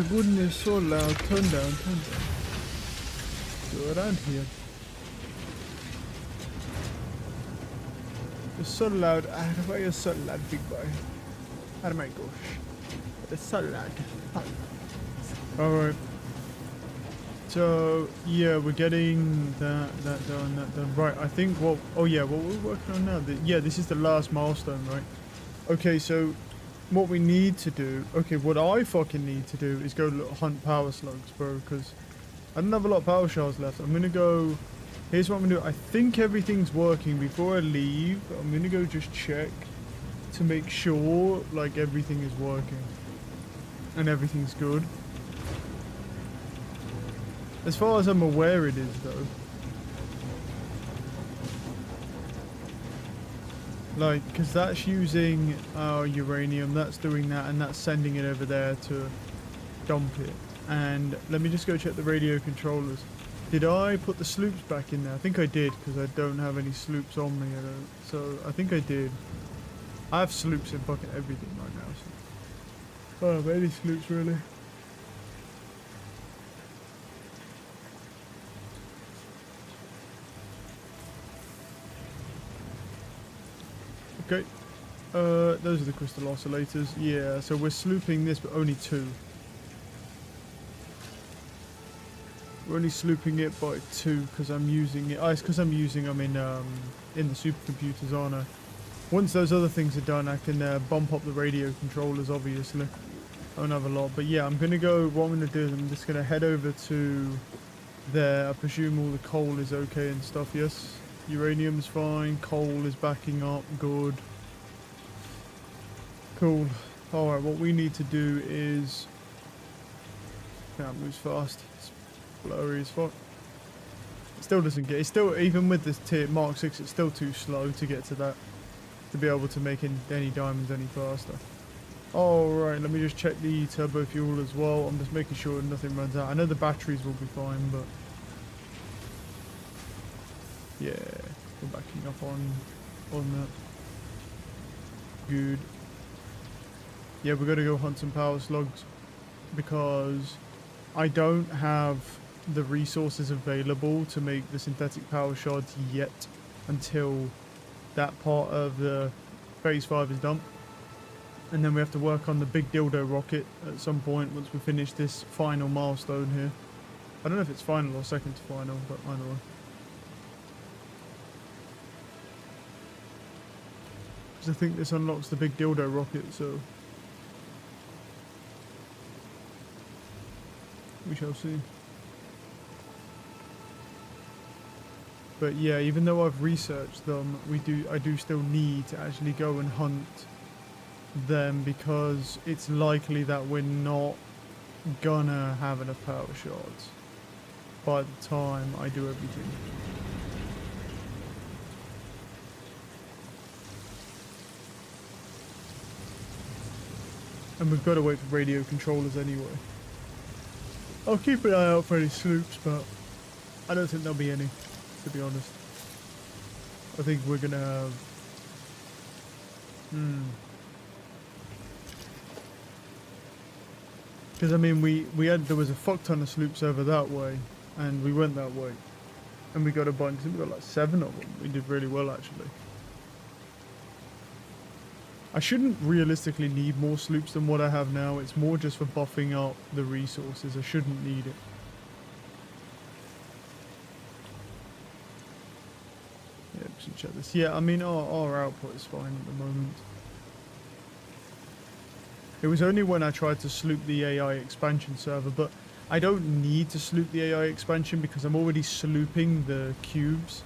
goodness, so loud. Turn down, turn down. Go around here. It's so loud. Why are you so loud, big boy? Oh my gosh. It's so loud. Alright. So, yeah, we're getting that done. Right, I think what... Oh, yeah, what we're working on now. Yeah, this is the last milestone, right? Okay, so what we need to do... Okay, what I fucking need to do is go hunt power slugs, bro, because I don't have a lot of power shards left. I'm going to go... Here's what I'm going to do. I think everything's working. Before I leave, I'm going to go just check to make sure, like, everything is working. And everything's good. As far as I'm aware it is, though. Like, because that's using our uranium, that's doing that, and that's sending it over there to dump it. And let me just go check the radio controllers. Did I put the sloops back in there? I think I did, because I don't have any sloops on me. So I think I did. I have sloops in fucking everything right now. So. I don't have any sloops, really. Okay. Those are the crystal oscillators. Yeah, so we're slooping this, but only 2. We're only slooping it by 2 because I'm using it. Oh, it's because I'm using them in the supercomputers, aren't I? Once those other things are done, I can bump up the radio controllers, obviously. I don't have a lot, but yeah, I'm going to go, what I'm going to do is I'm just going to head over to there. I presume all the coal is okay and stuff, yes? Uranium's fine, coal is backing up, good. Cool. Alright, what we need to do is... That moves fast. It's blurry as fuck. It still doesn't get... It's still, even with this tier Mark 6, it's still too slow to get to that. To be able to make any diamonds any faster. Alright, let me just check the turbo fuel as well. I'm just making sure nothing runs out. I know the batteries will be fine, but... Yeah, we're backing up on that. Good. Yeah, we're gonna go hunt some power slugs because I don't have the resources available to make the synthetic power shards yet until that part of the phase 5 is done. And then we have to work on the big dildo rocket at some point once we finish this final milestone here. I don't know if it's final or second to final, but either way. Because I think this unlocks the big dildo rocket, so... We shall see. But yeah, even though I've researched them, I do still need to actually go and hunt them because it's likely that we're not gonna have enough power shards by the time I do everything. And we've got to wait for radio controllers anyway. I'll keep an eye out for any sloops, but I don't think there'll be any, to be honest. I think we're gonna have... Because I mean, there was a fuck ton of sloops over that way, and we went that way. And we got a bunch, we got like 7 of them. We did really well, actually. I shouldn't realistically need more sloops than what I have now. It's more just for buffing up the resources. I shouldn't need it. Yeah, just check this. Yeah, I mean, our output is fine at the moment. It was only when I tried to sloop the AI expansion server, but I don't need to sloop the AI expansion because I'm already slooping the cubes.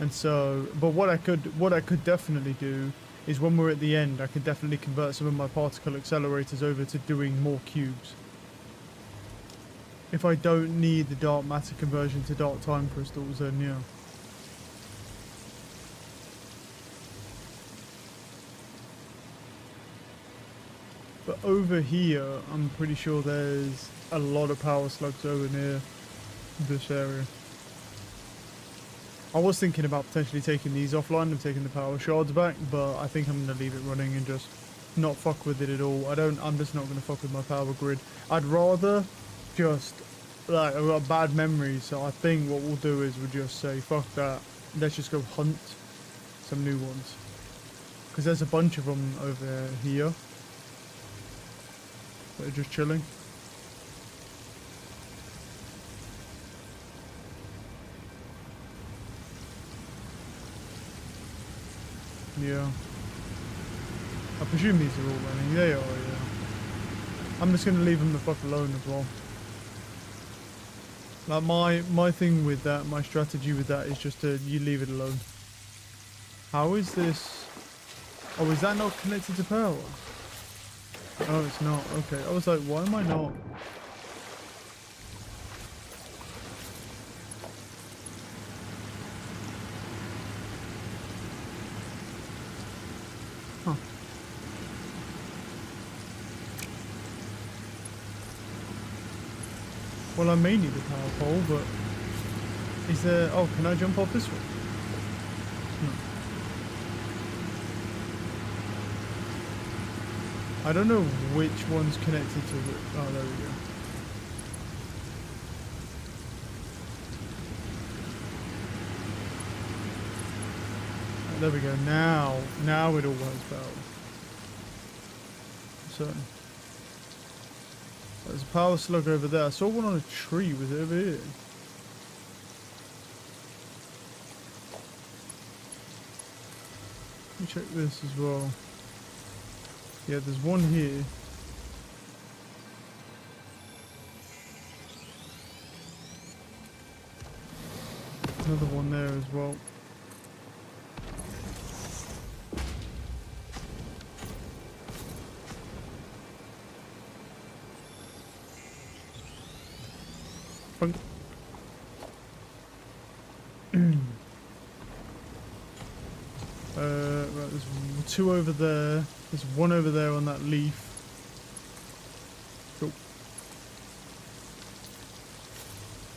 And so, but what I could definitely do is when we're at the end, I could definitely convert some of my particle accelerators over to doing more cubes. If I don't need the dark matter conversion to dark time crystals, then yeah. But over here, I'm pretty sure there's a lot of power slugs over near this area. I was thinking about potentially taking these offline and taking the power shards back, but I think I'm going to leave it running and just not fuck with it at all. I'm just not going to fuck with my power grid. I'd rather just, like, I've got bad memories, so I think what we'll do is we'll just say, fuck that. Let's just go hunt some new ones. Because there's a bunch of them over here. They're just chilling. Yeah. I presume these are all running. They are, yeah. I'm just gonna leave them the fuck alone as well. Like my thing with that, my strategy with that is just to you leave it alone. How is this? Oh, is that not connected to power? Oh, it's not. Okay. I was like, why am I not? Huh. Well, I may need a power pole, but is there? Oh, can I jump off this one? I don't know which one's connected to which. Oh, there we go. Oh, there we go. Now it all has power. Certain. There's a power slug over there. I saw one on a tree. Was it over here? Let me check this as well. Yeah, there's one here. Another one there as well. Right, there's two over there. There's one over there on that leaf. Cool.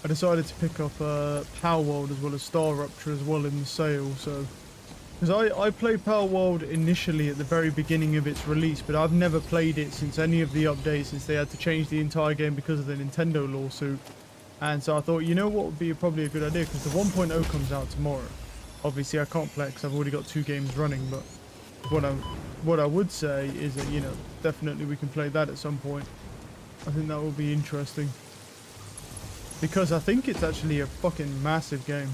I decided to pick up Power World as well as Star Rupture as well in the sale, so... Because I played Power World initially at the very beginning of its release, but I've never played it since any of the updates, since they had to change the entire game because of the Nintendo lawsuit. And so I thought, you know what would be probably a good idea, because the 1.0 comes out tomorrow. Obviously I can't play because I've already got 2 games running, but what I would say is that, you know, definitely we can play that at some point. I think that will be interesting. Because I think it's actually a fucking massive game.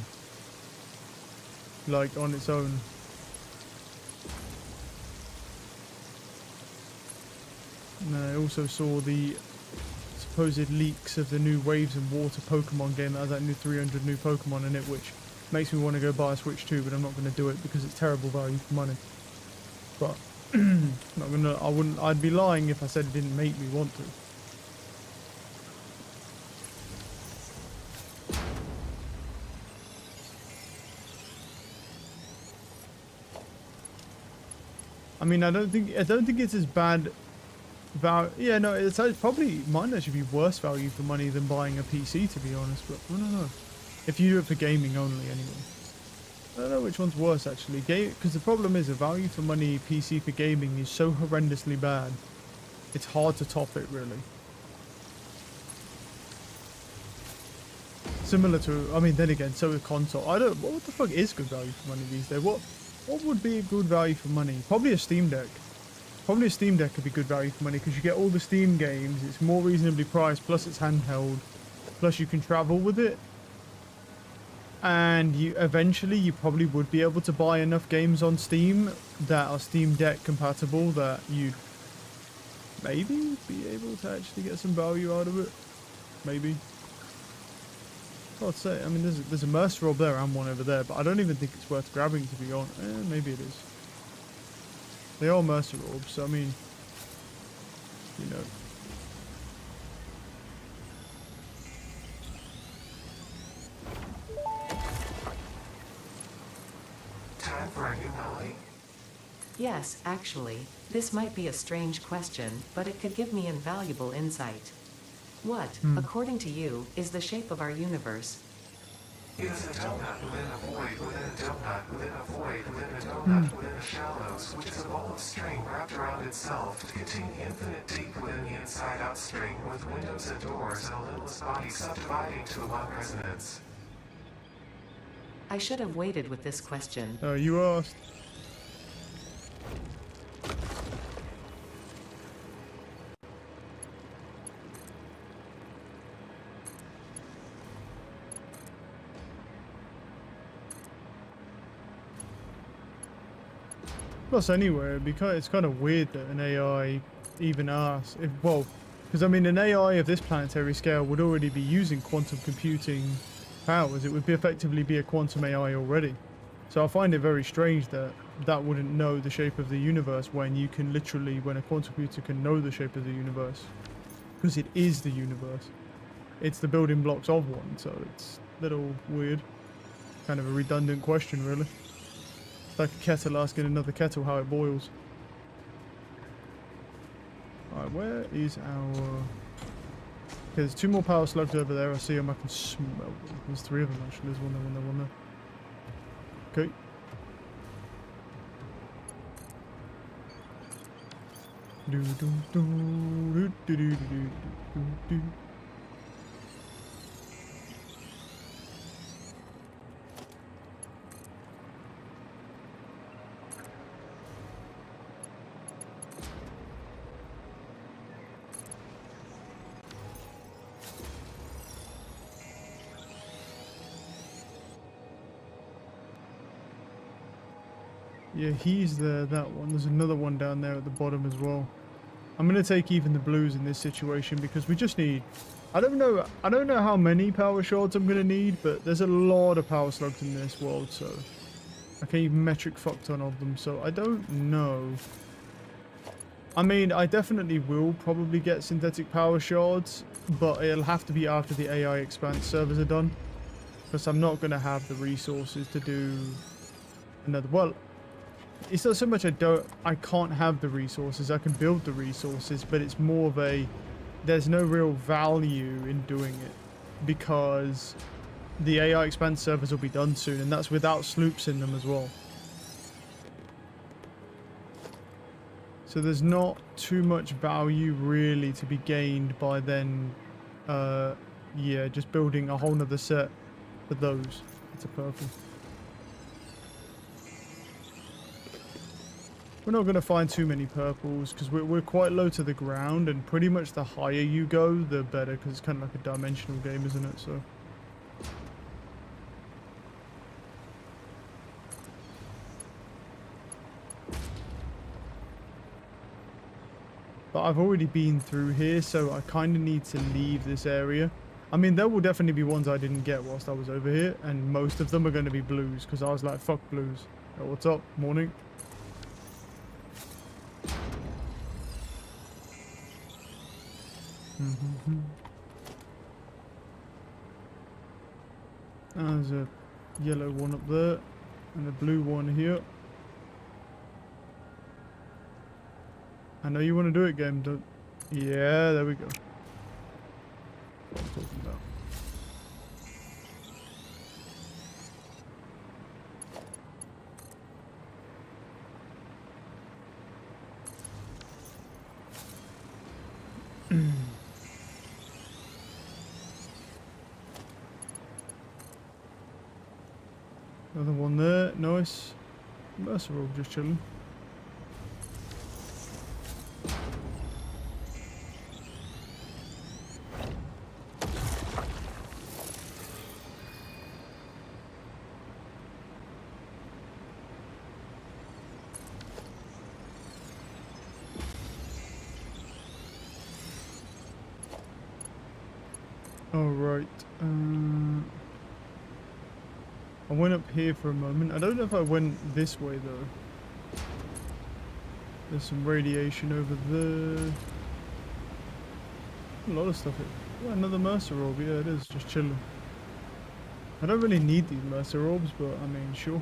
Like, on its own. And I also saw the supposed leaks of the new Waves and Water Pokemon game that has that new 300 new Pokemon in it, which makes me want to go buy a Switch 2, but I'm not going to do it because it's terrible value for money. But I'd be lying if I said it didn't make me want to. I mean, I don't think it's as bad. Yeah, no, it's probably might actually be worse value for money than buying a PC, to be honest. But I don't know. If you do it for gaming only, anyway. I don't know which one's worse actually. Because the problem is, a value for money PC for gaming is so horrendously bad. It's hard to top it, really. Similar to, I mean, then again, so with console. What the fuck is good value for money these days? What would be a good value for money? Probably a Steam Deck. Probably a Steam Deck could be good value for money because you get all the Steam games, it's more reasonably priced, plus it's handheld, plus you can travel with it. And eventually you probably would be able to buy enough games on Steam that are Steam Deck compatible that you'd maybe be able to actually get some value out of it. Maybe. I'd say, I mean, there's a Mercer Orb there and one over there, but I don't even think it's worth grabbing, to be honest. Maybe it is. They are Mercer Orbs, so I mean, you know. Time for a new Molly. Yes, actually, this might be a strange question, but it could give me invaluable insight. What, according to you, is the shape of our universe? It is a donut within a void within a donut within a void within a donut within the shallows, which is a ball of string wrapped around itself to contain the infinite deep within the inside-out string, with windows and doors and a limitless body subdividing to the one resonance. I should have waited with this question. You asked. Plus, anyway, because it's kind of weird that an AI even asks if, well, because I mean, an AI of this planetary scale would already be using quantum computing powers. It would be effectively be a quantum AI already. So I find it very strange that that wouldn't know the shape of the universe when you can literally, when a quantum computer can know the shape of the universe, because it is the universe. It's the building blocks of one, so it's a little weird. Kind of a redundant question, really. Like a kettle asking another kettle how it boils. Alright, where is our... Okay, there's 2 more power slugs over there. I see them. I can smell them. There's 3 of them, actually. There's one there. Okay. Do do do do do do do do do. Yeah, he's there, that one. There's another one down there at the bottom as well. I'm going to take even the blues in this situation because we just need... I don't know how many power shards I'm going to need, but there's a lot of power slugs in this world, so... I can't even metric fuck ton of them, so I don't know. I mean, I definitely will probably get synthetic power shards, but it'll have to be after the AI Expanse servers are done. Because I'm not going to have the resources to do another... Well, it's not so much I can't have the resources. I can build the resources, but it's more of a... There's no real value in doing it because the AI Expanse servers will be done soon, and that's without sloops in them as well. So there's not too much value really to be gained by then, yeah, just building a whole nother set for those. It's a purple. We're not going to find too many purples because we're quite low to the ground, and pretty much the higher you go, the better, because it's kind of like a dimensional game, isn't it? So. But I've already been through here, so I kind of need to leave this area. I mean, there will definitely be ones I didn't get whilst I was over here, and most of them are going to be blues, because I was like, fuck blues. Oh, what's up? Morning. There's a yellow one up there, and a blue one here. I know you want to do it, game, don't... Yeah, there we go. That's what I'm talking about. Another one there, nice. Mercer just chilling. Alright, I went up here for a moment. I don't know if I went this way though. There's some radiation over there. A lot of stuff here. Oh, another Mercer orb, yeah it is, just chilling. I don't really need these Mercer orbs, but I mean, sure.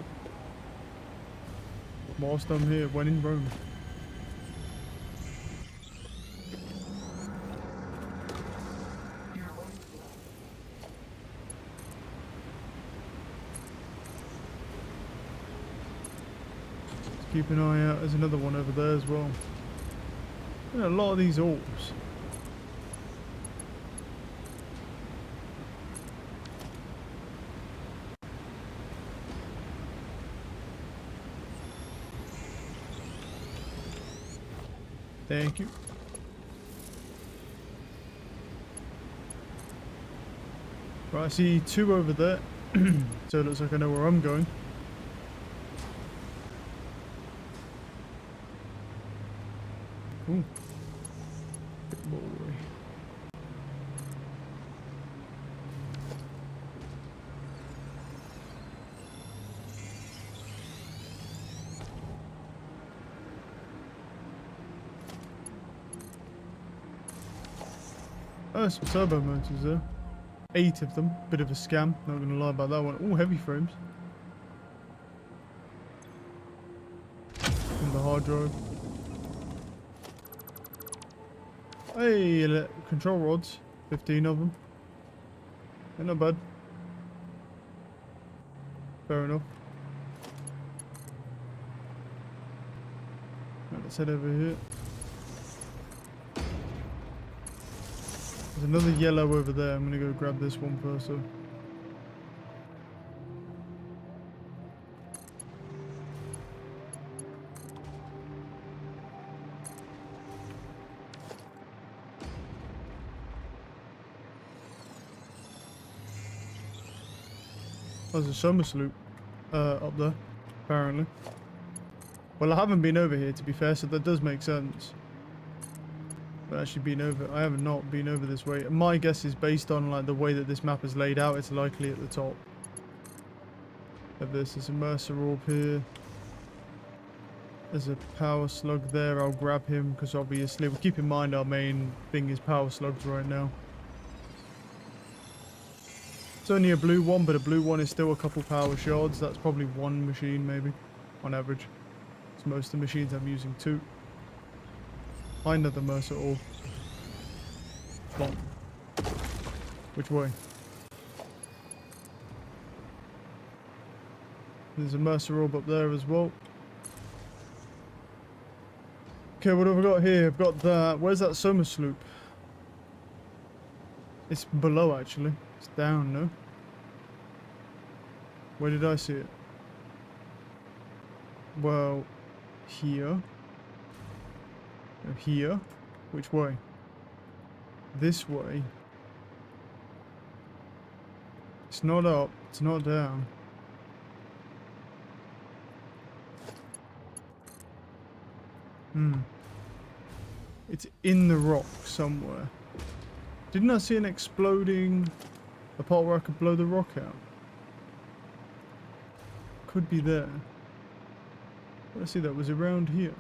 Whilst I'm here, when in Rome. keep an eye out. There's another one over there as well. You know, a lot of these orbs. Thank you. Right, I see 2 over there. So it looks like I know where I'm going. Ooh. Good boy. Oh, some turbo motors there. 8 of them. Bit of a scam. Not gonna lie about that one. Oh, heavy frames. And the hard drive. Hey, control rods. 15 of them. Ain't not bad. Fair enough. Right, let's head over here. There's another yellow over there. I'm gonna go grab this one first though. There's a summer sloop up there, apparently. Well, I haven't been over here to be fair, so that does make sense. But actually been over, I have not been over this way. My guess is based on like the way that this map is laid out, it's likely at the top of this. There's a Mercer orb here. There's a power slug there. I'll grab him because obviously, we'll keep in mind our main thing is power slugs right now. It's only a blue one, but a blue one is still a couple power shards. That's probably 1 machine maybe, on average. So most of the machines I'm using 2. Find another Mercer orb. Bomb. Which way? There's a Mercer orb up there as well. Okay, what have I got here? I've got that. Where's that summer sloop? It's below actually. It's down, no? Where did I see it? Well, here. Here? Which way? This way. It's not up, it's not down. It's in the rock somewhere. Didn't I see an exploding... a part where I could blow the rock out? Could be there. Let's see, that was around here.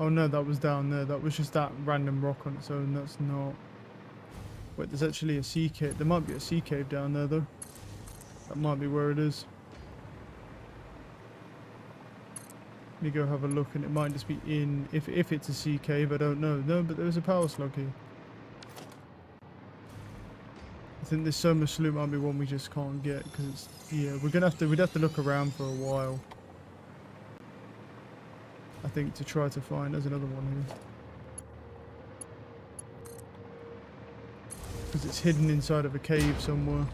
Oh no, that was down there. That was just that random rock on its own. That's not... Wait, there's actually a sea cave. There might be a sea cave down there though. That might be where it is. Let me go have a look, and it might just be in... If it's a sea cave, I don't know. No, but there's a power slug here. I think this summer sloop might be one we just can't get, because it's... Yeah, we'd have to look around for a while. I think to try to find... There's another one here. Because it's hidden inside of a cave somewhere.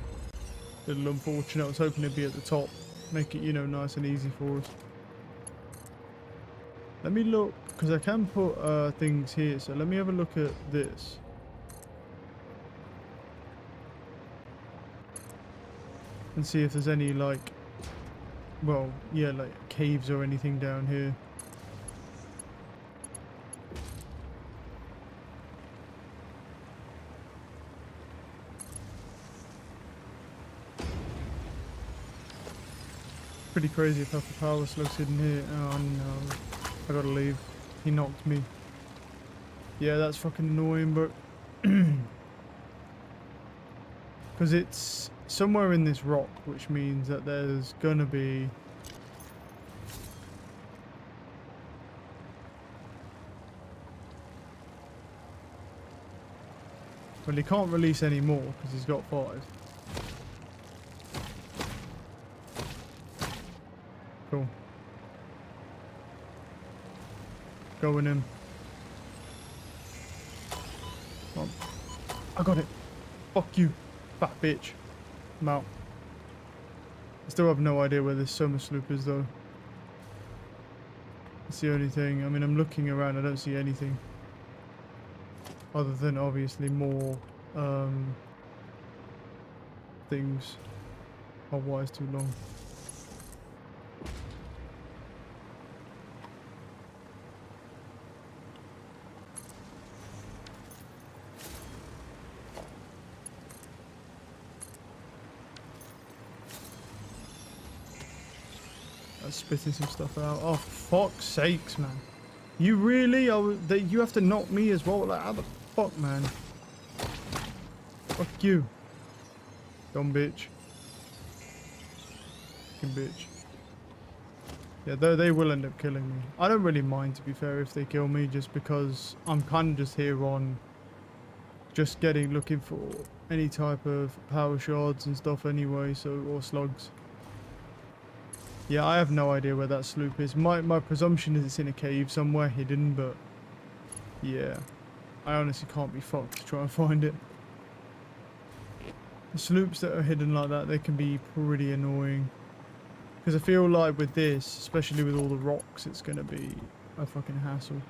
Little unfortunate. I was hoping it'd be at the top. Make it, you know, nice and easy for us. Let me look, because I can put things here. So let me have a look at this. And see if there's any, like... Well, yeah, like caves or anything down here. Pretty crazy if half the power slug's hidden here. Oh no. I gotta leave. He knocked me. Yeah, that's fucking annoying, but... Because it's somewhere in this rock, which means that there's gonna be... Well, he can't release any more, because he's got 5. Going in. Come on. I got it. Fuck you, fat bitch. I'm out. I still have no idea where this summer sloop is though. It's the only thing. I mean, I'm looking around. I don't see anything. Other than obviously more things. Oh, why is too long? Spitting some stuff out. Oh, fuck's sakes, man. You really? You have to knock me as well? Like, how the fuck, man? Fuck you. Dumb bitch. Fucking bitch. Yeah, they will end up killing me. I don't really mind, to be fair, if they kill me, just because I'm kind of just here on just looking for any type of power shards and stuff anyway, so, or slugs. Yeah, I have no idea where that sloop is. My presumption is it's in a cave somewhere hidden, but yeah, I honestly can't be fucked to try and find it. The sloops that are hidden like that, they can be pretty annoying. Because I feel like with this, especially with all the rocks, it's going to be a fucking hassle.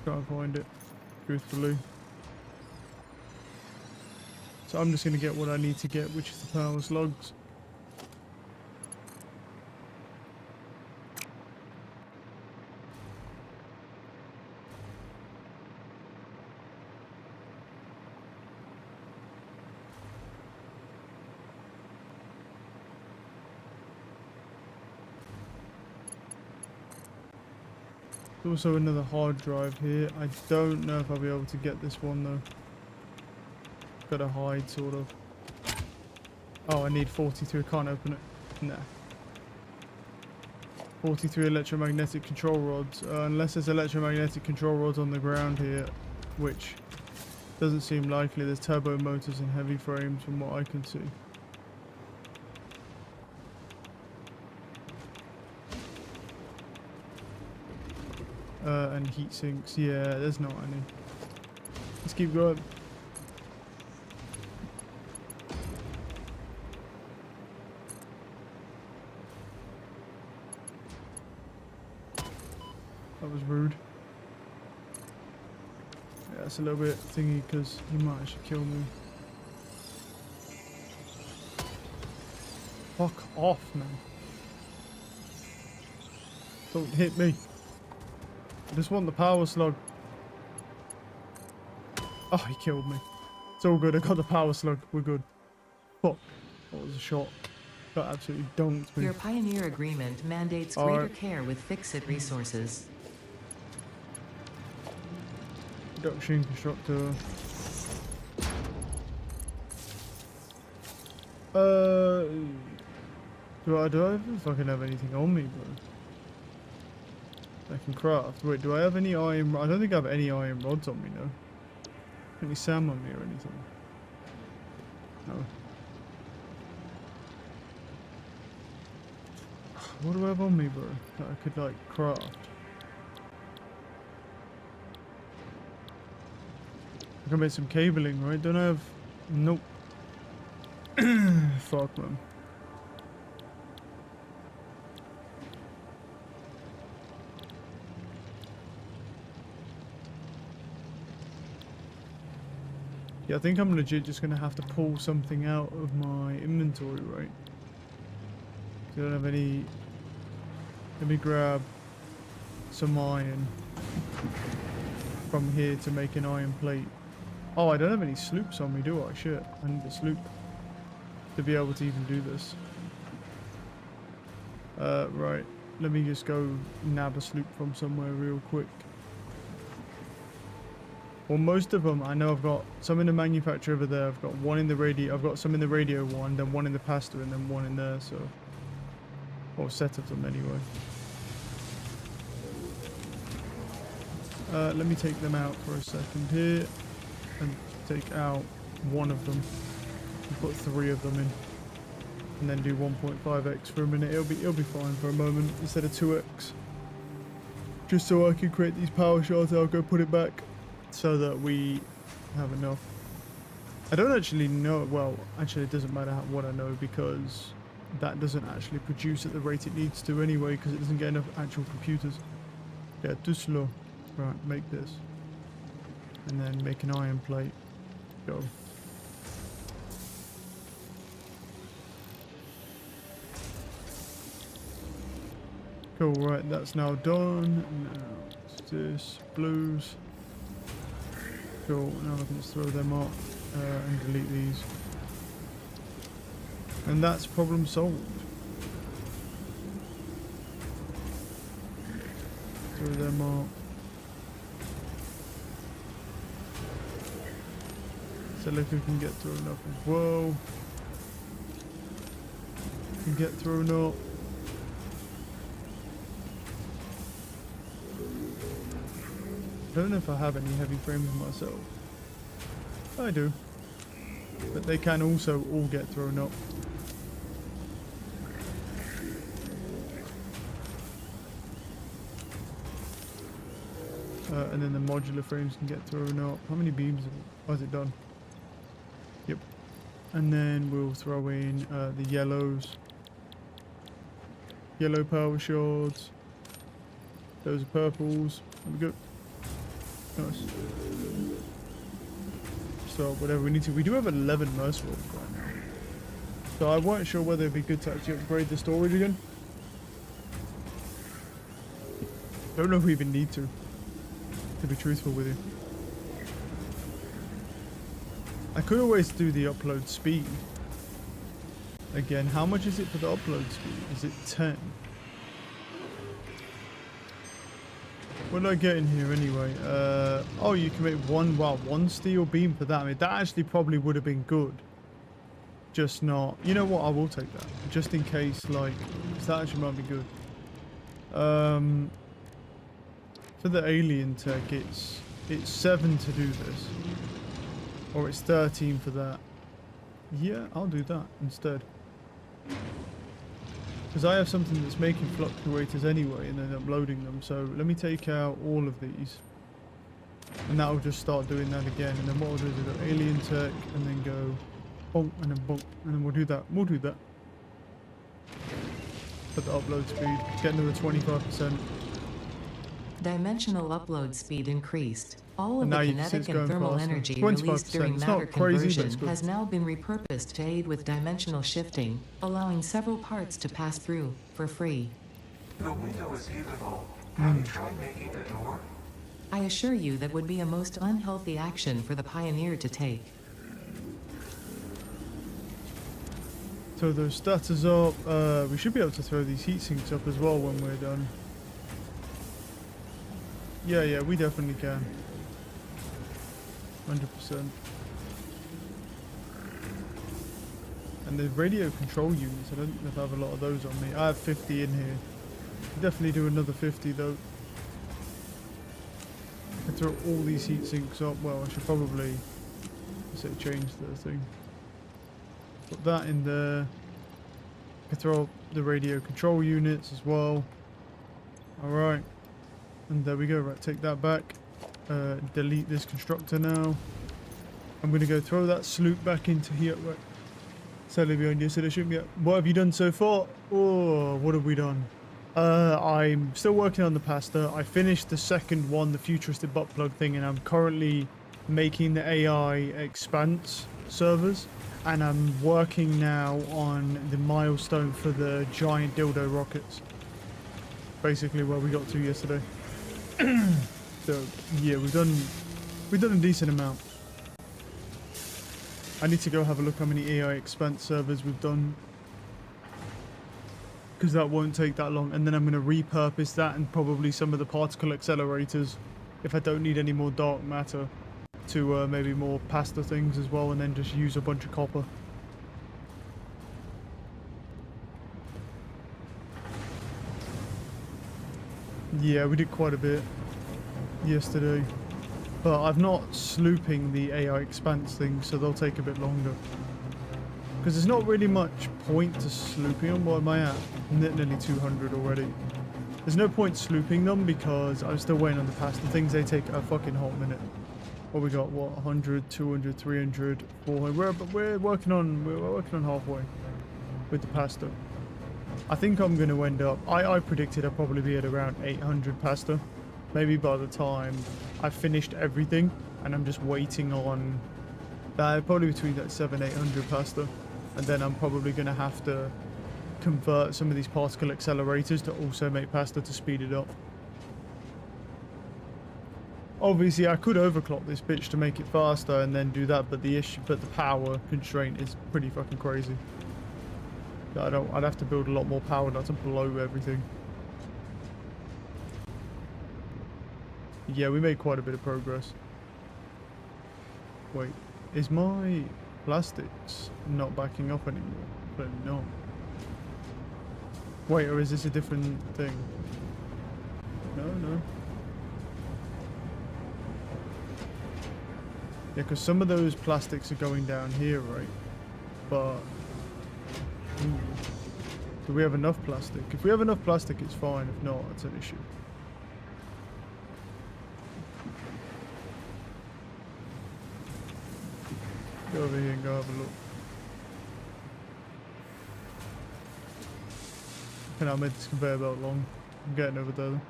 Try and find it, truthfully. So I'm just going to get what I need to get, which is the power slugs. There's also another hard drive here. I don't know if I'll be able to get this one though. Gotta hide, sort of. Oh, I need 43. I can't open it. Nah. 43 electromagnetic control rods. Unless there's electromagnetic control rods on the ground here, which doesn't seem likely. There's turbo motors and heavy frames from what I can see. And heat sinks. Yeah, there's not any. Let's keep going. That was rude. Yeah, it's a little bit thingy because he might actually kill me. Fuck off, man. Don't hit me. I just want the power slug. Oh, he killed me. It's all good. I got the power slug. We're good. Fuck. That was a shot. That absolutely dunked me. Your Pioneer Agreement mandates greater care with fix-it resources. Production constructor. Do I even fucking have anything on me, bro? I can craft. Wait, do I have any iron? I don't think I have any iron rods on me, no. Any sand on me or anything? No. What do I have on me, bro? That I could, like, craft? I can make some cabling, right? Don't I have... Nope. Fuck, man. Yeah, I think I'm legit just gonna have to pull something out of my inventory, right? I don't have any... Let me grab some iron from here to make an iron plate. Oh, I don't have any sloops on me, do I? Shit, I need a sloop to be able to even do this. Right. Let me just go nab a sloop from somewhere real quick. Well, most of them, I know I've got some in the manufacturer over there. I've got one in the radio. I've got some in the radio one, then one in the pasta, and then one in there. So, or set of them anyway. Let me take them out for a second here, and take out one of them. And put 3 of them in, and then do 1.5x for a minute. It'll be fine for a moment instead of 2x. just so I can create these power shards. I'll go put it back so that we have enough. I don't actually know. Well, actually, it doesn't matter what I know because that doesn't actually produce at the rate it needs to anyway because it doesn't get enough actual computers. Yeah, too slow. Right, make this. And then make an iron plate. Go. Cool, right, that's now done. Now, what's this? Blues. Cool, now I can just throw them up and delete these. And that's problem solved. Throw them up. Silica can get thrown up as well. Can get thrown up. I don't know if I have any heavy frames myself. I do. But they can also all get thrown up. And then the modular frames can get thrown up. How many beams? Oh, is it done? Yep. And then we'll throw in the yellows. Yellow power shards. Those are purples. There we go. Nice. So whatever we need to. We do have 11 mercenaries right now. So I weren't sure whether it'd be good to actually upgrade the storage again. Don't know if we even need to be truthful with you. I could always do the upload speed. Again, how much is it for the upload speed? Is it 10? What did I get in here anyway? Oh, you can make one steel beam for that. I mean, that actually probably would have been good. Just not. You know what? I will take that. Just in case, like, 'cause that actually might be good. For the alien tech, it's 7 to do this. Or it's 13 for that. Yeah, I'll do that instead. Because I have something that's making fluctuators anyway and then uploading them. So let me take out all of these. And that will just start doing that again. And then what we'll do is we'll go alien tech and then go bonk and then bonk. And then we'll do that. We'll do that. Put the upload speed. Get another 25%. Dimensional upload speed increased. All of And the now you can see kinetic it's and going thermal faster. energy 25%. released during It's matter not crazy, but conversion it's good. has now been repurposed to aid with dimensional shifting, allowing several parts to pass through for free. The window is beautiful. Have you tried making the door? I assure you that would be a most unhealthy action for the Pioneer to take. So those status up. We should be able to throw these heat sinks up as well when we're done. Yeah, we definitely can. 100%. And the radio control units, I don't know if I have a lot of those on me. I have 50 in here. Definitely do another 50 though. I can throw all these heat sinks up. Well, I should probably change the thing. Put that in there. I can throw up the radio control units as well. Alright. And there we go. Right, take that back. Delete this constructor now. I'm going to go throw that sloop back into here. Right. Sadly behind you, so there shouldn't be. What have you done so far? Oh, what have we done? I'm still working on the pasta. I finished the second one, the futuristic butt plug thing, and I'm currently making the AI expanse servers. And I'm working now on the milestone for the giant dildo rockets. Basically where we got to yesterday. So yeah, we've done a decent amount. I need to go have a look how many AI expanse servers we've done, because that won't take that long. And then I'm going to repurpose that and probably some of the particle accelerators if I don't need any more dark matter to maybe more pasta things as well, and then just use a bunch of copper. Yeah, we did quite a bit yesterday, but I've not slooping the AI expanse thing, so they'll take a bit longer. Because there's not really much point to slooping them. What am I at? Nearly 200 already. There's no point slooping them because I'm still waiting on the pasta things. They take a fucking hot minute. What we got? What? 100, 200, 300, 400. We're working on halfway with the pasta. I think I'm going to end up... I predicted I'll probably be at around 800 pasta. Maybe by the time I've finished everything and I'm just waiting on... probably between that 700-800 pasta. And then I'm probably going to have to convert some of these particle accelerators to also make pasta to speed it up. Obviously, I could overclock this bitch to make it faster and then do that, but the power constraint is pretty fucking crazy. I'd have to build a lot more power not to blow everything. Yeah, we made quite a bit of progress. Wait, is my plastics not backing up anymore? But no. Wait, or is this a different thing? No. Yeah, because some of those plastics are going down here, right? But... do we have enough plastic? If we have enough plastic, it's fine. If not, it's an issue. Go over here and go have a look. Can I make this conveyor belt long? I'm getting over there.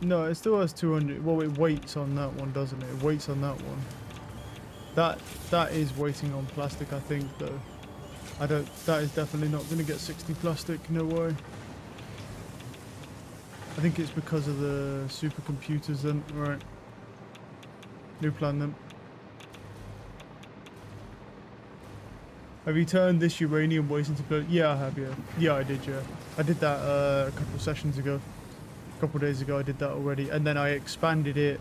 No, it still has 200. Well, it waits on that one, doesn't it? It waits on that one. That is waiting on plastic, I think, though. That is definitely not going to get 60 plastic. No way. I think it's because of the supercomputers then. Right. New plan then. Have you turned this uranium waste into blood? Yeah, I have, yeah. Yeah, I did, yeah. I did that a couple of sessions ago. A couple of days ago I did that already. And then I expanded it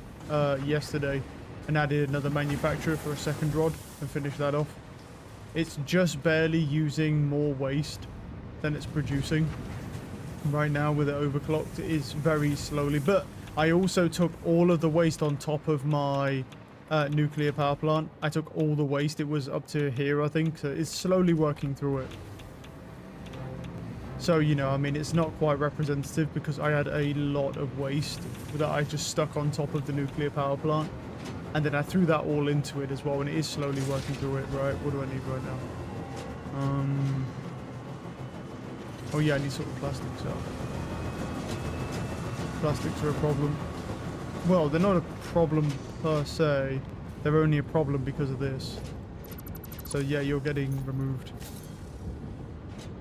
yesterday and added another manufacturer for a second rod and finished that off. It's just barely using more waste than it's producing. Right now with it overclocked, it is very slowly. But I also took all of the waste on top of my nuclear power plant. I took all the waste. It was up to here, I think. So it's slowly working through it. So, you know, I mean, it's not quite representative because I had a lot of waste that I just stuck on top of the nuclear power plant. And then I threw that all into it as well, and it is slowly working through it. Right, what do I need right now? Oh yeah, I need sort of plastics out. Plastics are a problem. Well, they're not a problem per se. They're only a problem because of this. So yeah, you're getting removed.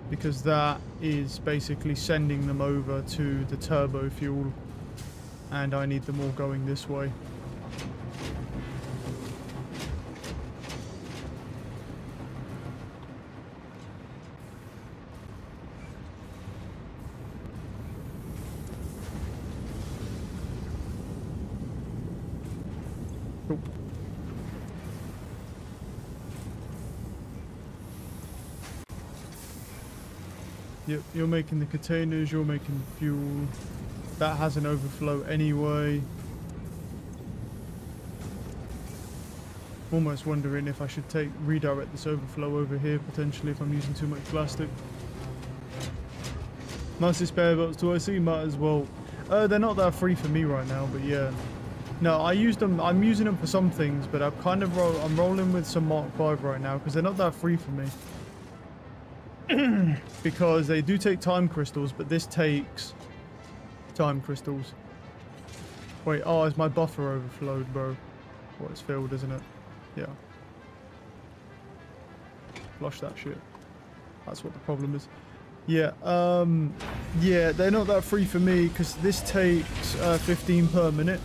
Because that is basically sending them over to the turbo fuel. And I need them all going this way. Cool. Yep, you're making the containers, you're making fuel. That has an overflow anyway. Almost wondering if I should redirect this overflow over here potentially if I'm using too much plastic. Massive spare belts, do I see? Might as well. They're not that free for me right now, but yeah. No, I used them. I'm using them for some things, but I'm kind of I'm rolling with some Mark 5 right now because they're not that free for me. Because they do take time crystals, but this takes time crystals. Wait, oh, is my buffer overflowed, bro? Well, it's filled, isn't it? Yeah. Flush that shit. That's what the problem is. Yeah, yeah, they're not that free for me because this takes 15 per minute.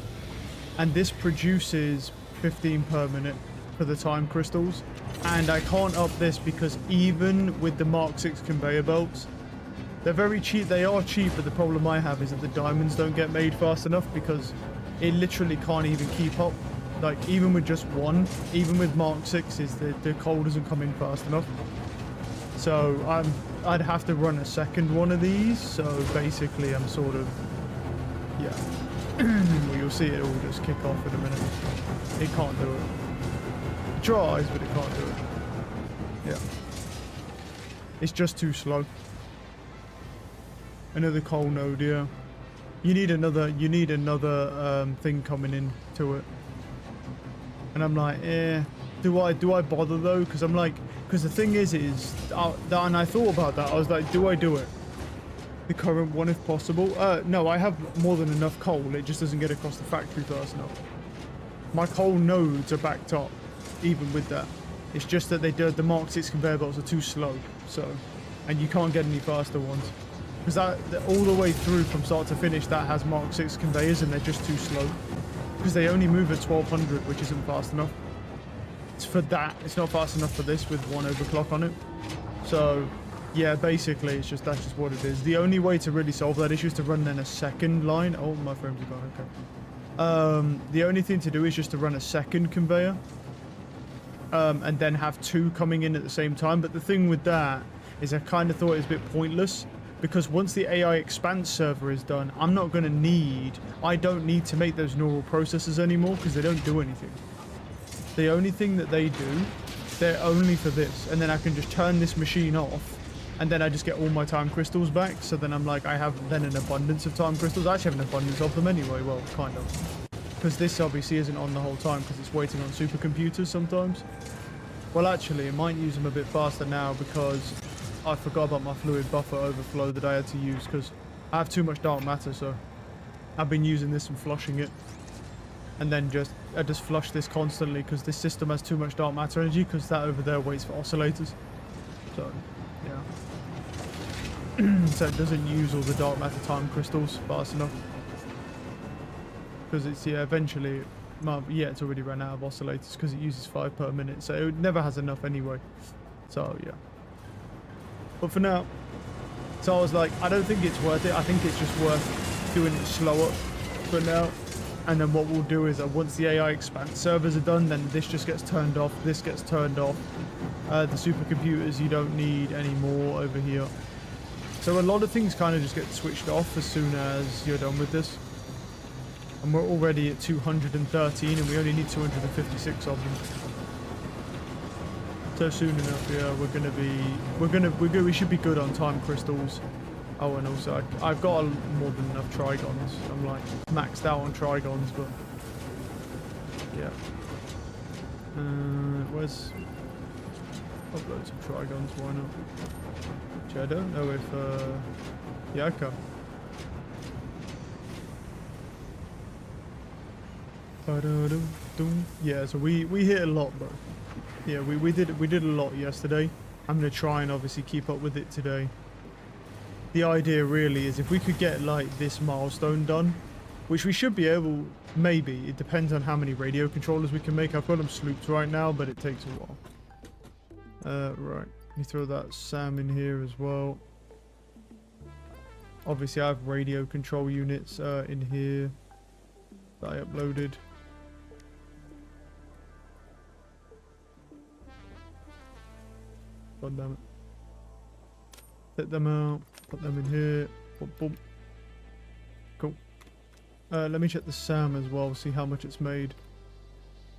And this produces 15 per minute for the time crystals. And I can't up this because even with the Mark 6 conveyor belts, they're very cheap. They are cheap, but the problem I have is that the diamonds don't get made fast enough because it literally can't even keep up. Like, even with just one, even with Mark 6s, the coal doesn't come in fast enough. So I'd have to run a second one of these. So basically I'm sort of, yeah. Well, you'll see it all just kick off in a minute. It can't do it. It tries, but it can't do it. Yeah. It's just too slow. Another coal node, yeah. You need another thing coming in to it. And I'm like, do I bother though? Because I'm like, because the thing is, and I thought about that. I was like, do I do it? The current one if possible. No, I have more than enough coal. It just doesn't get across the factory fast enough. My coal nodes are backed up, even with that. It's just that the Mark 6 conveyor belts are too slow. So, and you can't get any faster ones. Because all the way through from start to finish, that has Mark 6 conveyors and they're just too slow. Because they only move at 1200, which isn't fast enough. It's for that. It's not fast enough for this with 1 overclock on it. So, yeah, basically, that's just what it is. The only way to really solve that issue is to run then a second line. Oh, my frames are gone, okay. The only thing to do is just to run a second conveyor. And then have 2 coming in at the same time. But the thing with that is I kind of thought it was a bit pointless. Because once the AI Expanse server is done, I don't need to make those neural processors anymore because they don't do anything. The only thing that they do, they're only for this. And then I can just turn this machine off. And then I just get all my time crystals back. So then I'm like, I have then an abundance of time crystals. I actually have an abundance of them anyway. Well, kind of. Because this obviously isn't on the whole time because it's waiting on supercomputers sometimes. Well, actually, it might use them a bit faster now because I forgot about my fluid buffer overflow that I had to use because I have too much dark matter, so I've been using this and flushing it. And then I just flush this constantly because this system has too much dark matter energy because that over there waits for oscillators. So, yeah. So it doesn't use all the dark matter time crystals fast enough. Because it's, yeah, eventually, yeah, it's already run out of oscillators because it uses 5 per minute. So it never has enough anyway. So, yeah. But for now, so I was like, I don't think it's worth it. I think it's just worth doing it slower for now. And then what we'll do is once the AI Expanse servers are done, then this just gets turned off. This gets turned off. The supercomputers you don't need anymore over here. So a lot of things kind of just get switched off as soon as you're done with this. And we're already at 213 and we only need 256 of them. So soon enough, yeah, we should be good on time crystals. Oh, and also I've got more than enough trigons. I'm like maxed out on trigons, but yeah. Where's upload some trigons? Why not? Actually, I don't know if yeah, I can. Yeah, so we hit a lot, bro. Yeah, we did a lot yesterday. I'm gonna try and obviously keep up with it today. The idea really is if we could get like this milestone done, which we should be able, maybe. It depends on how many radio controllers we can make. I've got them slooped right now, but it takes a while. Right, let me throw that SAM in here as well. Obviously, I have radio control units in here that I uploaded. God damn it. Set them out, put them in here. Boom, boom. Cool. Let me check the SAM as well, see how much it's made.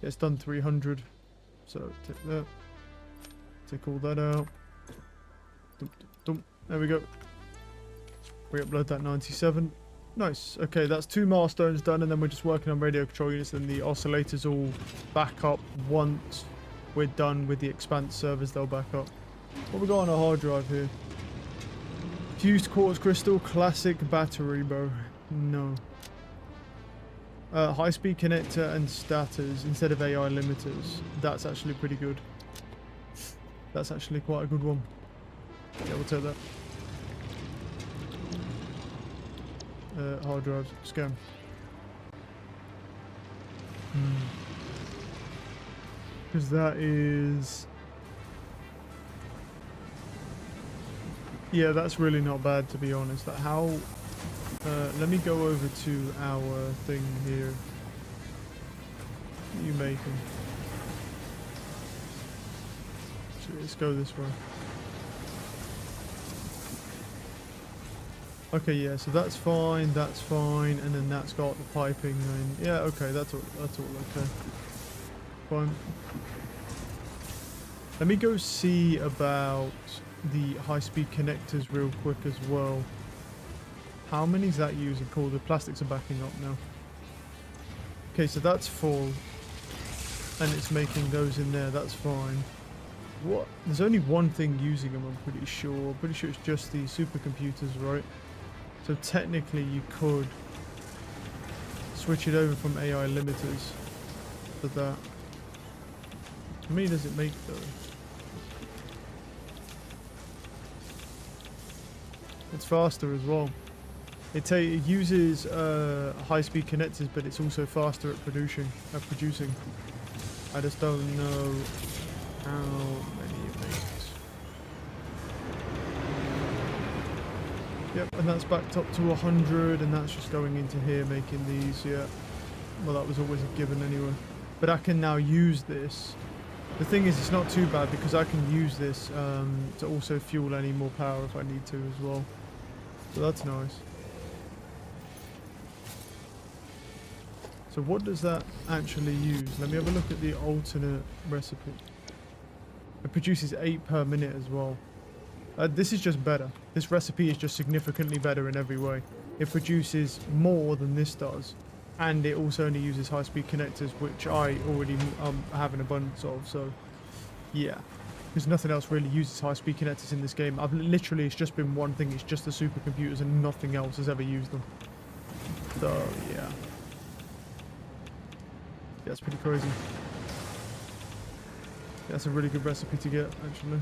Yeah, it's done 300. So take that. Take all that out. Dum, dum, dum. There we go. Re-upload that 97. Nice. Okay, that's 2 milestones done, and then we're just working on radio control units, and the oscillators all back up once we're done with the Expanse servers. They'll back up. What we got on our hard drive here? Fused quartz crystal, classic battery, bro. No. High-speed connector and stators instead of AI limiters. That's actually pretty good. That's actually quite a good one. Yeah, we'll take that. Hard drives, scan. Because that is... Yeah, that's really not bad, to be honest. Like how... let me go over to our thing here. What are you making? Let's go this way. Okay, yeah, so that's fine, and then that's got the piping, and yeah, okay, that's all okay. Fine. Let me go see about the high-speed connectors real quick as well. How many is that using? Cool, the plastics are backing up now. Okay, so that's full, and it's making those in there, that's fine. What? There's only one thing using them, I'm pretty sure. Pretty sure it's just the supercomputers, right? So technically you could switch it over from AI limiters to that. How many does it make though? It's faster as well. It uses high-speed connectors, but it's also faster at producing. I just don't know how many it makes. Yep, and that's backed up to 100, and that's just going into here making these. Yeah. Well, that was always a given anyway. But I can now use this. The thing is, it's not too bad because I can use this to also fuel any more power if I need to as well. So that's nice. So what does that actually use? Let me have a look at the alternate recipe. It produces 8 per minute as well. This is just better. This recipe is just significantly better in every way. It produces more than this does. And it also only uses high-speed connectors, which I already have an abundance of, so yeah. Because nothing else really uses high-speed connectors in this game. Literally, it's just been one thing. It's just the supercomputers and nothing else has ever used them. So, yeah. Yeah, that's pretty crazy. That's a really good recipe to get, actually.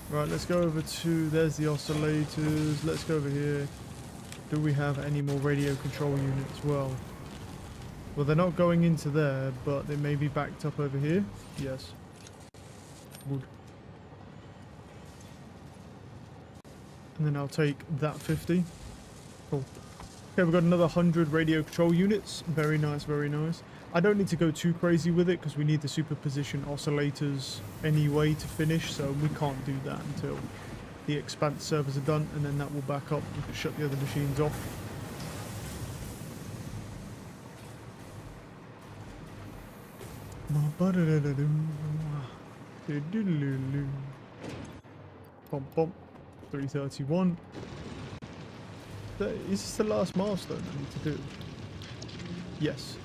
Right, let's go over to... There's the oscillators. Let's go over here. Do we have any more radio control units? Well, they're not going into there, but they may be backed up over here. Yes. Good. And then I'll take that 50. Cool. Okay, we've got another 100 radio control units. Very nice, very nice. I don't need to go too crazy with it because we need the superposition oscillators anyway to finish, so we can't do that until the expand servers are done, and then that will back up. We can shut the other machines off. Bump bump. 331. Is this the last milestone I need to do? Yes.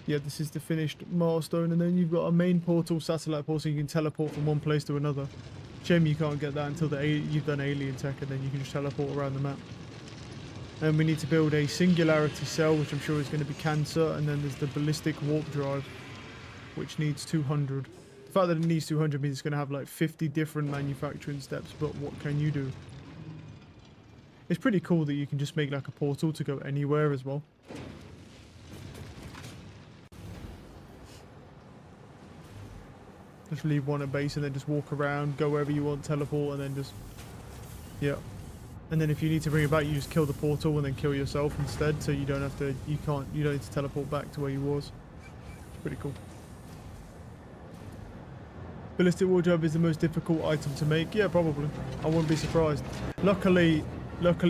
Yeah, this is the finished milestone, and then you've got a main portal, satellite portal, so you can teleport from one place to another. Shame you can't get that until you've done alien tech, and then you can just teleport around the map. And we need to build a singularity cell, which I'm sure is going to be cancer, and then there's the ballistic warp drive, which needs 200. The fact that it needs 200 means it's going to have like 50 different manufacturing steps, but what can you do? It's pretty cool that you can just make like a portal to go anywhere as well. Just leave one at base and then just walk around, go wherever you want, teleport, and then just... Yeah. And then if you need to bring it back, you just kill the portal and then kill yourself instead, so you don't have to... You don't need to teleport back to where you was. Pretty cool. Ballistic wardrobe is the most difficult item to make. Yeah, probably. I wouldn't be surprised. Luckily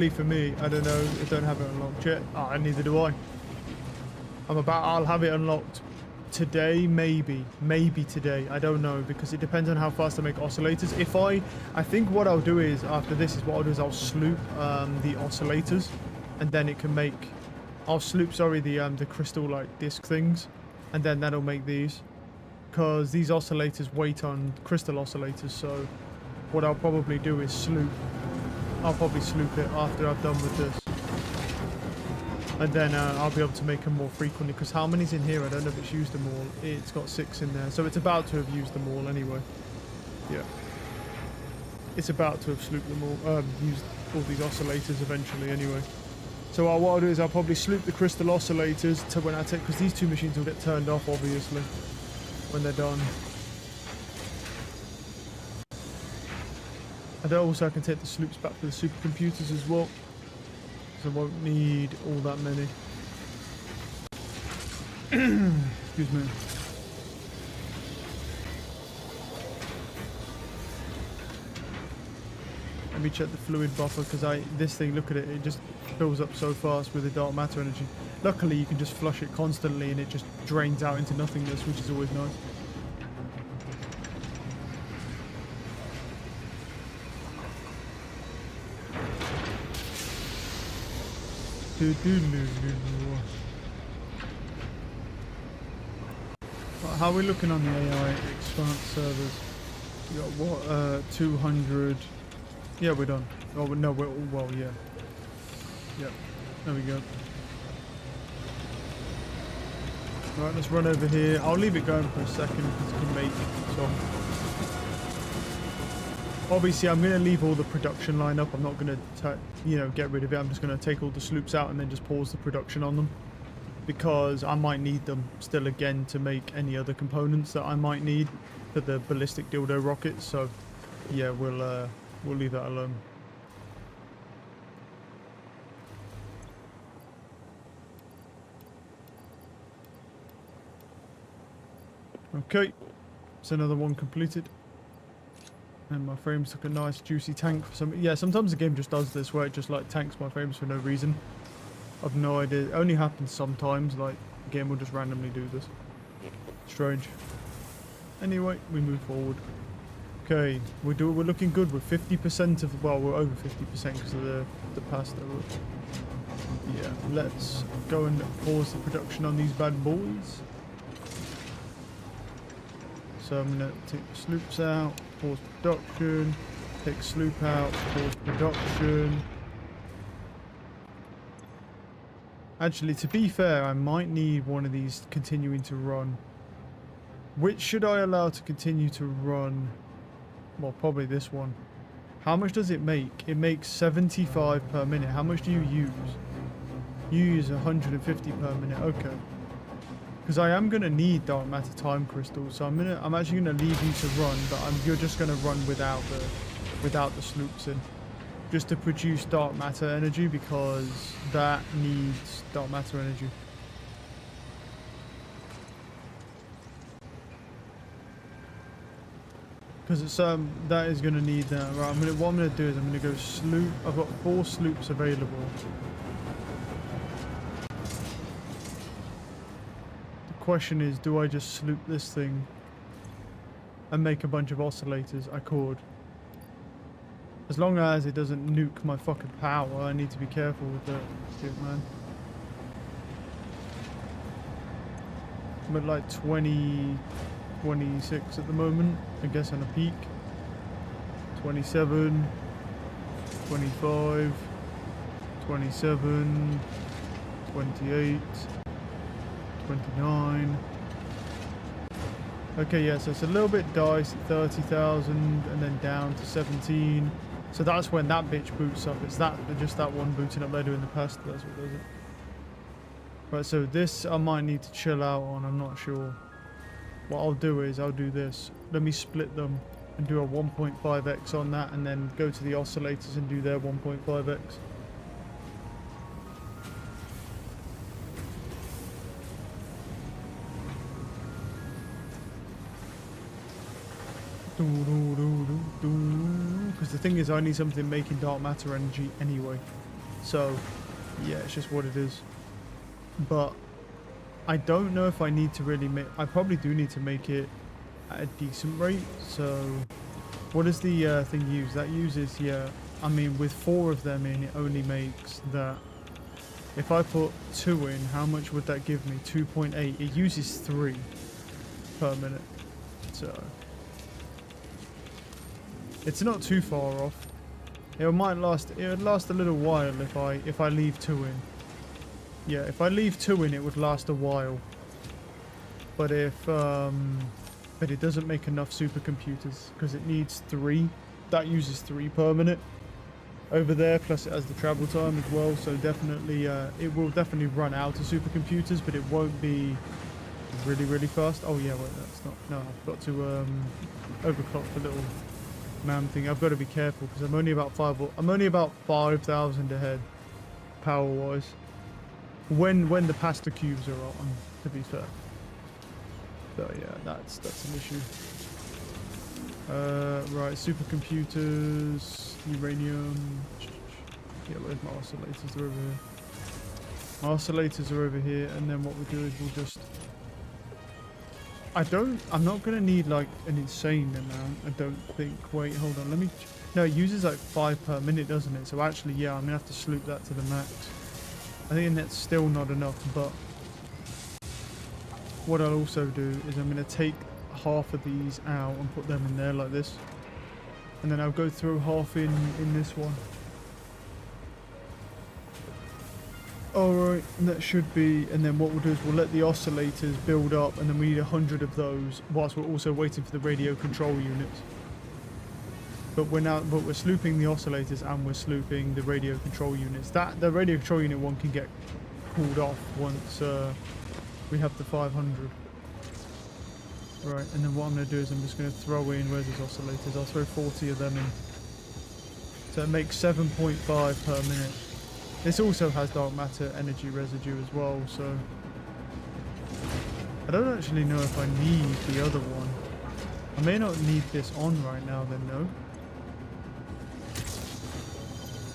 for me, I don't know, I don't have it unlocked yet. Ah, neither do I. I'll have it unlocked today, maybe today, I don't know, because it depends on how fast I make oscillators. I think what I'll do is, after this, I'll sloop the oscillators, and then it can make, I'll sloop, sorry, the crystal like disc things, and then that'll make these, because these oscillators wait on crystal oscillators. So what I'll probably do is I'll probably sloop it after I've done with this. And then I'll be able to make them more frequently, because how many's in here? I don't know if it's used them all. It's got 6 in there, so it's about to have used them all anyway. Yeah. It's about to have slooped them all, used all these oscillators eventually anyway. So what I'll do is I'll probably sloop the crystal oscillators to when I take, because these 2 machines will get turned off obviously when they're done. And also I can take the sloops back for the supercomputers as well. I won't need all that many. Excuse me. Let me check the fluid buffer because this thing, look at it, it just fills up so fast with the dark matter energy. Luckily, you can just flush it constantly and it just drains out into nothingness, which is always nice. Right, how are we looking on the AI expanse servers? We got what? 200. Yeah, we're done. Oh no, well, yeah. Yep. There we go. Right, let's run over here. I'll leave it going for a second because it can make some. Obviously, I'm going to leave all the production line up. I'm not going to, get rid of it. I'm just going to take all the sloops out and then just pause the production on them because I might need them still again to make any other components that I might need for the ballistic dildo rockets. So, yeah, we'll leave that alone. Okay, it's another one completed. And my frames took a nice juicy tank for some. Yeah, sometimes the game just does this where it just like tanks my frames for no reason. I've no idea. It only happens sometimes, like the game will just randomly do this. Strange. Anyway, we move forward. Okay, we're looking good. We're 50% of, well, we're over 50% because of the pasta. Yeah, let's go and pause the production on these bad boys. So I'm gonna take the sloops out, pause production, take sloop out, pause production. Actually, to be fair, I might need one of these continuing to run. Which should I allow to continue to run? Well, probably this one. How much does it make? It makes 75 per minute. How much do you use? You use 150 per minute. Okay. Because I am going to need dark matter time crystals, so I'm actually going to leave you to run, but you're just going to run without the sloops in, just to produce dark matter energy because that needs dark matter energy. Because it's that is going to need that. Right, what I'm going to do is I'm going to go sloop. I've got 4 sloops available. Question is, do I just sloop this thing and make a bunch of oscillators? I could. As long as it doesn't nuke my fucking power, I need to be careful with that shit, man. I'm at like 20, 26 at the moment, I guess on a peak. 27, 25, 27, 28. 29. Okay, yeah, so it's a little bit dicey, 30,000 and then down to 17. So that's when that bitch boots up. It's just that one booting up later in the past. That's what does it. Right, so this I might need to chill out on. I'm not sure. What I'll do is I'll do this. Let me split them and do a 1.5x on that and then go to the oscillators and do their 1.5x. Because the thing is, I need something making dark matter energy anyway. So, yeah, it's just what it is. But I don't know if I need to really make. I probably do need to make it at a decent rate. So, what does the thing use? That uses, yeah. I mean, with 4 of them in, it only makes that. If I put 2 in, how much would that give me? 2.8. It uses 3 per minute. So. It's not too far off. It would last a little while if I leave 2 in. Yeah, if I leave 2 in, it would last a while. But but it doesn't make enough supercomputers because it needs 3. That uses 3 per minute over there. Plus it has the travel time as well. So definitely, it will definitely run out of supercomputers, but it won't be really, really fast. Oh yeah, wait, that's not. No, I've got to overclock the little man thing. I've got to be careful because I'm only about 5,000 ahead power wise when the pasta cubes are on, to be fair. So yeah, that's an issue. Right, supercomputers, uranium. Yeah, where's my oscillators? They're over here. My oscillators are over here, and then what we'll do is we'll just... I'm not going to need like an insane amount, I don't think. Wait, hold on, let me... No, it uses like 5 per minute, doesn't it? So actually, yeah, I'm going to have to sloop that to the max. I think that's still not enough, but... What I'll also do is I'm going to take half of these out and put them in there like this. And then I'll go through half in this one. Alright, and that should be, and then what we'll do is we'll let the oscillators build up, and then we need 100 of those, whilst we're also waiting for the radio control units. But we're slooping the oscillators and we're slooping the radio control units. The radio control unit one can get pulled off once we have the 500. Right, and then what I'm going to do is I'm just going to throw in, where's these oscillators? I'll throw 40 of them in. So it makes 7.5 per minute. This also has dark matter energy residue as well, so... I don't actually know if I need the other one. I may not need this on right now then, no.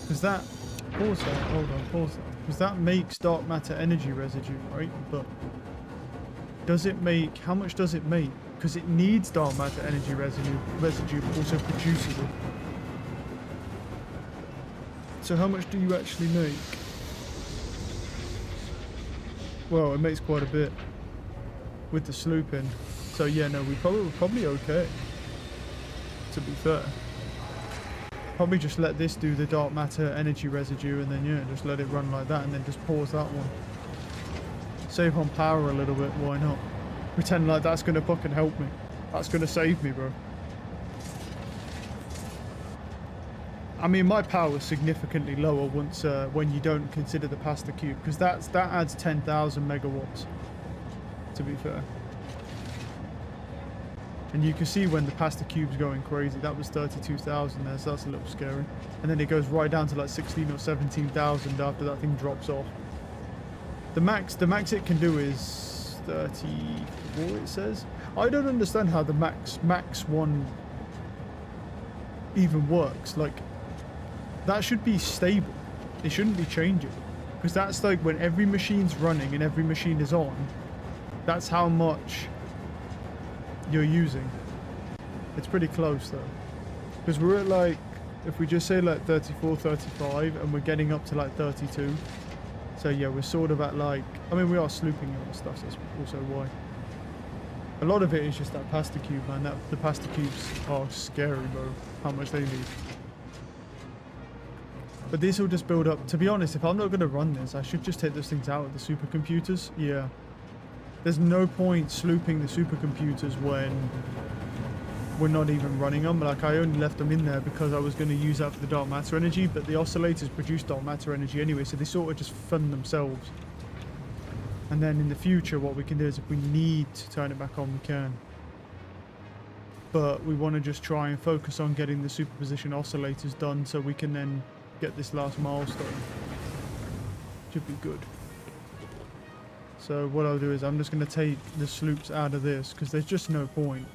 Because that... Pause that, hold on, pause that. Because that makes dark matter energy residue, right? But... Does it make... How much does it make? Because it needs dark matter energy residue, but also produces it. So how much do you actually make? Well, it makes quite a bit with the slooping. So yeah, no, we're probably okay. To be fair. Probably just let this do the dark matter energy residue, and then yeah, just let it run like that, and then just pause that one. Save on power a little bit, why not? Pretend like that's gonna fucking help me. That's gonna save me, bro. I mean, my power is significantly lower once when you don't consider the pasta cube, because that adds 10,000 megawatts. To be fair, and you can see when the pasta cube's going crazy. That was 32,000 there, so that's a little scary. And then it goes right down to like 16 or 17,000 after that thing drops off. The max it can do is 34. It says. I don't understand how the max one even works. Like. That should be stable. It shouldn't be changing. Because that's like when every machine's running and every machine is on, that's how much you're using. It's pretty close though. Because we're at like, if we just say like 34, 35, and we're getting up to like 32. So yeah, we're sort of at like, I mean we are slooping and stuff, so that's also why. A lot of it is just that pasta cube, man. The pasta cubes are scary, bro. How much they need. But this will just build up. To be honest, if I'm not going to run this, I should just take those things out of the supercomputers. Yeah. There's no point slooping the supercomputers when we're not even running them. Like, I only left them in there because I was going to use that for the dark matter energy, but the oscillators produce dark matter energy anyway, so they sort of just fund themselves. And then in the future, what we can do is if we need to turn it back on, we can. But we want to just try and focus on getting the superposition oscillators done so we can then get this last milestone. Should be good. So what I'll do is I'm just going to take the sloops out of this because there's just no point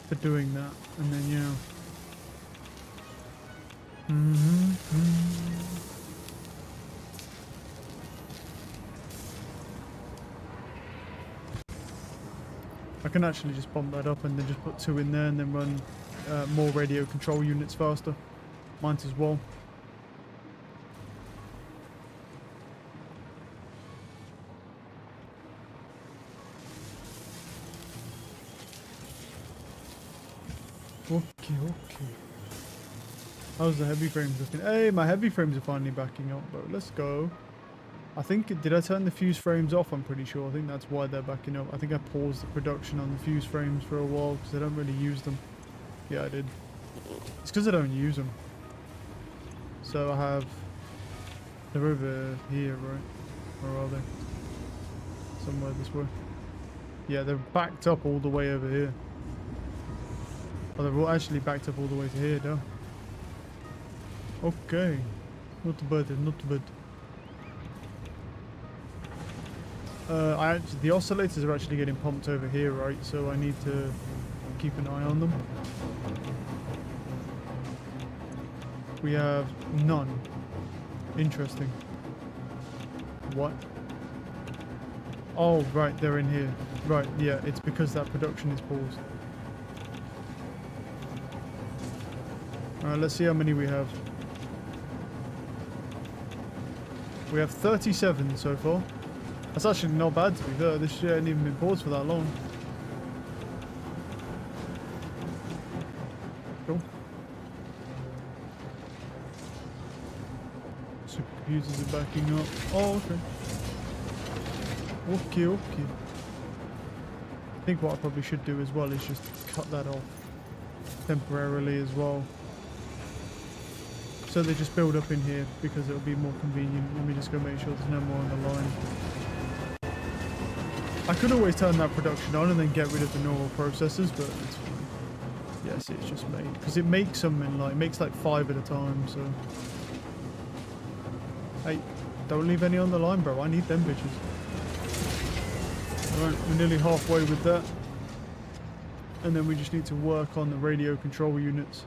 for doing that. And then yeah. I can actually just bump that up and then just put 2 in there and then run more radio control units faster. Might as well. Okay. How's the heavy frames looking? Hey, my heavy frames are finally backing up, bro. Let's go. I think, did I turn the fuse frames off? I'm pretty sure. I think that's why they're backing up. I think I paused the production on the fuse frames for a while because I don't really use them. Yeah, I did. It's because I don't use them. So I have... They're over here, right? Or are they? Somewhere this way. Yeah, they're backed up all the way over here. Oh, they're all actually backed up all the way to here, though. Okay. Not bad, not bad. The oscillators are actually getting pumped over here, right? So I need to keep an eye on them. We have none. Interesting. What? Oh, right, they're in here. Right, yeah, it's because that production is paused. Alright, let's see how many we have. We have 37 so far. That's actually not bad to be fair. This shit ain't even been paused for that long. Cool. Supercomputers are backing up. Oh, okay. Okay, okay. I think what I probably should do as well is just cut that off temporarily as well. So they just build up in here because it'll be more convenient. Let me just go make sure there's no more on the line. I could always turn that production on and then get rid of the normal processors, but it's fine. Yeah, see, it's just made. Because it makes them in like, it makes like 5 at a time, so. Hey, don't leave any on the line, bro. I need them bitches. Alright, we're nearly halfway with that. And then we just need to work on the radio control units.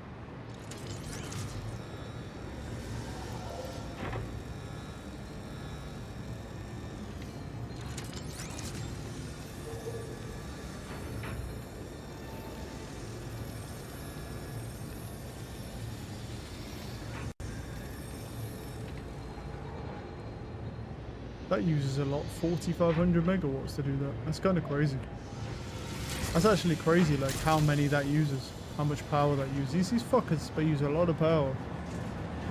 That uses a lot, 4,500 megawatts to do that. That's kind of crazy. That's actually crazy, like how many that uses, how much power that uses. These fuckers, they use a lot of power.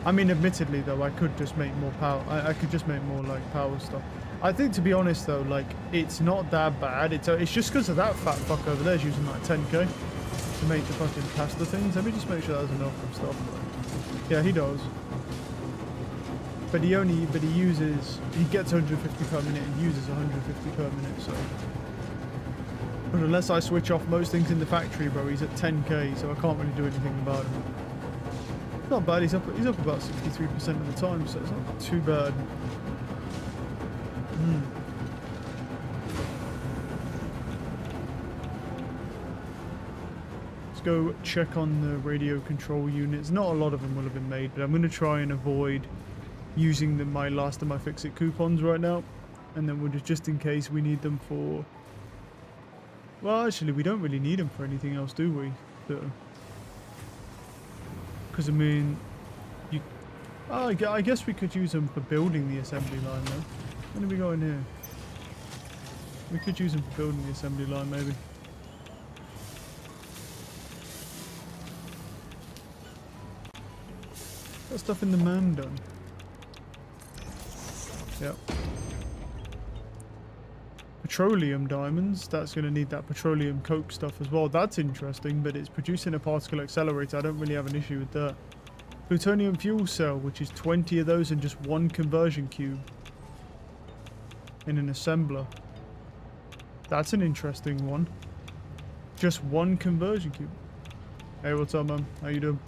I mean, admittedly though, I could just make more power. I could just make more like power stuff. I think, to be honest though, like it's not that bad. It's just because of that fat fuck over there is using like 10k to make the fucking pasta things. Let me just make sure there's enough and stuff. Yeah, he does. But he uses, he gets 150 per minute and uses 150 per minute, so. But unless I switch off most things in the factory, bro, he's at 10k, so I can't really do anything about him. It's not bad, he's up about 63% of the time, so it's not too bad. Let's go check on the radio control units. Not a lot of them will have been made, but I'm going to try and avoid using my last of my fix-it coupons right now, and then we'll just in case we need them for, well, actually we don't really need them for anything else, do we? Because I mean, I guess we could use them for building the assembly line though. When do we go in here? We could use them for building the assembly line maybe. Got stuff in the man done. Yep. Petroleum diamonds, that's going to need that petroleum coke stuff as well. That's interesting, but it's producing a particle accelerator. I don't really have an issue with that. Plutonium fuel cell, which is 20 of those and just one conversion cube in an assembler. That's an interesting one. Just one conversion cube. Hey, what's up, man? How you doing?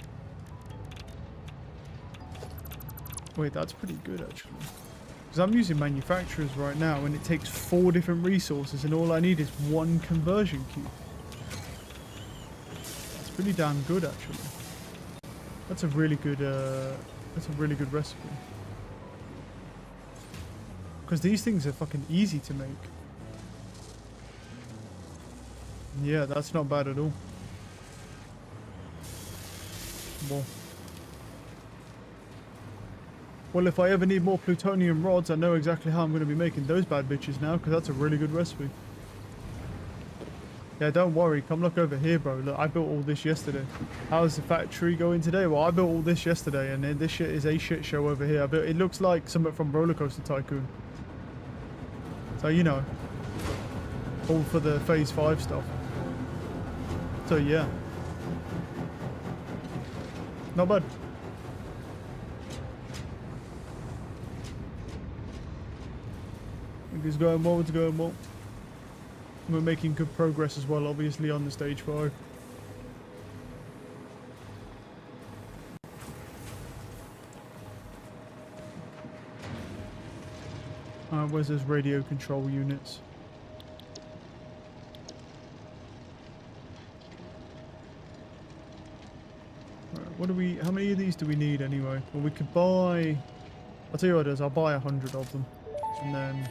Wait, that's pretty good actually. Because I'm using manufacturers right now and it takes 4 different resources and all I need is one conversion cube. That's pretty damn good actually. That's a really good recipe. Because these things are fucking easy to make. Yeah, that's not bad at all. Well, if I ever need more plutonium rods, I know exactly how I'm going to be making those bad bitches now, because that's a really good recipe. Yeah, don't worry. Come look over here, bro. Look, I built all this yesterday. How's the factory going today? Well, I built all this yesterday, and then this shit is a shit show over here. It looks like something from Roller Coaster Tycoon. So, you know. All for the Phase 5 stuff. So, yeah. Not bad. It's going well, it's going well. We're making good progress as well, obviously, on the stage 5. Where's those radio control units? What do we... How many of these do we need anyway? Well, we could buy... I'll tell you what it is. I'll buy 100 of them. And then...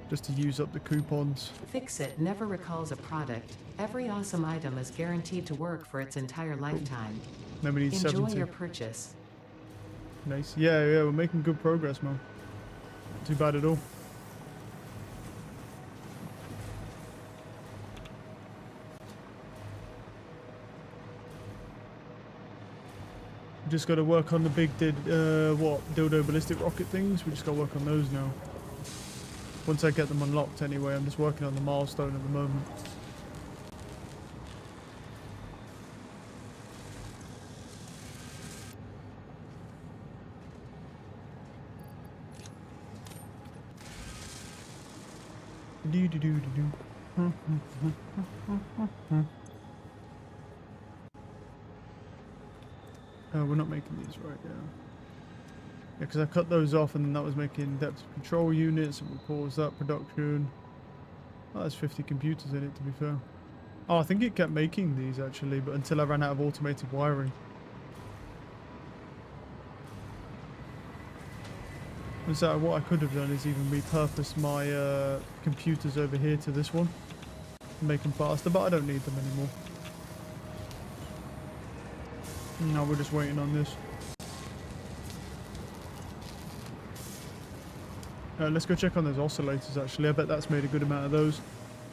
Just to use up the coupons. Fix-It never recalls a product. Every awesome item is guaranteed to work for its entire lifetime. Then we need Enjoy 70. your purchase. Nice. Yeah, yeah, we're making good progress, man. Not too bad at all. Just got to work on the big dildo ballistic rocket things. We just got to work on those now. Once I get them unlocked anyway, I'm just working on the milestone at the moment. Do do do do do. Oh, we're not making these right now. Yeah, because I cut those off and that was making depth control units, and we'll pause that production. Oh, there's 50 computers in it, to be fair. Oh, I think it kept making these actually, but until I ran out of automated wiring. And so what I could have done is even repurposed my computers over here to this one. Make them faster, but I don't need them anymore. Now we're just waiting on this. Let's go check on those oscillators actually. I bet that's made a good amount of those.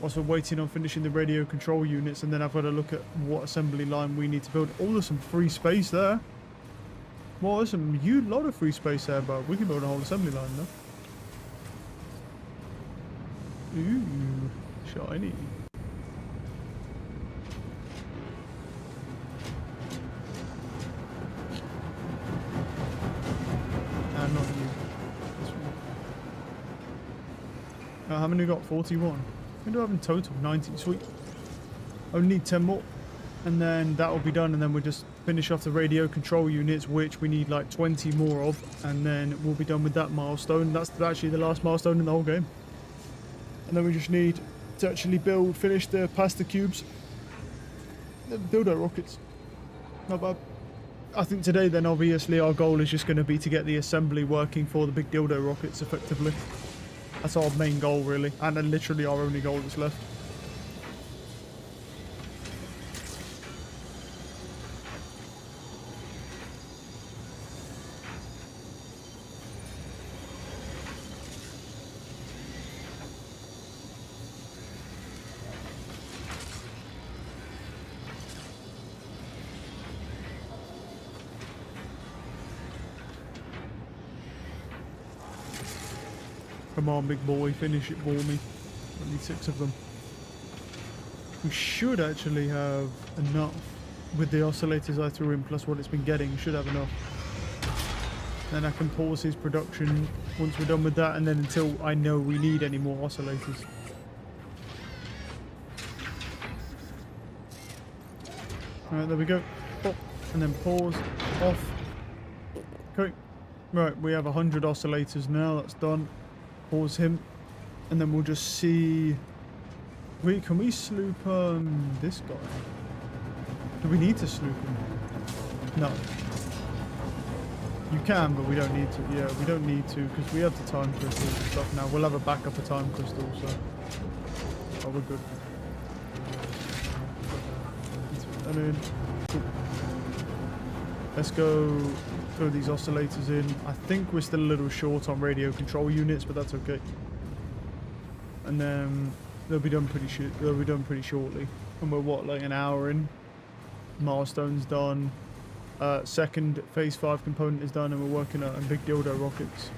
Also waiting on finishing the radio control units, and then I've got to look at what assembly line we need to build. Oh, there's some free space there. Well, there's a lot of free space there, but we can build a whole assembly line though. Ooh, shiny. Not you. How many we got? 41. We do have in total 90. Sweet. Only need 10 more. And then that will be done, and then we'll just finish off the radio control units, which we need like 20 more of, and then we'll be done with that milestone. That's actually the last milestone in the whole game. And then we just need to actually finish the pasta cubes. The dildo rockets. Not bad. I think today then obviously our goal is just going to be to get the assembly working for the big dildo rockets effectively. That's our main goal really, and then literally our only goal that's left. Come on, big boy, finish it for me. I need 6 of them. We should actually have enough with the oscillators I threw in, plus what it's been getting. We should have enough. Then I can pause his production once we're done with that, and then until I know we need any more oscillators. Alright, there we go. Pop, and then pause, off. Okay. Right, we have 100 oscillators now, that's done. Pause him, and then we'll just see. Wait, can we sloop this guy? Do we need to sloop him? No. You can, but we don't need to. Yeah, we don't need to, because we have the time crystals and stuff now. We'll have a backup of time crystals, so. Oh, we're good. And then, cool. Let's go throw these oscillators in. I think we're still a little short on radio control units, but that's okay. And then they'll be done pretty shortly. And we're what, like an hour in? Milestone's done. Second phase 5 component is done, and we're working on big dildo rockets.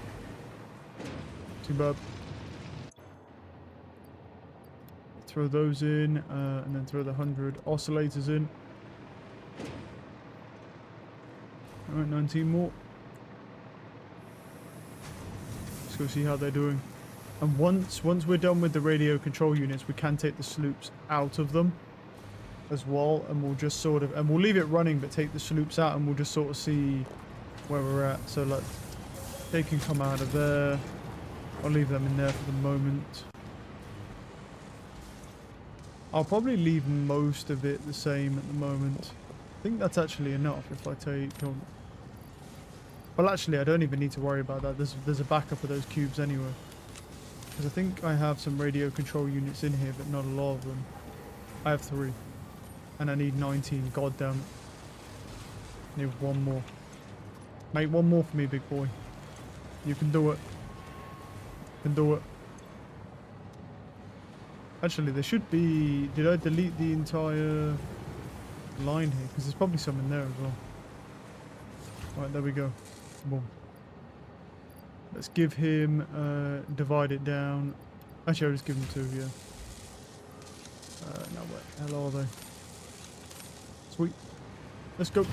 Too bad. Throw those in, and then throw the 100 oscillators in. Alright, 19 more. Let's go see how they're doing. And once we're done with the radio control units, we can take the sloops out of them as well, and we'll just sort of, and we'll leave it running, but take the sloops out, and we'll just sort of see where we're at. So like, they can come out of there. I'll leave them in there for the moment. I'll probably leave most of it the same at the moment. I think that's actually enough if I take... Well, actually, I don't even need to worry about that. There's a backup of those cubes anyway. Because I think I have some radio control units in here, but not a lot of them. I have 3. And I need 19. God damn it. I need 1 more. Make 1 more for me, big boy. You can do it. You can do it. Actually, there should be... Did I delete the entire line here? Because there's probably some in there as well. Right, there we go. Boom. Let's give him... divide it down. Actually, I'll just give him 2, yeah. Now where the hell are they? Sweet. Let's go.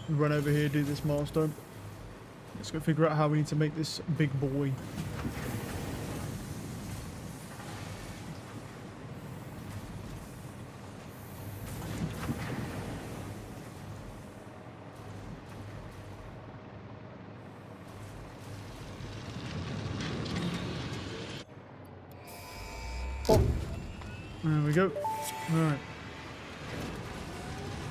Run over here, do this milestone. Let's go figure out how we need to make this big boy. Oh. There we go. Alright.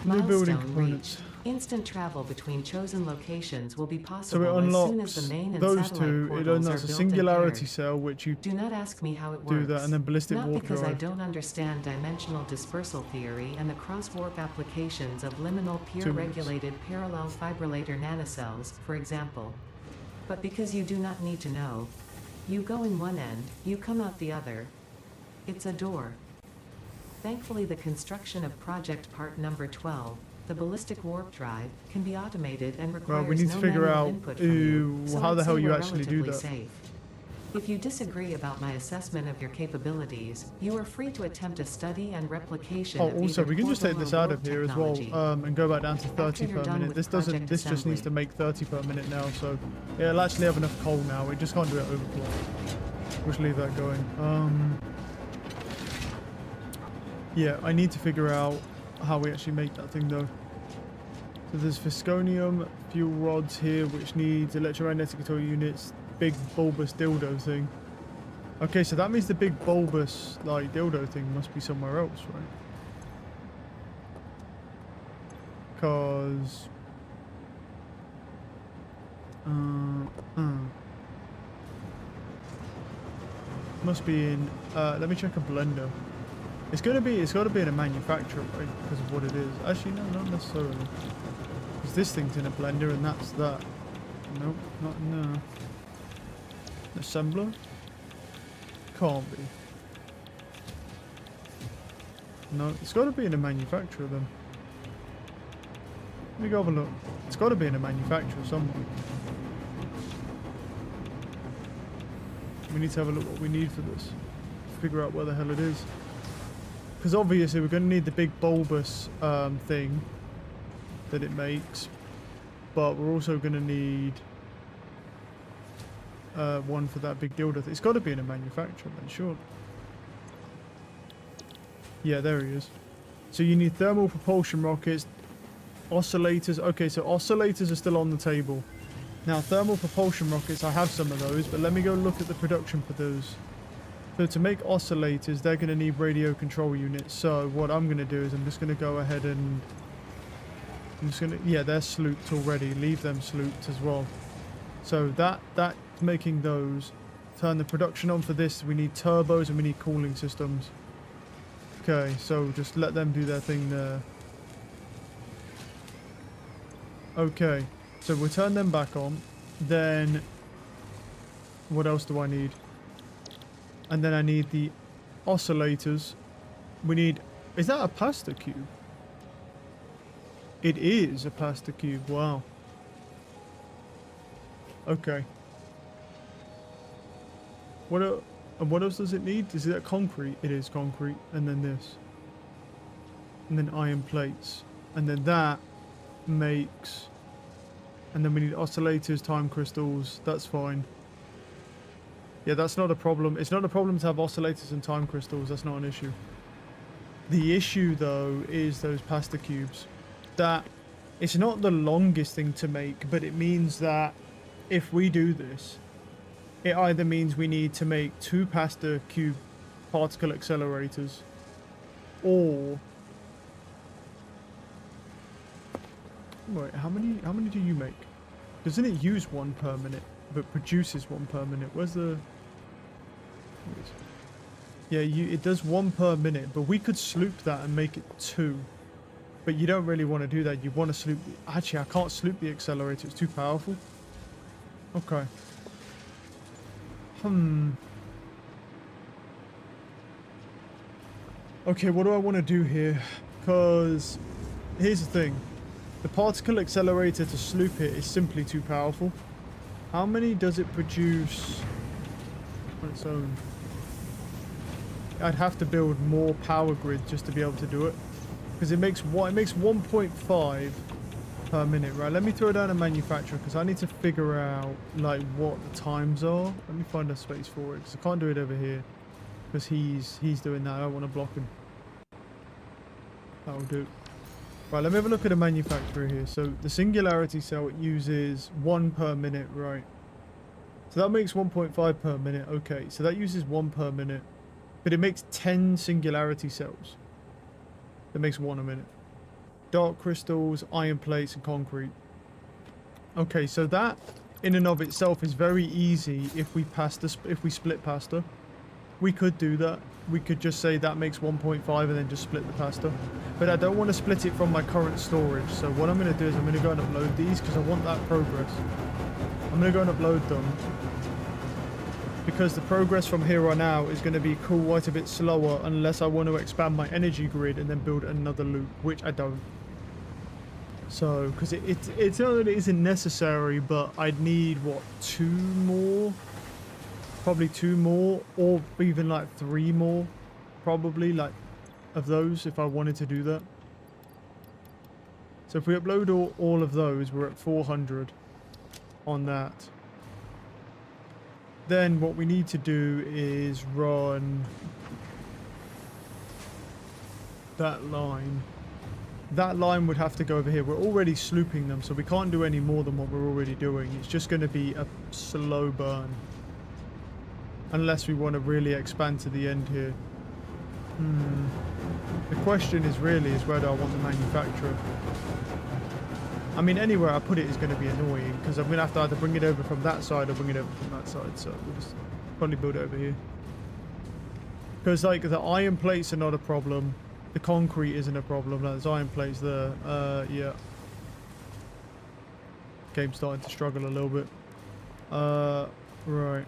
New building Milestone components. reached. Instant travel between chosen locations will be So possible it as soon as unlocks the main and those satellite 2. It portals unlocks are a built singularity and paired. cell, which you Do not ask me how it works. do that, and then ballistic Not warp because I drive. don't understand dimensional dispersal theory and the cross-warp applications of liminal 2 minutes. peer-regulated parallel fibrillator nanocells, for example. But because you do not need to know. You go in one end, you come out the other. It's a door. Thankfully, the construction of project part number 12, the ballistic warp drive, can be automated and requires Well, we need to no figure manual out input from you, so how I'd the hell say you we're actually do relatively that. safe. If you disagree about my assessment of your capabilities, you are free to attempt a study and replication Oh, of also, either we can just take portal this or out warp of here as well, technology. and go back down to 30 you're per done minute. with This doesn't. project This just needs assembly. to make 30 per minute now. So, yeah, it'll actually have enough coal now. We just can't do it overclock. We'll just leave that going. Yeah, I need to figure out how we actually make that thing though. So there's Visconium fuel rods here, which needs electromagnetic control units. Big bulbous dildo thing. Okay, so that means the big bulbous like dildo thing must be somewhere else, right? Cause must be in. Let me check a blender. It's got to be in a manufacturer, right? Because of what it is. Actually, no, not necessarily. Because this thing's in a blender and that's that. Nope, not in there. Assembler? Can't be. No, it's got to be in a manufacturer then. Let me go have a look. It's got to be in a manufacturer somewhere. We need to have a look what we need for this. Figure out where the hell it is. Because obviously we're going to need the big bulbous thing that it makes. But we're also going to need one for that big dildo thing. It's got to be in a manufacturer then, sure. Yeah, there he is. So you need thermal propulsion rockets, oscillators. Okay, so oscillators are still on the table. Now, thermal propulsion rockets, I have some of those, but let me go look at the production for those. So to make oscillators, they're going to need radio control units. So what I'm going to do is I'm just going to go ahead and... I'm just going to... Yeah, they're slooped already. Leave them slooped as well. So that's making those. Turn the production on for this. We need turbos and we need cooling systems. Okay, so just let them do their thing there. Okay, so we'll turn them back on. Then... What else do I need? And then I need the oscillators. We need... Is that a pasta cube? It is a pasta cube. Wow. Okay. What else does it need? Is it concrete? It is concrete. And then this. And then iron plates. And then that makes... And then we need oscillators, time crystals. That's fine. Yeah, that's not a problem. It's not a problem to have oscillators and time crystals. That's not an issue. The issue, though, is those pasta cubes. That it's not the longest thing to make, but it means that if we do this, it either means we need to make 2 pasta cube particle accelerators, or Wait, how many do you make? Doesn't it use 1 per minute, but produces 1 per minute? Where's the... Yeah, it does 1 per minute, but we could sloop that and make it 2. But you don't really want to do that. You want to sloop... Actually, I can't sloop the accelerator. It's too powerful. Okay. Okay, what do I want to do here? Because here's the thing. The particle accelerator to sloop it is simply too powerful. How many does it produce on its own? I'd have to build more power grid just to be able to do it. Because it makes 1.5 per minute, right? Let me throw down a manufacturer because I need to figure out like what the times are. Let me find a space for it because I can't do it over here because he's doing that. I don't want to block him. That'll do. Right, let me have a look at a manufacturer here. So the singularity cell uses 1 per minute, right? So that makes 1.5 per minute. Okay, so that uses 1 per minute, but it makes 10 singularity cells. That makes 1 a minute. Dark crystals, iron plates, and concrete. Okay, so that in and of itself is very easy if we split pasta. We could do that. We could just say that makes 1.5 and then just split the pasta. But I don't want to split it from my current storage. So what I'm going to do is I'm going to go and upload these because I want that progress. I'm going to go and upload them. Because the progress from here on out is going to be quite a bit slower unless I want to expand my energy grid and then build another loop, which I don't. So, because it's not that it isn't necessary, but I'd need, what, 2 more? Probably 2 more, or even like 3 more, probably, like, of those if I wanted to do that. So if we upload all of those, we're at 400 on that. Then what we need to do is run that line. That line would have to go over here. We're already slooping them, so we can't do any more than what we're already doing. It's just going to be a slow burn. Unless we want to really expand to the end here. The question is really where do I want the manufacturer? I mean, anywhere I put it is going to be annoying because I'm going to have to either bring it over from that side or bring it over from that side. So we'll just probably build it over here. Because like the iron plates are not a problem. The concrete isn't a problem. There's iron plates there. Yeah. Game's starting to struggle a little bit. Right.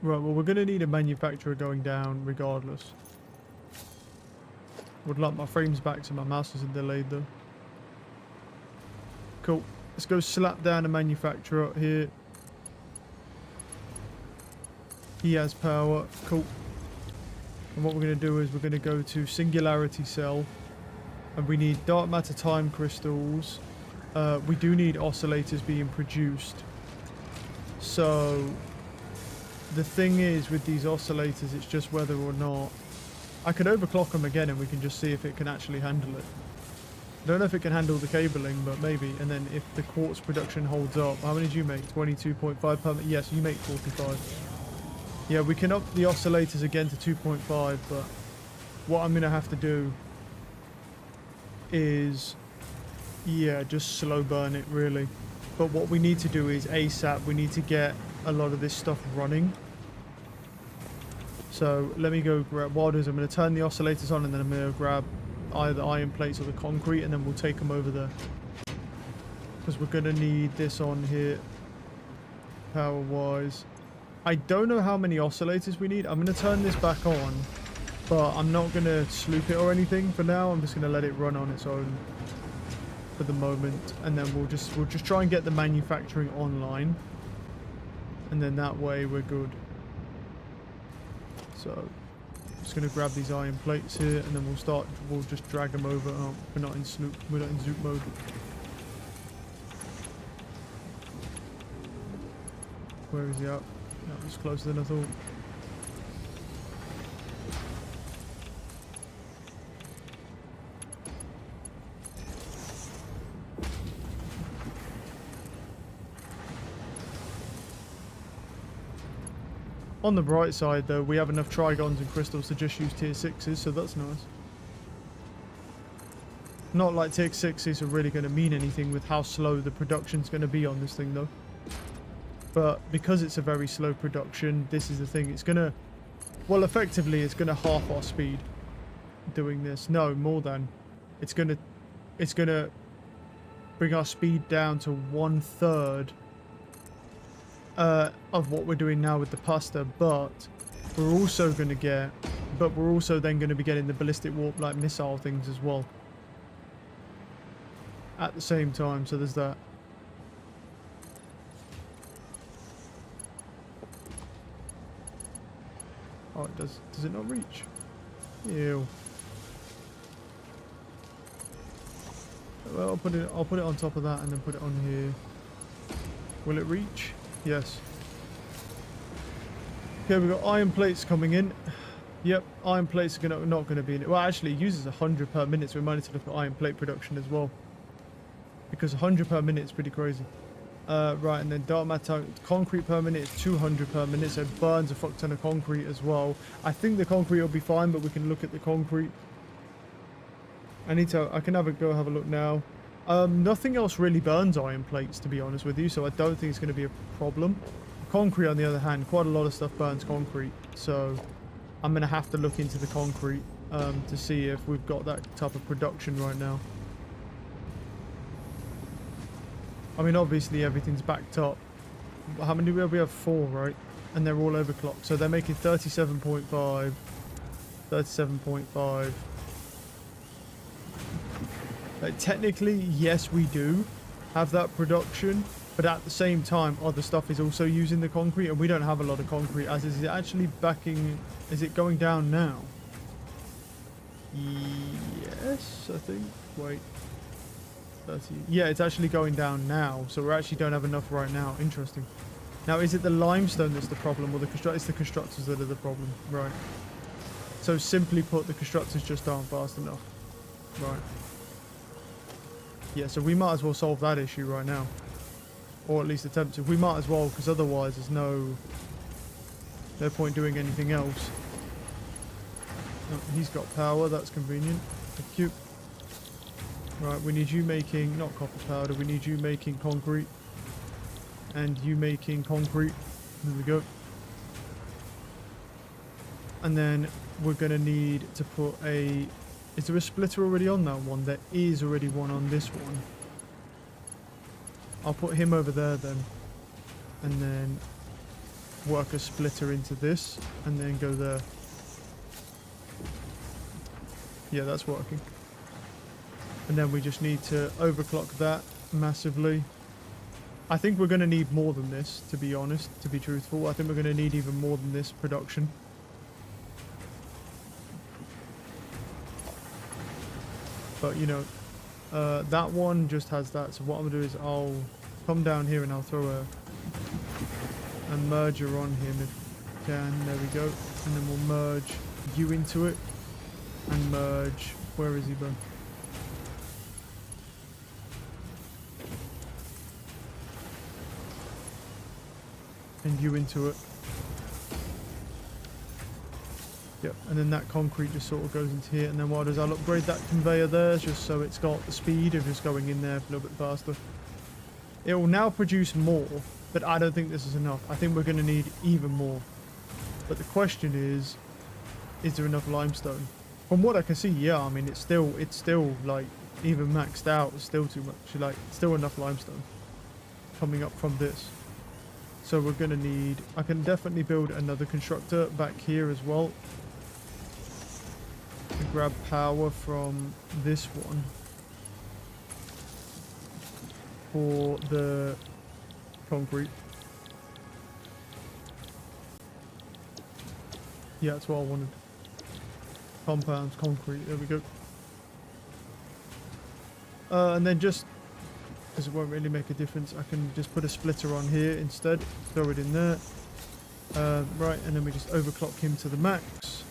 Right, well, we're going to need a manufacturer going down regardless. Would like my frames back so my mouse isn't delayed though. Cool. Let's go slap down a manufacturer here. He has power. Cool. And what we're going to do is we're going to go to singularity cell. And we need dark matter time crystals. We do need oscillators being produced. So the thing is with these oscillators, it's just whether or not I could overclock them again and we can just see if it can actually handle it. I don't know if it can handle the cabling, but maybe. And then if the quartz production holds up, how many did you make? 22.5 per minute? Yes, you make 45. Yeah, we can up the oscillators again to 2.5, but what I'm going to have to do is, yeah, just slow burn it really. But what we need to do is ASAP, we need to get a lot of this stuff running. So let me go grab, what I'll do is I'm going to turn the oscillators on and then I'm going to grab either the iron plates or the concrete and then we'll take them over there. Because we're going to need this on here, power wise. I don't know how many oscillators we need. I'm going to turn this back on, but I'm not going to sloop it or anything for now. I'm just going to let it run on its own for the moment. And then we'll just try and get the manufacturing online. And then that way we're good. So I'm just going to grab these iron plates here and then we'll just drag them over. Oh, we're not in zoop mode. Where is he at? That was closer than I thought. On the bright side, though, we have enough trigons and crystals to just use tier 6s, so that's nice. Not like tier 6s are really going to mean anything with how slow the production's going to be on this thing, though. But because it's a very slow production, this is the thing. It's going to... Well, effectively, it's going to half our speed doing this. No, more than. It's going to bring our speed down to 1/3 of what we're doing now with the pasta, but we're also then going to be getting the ballistic warp like missile things as well at the same time, so there's that. Oh, it does it not reach? Ew. Well, I'll put it on top of that and then put it on here. Will it reach? Yes. Okay, we've got iron plates coming in. Yep, iron plates are not going to be in it. Well, actually, it uses 100 per minute, so we might need to look at iron plate production as well. Because 100 per minute is pretty crazy. Right, and then dark matter concrete per minute is 200 per minute, so it burns a fuck ton of concrete as well. I think the concrete will be fine, but we can look at the concrete. I can have a look now. Nothing else really burns iron plates, to be honest with you, so I don't think it's going to be a problem. Concrete, on the other hand, quite a lot of stuff burns concrete, so I'm going to have to look into the concrete to see if we've got that type of production right now. I mean, obviously everything's backed up. How many do we have? We have 4, right? And they're all overclocked, so they're making 37.5, 37.5. Like, technically, yes, we do have that production, but at the same time, other stuff is also using the concrete, and we don't have a lot of concrete. As is it actually backing? Is it going down now? Yes, I think. Wait. 30. Yeah, it's actually going down now, so we actually don't have enough right now. Interesting. Now, is it the limestone that's the problem, or it's the constructors that are the problem? Right. So simply put, the constructors just aren't fast enough. Right. Yeah, so we might as well solve that issue right now. Or at least attempt to. We might as well, because otherwise there's no point doing anything else. Oh, he's got power, that's convenient. Thank you. Right, we need you making, not copper powder, we need you making concrete. And you making concrete. There we go. And then we're going to need to put a... Is there a splitter already on that one? There is already one on this one. I'll put him over there then. And then work a splitter into this. And then go there. Yeah, that's working. And then we just need to overclock that massively. I think we're going to need more than this, to be honest, to be truthful. I think we're going to need even more than this production. But, you know, that one just has that. So what I'm going to do is I'll come down here and I'll throw a merger on him if we can. There we go. And then we'll merge you into it. And merge... Where is he, bro? And you into it. Yep, and then that concrete just sort of goes into here, and then what I'll do is I'll upgrade that conveyor there just so it's got the speed of just going in there a little bit faster. It will now produce more, but I don't think this is enough. I think we're going to need even more. But the question is there enough limestone? From what I can see, yeah, I mean, it's still like, even maxed out, it's still too much, like, still enough limestone coming up from this. So we're going to need... I can definitely build another constructor back here as well. To grab power from this one. For the concrete. Yeah, that's what I wanted. Compounds, concrete, there we go. And then just... because it won't really make a difference, I can just put a splitter on here instead, throw it in there. Right, and then we just overclock him to the max.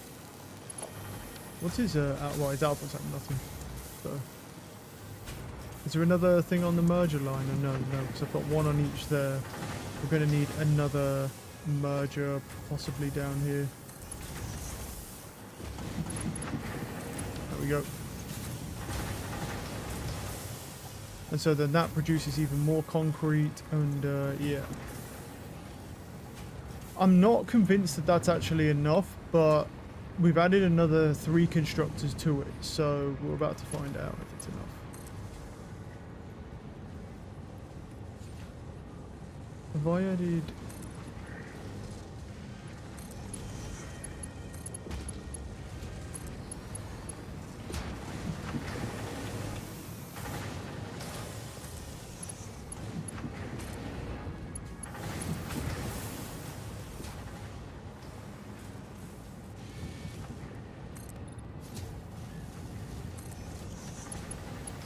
What's his well, his output's like nothing. So, is there another thing on the merger line? Oh, no, because I've got one on each there. We're going to need another merger possibly down here. There we go. And so then that produces even more concrete, and yeah. I'm not convinced that that's actually enough, but we've added another 3 constructors to it, so we're about to find out if it's enough. Have I added...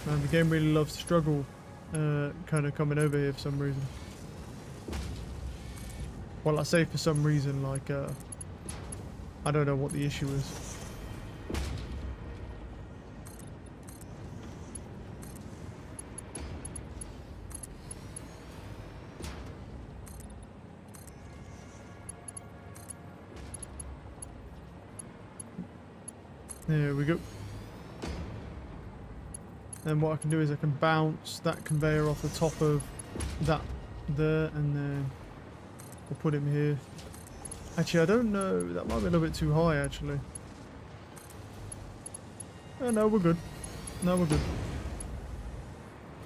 Man, the game really loves to struggle, kind of coming over here for some reason. Well, I say for some reason, like, I don't know what the issue is. There we go. Then what I can do is I can bounce that conveyor off the top of that there, and then we'll put him here. Actually, I don't know. That might be a little bit too high, actually. Oh, no, we're good. No, we're good.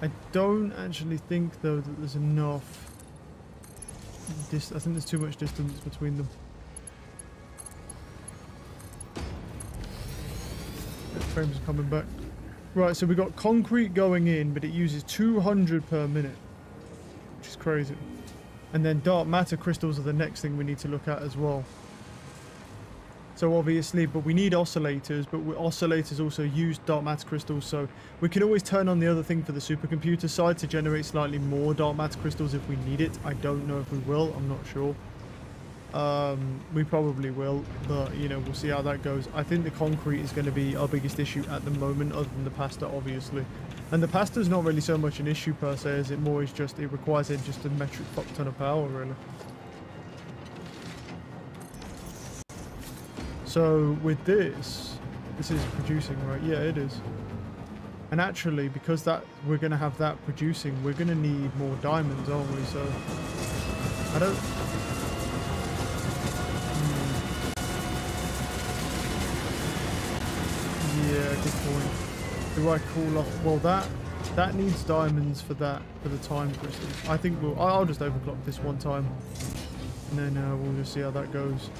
I don't actually think, though, that there's enough. I think there's too much distance between them. The frames are coming back. Right, so we got concrete going in, but it uses 200 per minute, which is crazy. And then dark matter crystals are the next thing we need to look at as well. So obviously, but we need oscillators, but oscillators also use dark matter crystals, so we can always turn on the other thing for the supercomputer side to generate slightly more dark matter crystals if we need it. I don't know if we will, I'm not sure. We probably will, but you know, we'll see how that goes. I think the concrete is going to be our biggest issue at the moment, other than the pasta, obviously. And the pasta is not really so much an issue per se, as it more is just, it requires just a metric fuck ton of power, really. So with this is producing, right? Yeah, it is. And actually, because that we're going to have that producing, we're going to need more diamonds, aren't we? So I don't... Yeah, good point. Do I call off? Well, that needs diamonds for that, for the time crystals. I think I'll just overclock this one time, and then we'll just see how that goes.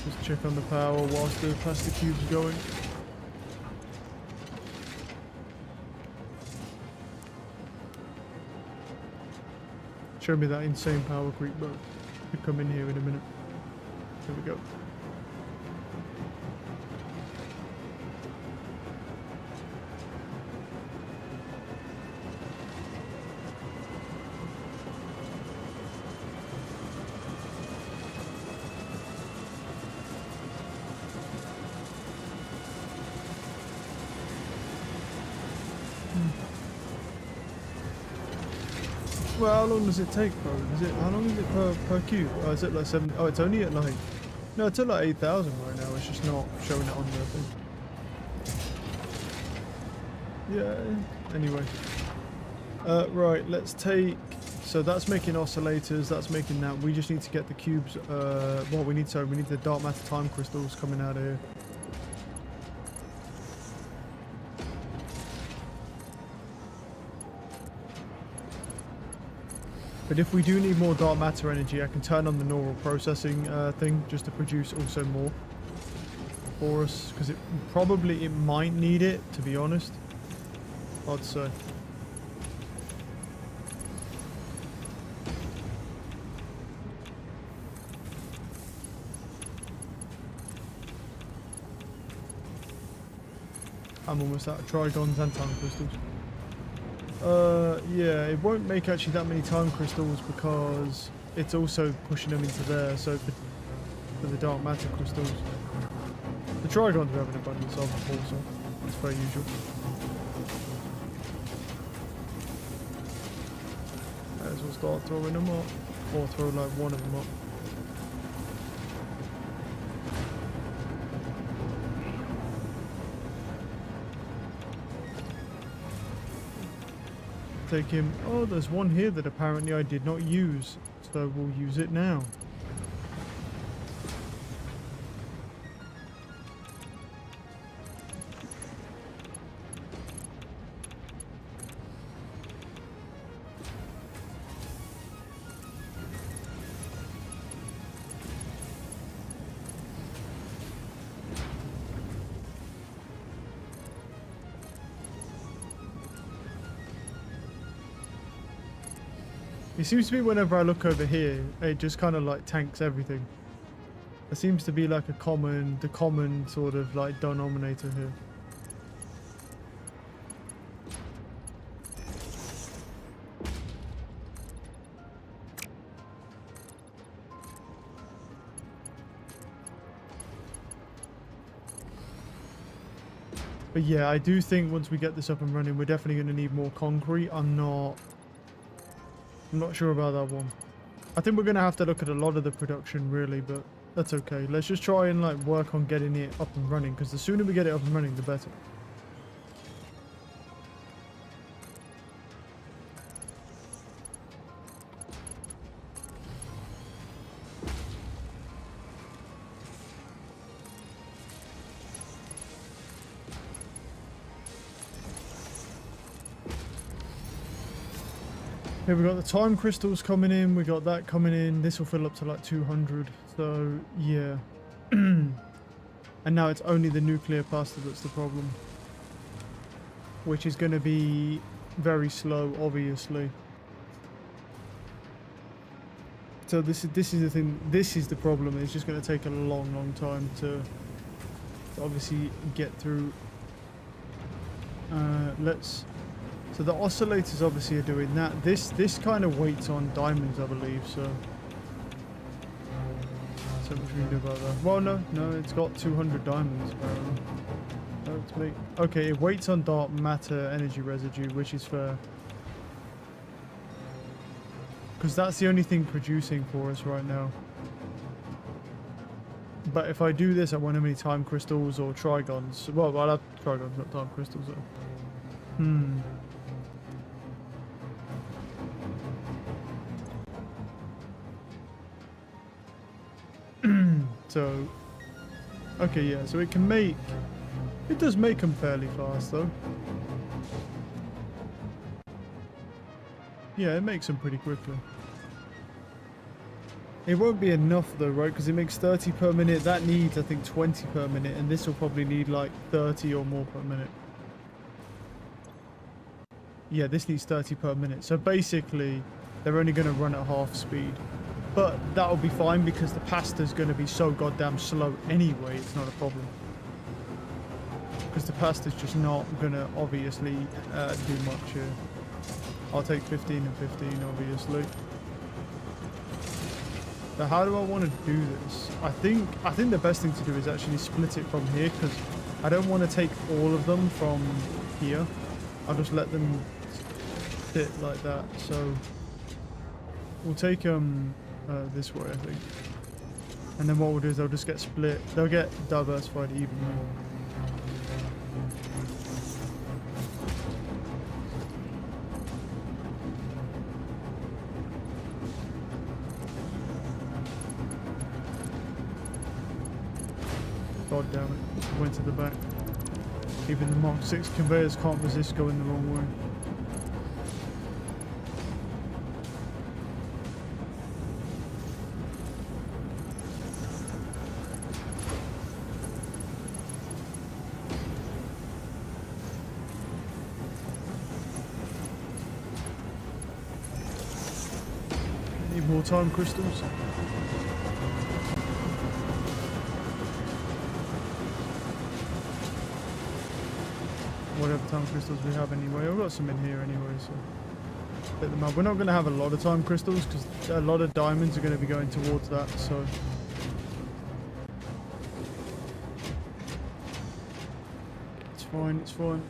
Just check on the power whilst the plastic cube's going. Show me that insane power creep, but could come in here in a minute. Here we go. Well, how long does it take, bro? How long is it per cube? Oh, is it like 7? Oh, it's only at like... No, it's at like 8,000 right now. It's just not showing it on the thing. Yeah, anyway. Right, let's take... So that's making oscillators, that's making that. We just need to get the cubes... what we need the dark matter time crystals coming out of here. But if we do need more dark matter energy, I can turn on the neural processing thing just to produce also more for us, because it might need it, to be honest. I'd say. I'm almost out of trigons and time crystals. Yeah, it won't make actually that many time crystals because it's also pushing them into there. So for the dark matter crystals. The Trigons we have an abundance of also. It's very usual. Might as well start throwing them up. Or throw like one of them up. Take him. Oh, there's one here that apparently I did not use. So we'll use it now. It seems to be whenever I look over here, it just kind of like tanks everything. There seems to be like the common sort of like denominator here. But yeah, I do think once we get this up and running, we're definitely going to need more concrete. I'm not sure about that one. I think we're going to have to look at a lot of the production really, but that's okay. Let's just try and like work on getting it up and running, because the sooner we get it up and running, the better. Here we got the time crystals coming in, we got that coming in. This will fill up to like 200, so yeah. And now it's only the nuclear pasta that's the problem, which is going to be very slow, obviously. So this is the thing. This is the problem. It's just going to take a long time to obviously get through. So the oscillators obviously are doing that. This kind of waits on diamonds, I believe. So much we can do about that. Well, no, it's got 200 diamonds. Let's make. Okay, it waits on dark matter energy residue, which is fair, because that's the only thing producing for us right now. But if I do this, I won't have any time crystals or trigons. Well, I'll have trigons, not time crystals though. So, okay, yeah, so it does make them fairly fast though. Yeah, it makes them pretty quickly. It won't be enough though, right? Because it makes 30 per minute. That needs, I think, 20 per minute, and this will probably need like 30 or more per minute. Yeah, this needs 30 per minute. So basically, they're only going to run at half speed. But that'll be fine because the pasta's going to be so goddamn slow anyway, it's not a problem. Because the pasta's just not going to obviously do much here. I'll take 15 and 15 obviously. So how do I want to do this? I think the best thing to do is actually split it from here, because I don't want to take all of them from here. I'll just let them sit like that. So we'll take them this way, I think. And then what we'll do is they'll just get split. They'll get diversified evenly. God damn it. Went to the back. Even the Mark 6 conveyors can't resist going the wrong way. Need more time crystals. Whatever time crystals we have anyway. I've got some in here anyway, so split them up. We're not going to have a lot of time crystals because a lot of diamonds are going to be going towards that, so fine, it's fine.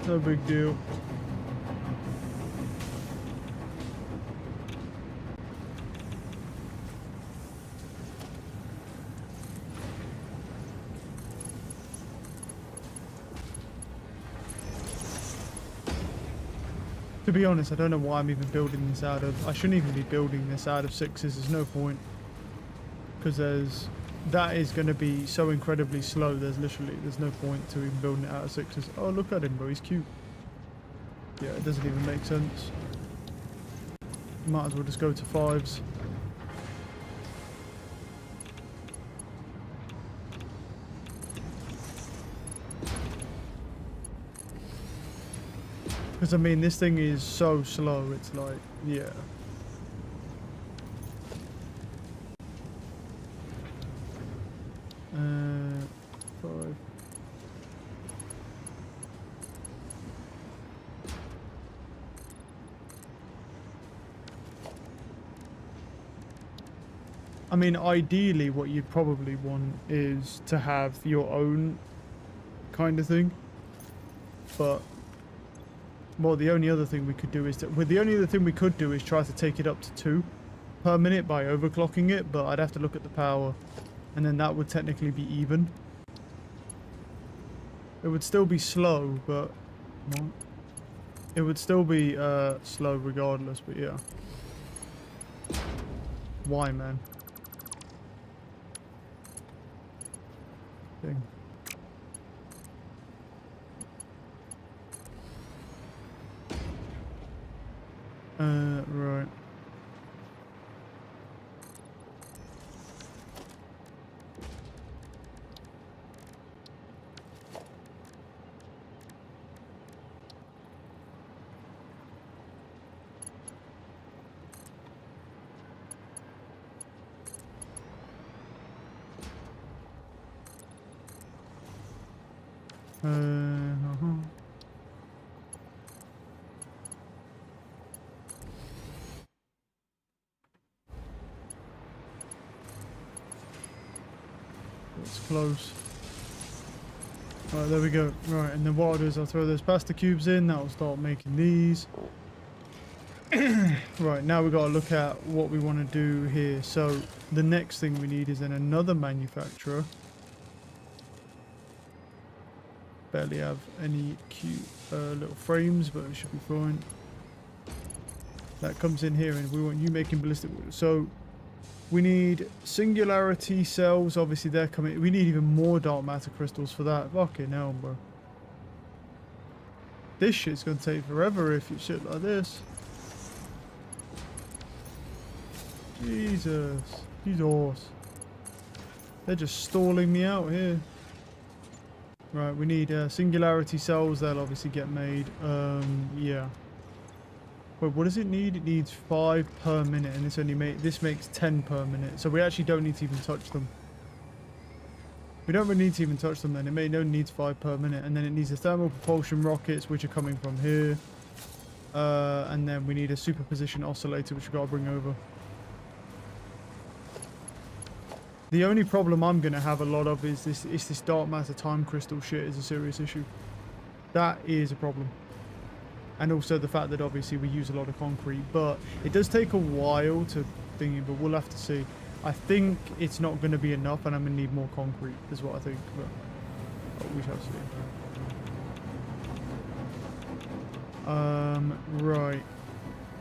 No big deal. To be honest, I don't know why I'm even building this out of... I shouldn't even be building this out of 6s. There's no point. Because that is going to be so incredibly slow. There's no point to even building it out of 6s. Oh, look at him, bro. He's cute. Yeah, it doesn't even make sense. Might as well just go to 5s. Because, I mean, this thing is so slow, it's like, yeah. Five. I mean, ideally, what you'd probably want is to have your own kind of thing. But... well, the only other thing we could do is try to take it up to 2 per minute by overclocking it, but I'd have to look at the power, and then that would technically be even. It would still be slow, but it would still be slow regardless. But yeah, why, man? Thing. Right. It's close. Right, there we go. Right, and then what I'll do is I'll throw those pasta cubes in. That'll start making these. Right, now we've got to look at what we want to do here. So the next thing we need is then another manufacturer. Barely have any cute little frames, but it should be fine. That comes in here, and we want you making ballistic. So we need singularity cells. Obviously, they're coming. We need even more dark matter crystals for that. Fucking hell, bro. This shit's gonna take forever if you shit like this. Jesus, Jesus. They're just stalling me out here. Right, we need singularity cells. They'll obviously get made. Yeah. Wait, what does it need? It needs 5 per minute, and this makes 10 per minute. So we actually don't need to even touch them. We don't really need to even touch them then. It only needs 5 per minute, and then it needs the thermal propulsion rockets, which are coming from here. And then we need a superposition oscillator, which we've got to bring over. The only problem I'm going to have a lot of is this dark matter time crystal shit is a serious issue. That is a problem. And also the fact that obviously we use a lot of concrete, but it does take a while to thingy, but we'll have to see. I think it's not going to be enough, and I'm going to need more concrete, is what I think, but we shall see. Right.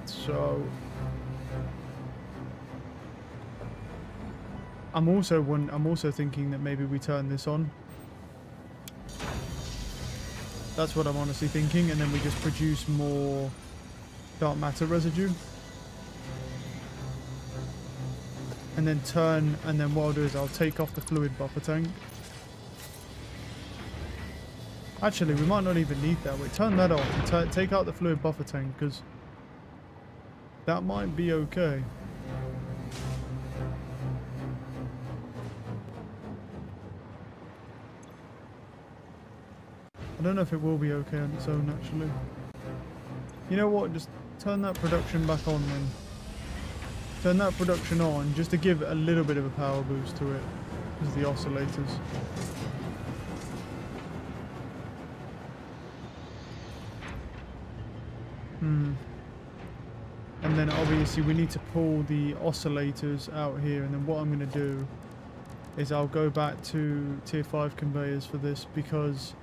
So I'm also thinking that maybe we turn this on. That's what I'm honestly thinking, and then we just produce more dark matter residue. And then what I'll do is I'll take off the fluid buffer tank. Actually, we might not even need that. Wait, turn that off and take out the fluid buffer tank, because that might be okay. I don't know if it will be okay on its own, actually. You know what? Just turn that production back on then. Turn that production on just to give a little bit of a power boost to it. Because of the oscillators. And then obviously we need to pull the oscillators out here, and then what I'm going to do is I'll go back to tier 5 conveyors for this, because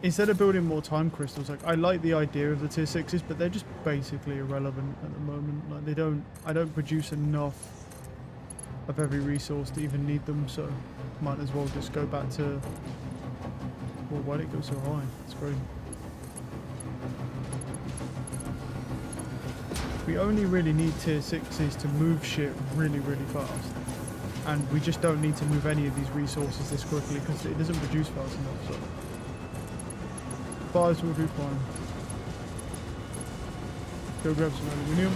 instead of building more time crystals, like I like the idea of the tier 6s, but they're just basically irrelevant at the moment. Like I don't produce enough of every resource to even need them, so might as well just go back to, well, why did it go so high? It's crazy. We only really need tier 6s to move shit really, really fast. And we just don't need to move any of these resources this quickly because it doesn't produce fast enough, so. Fires will do fine. Go grab some aluminium.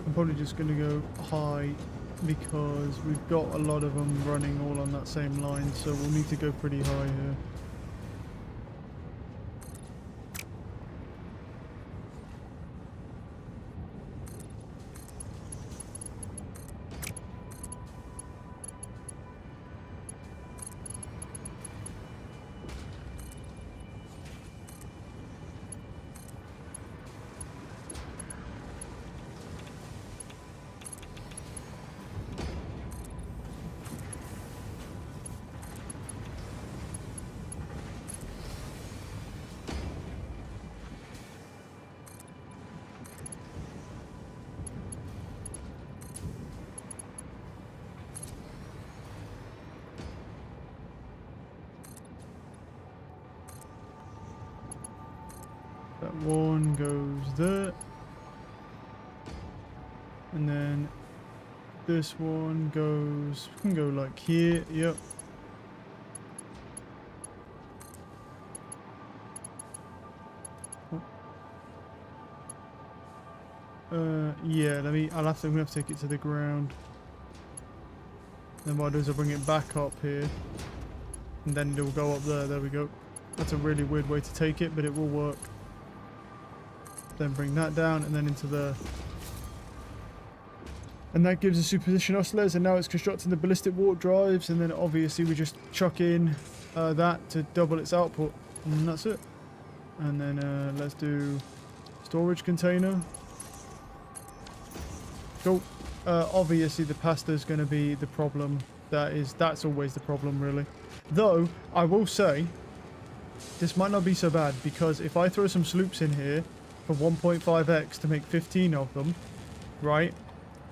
I'm probably just going to go high because we've got a lot of them running all on that same line, so we'll need to go pretty high here. That one goes there. And then this one goes, we can go like here, yep. Yeah, I'm gonna have to take it to the ground. Then what I do is I bring it back up here. And then it'll go up there, there we go. That's a really weird way to take it, but it will work. Then bring that down and then into there. And that gives us superposition oscillators, and now it's constructing the ballistic warp drives, and then obviously we just chuck in that to double its output, and that's it. And then let's do storage container. Cool. Obviously the pasta is going to be the problem. That's always the problem, really. Though I will say this might not be so bad, because if I throw some sloops in here for 1.5x to make 15 of them, right?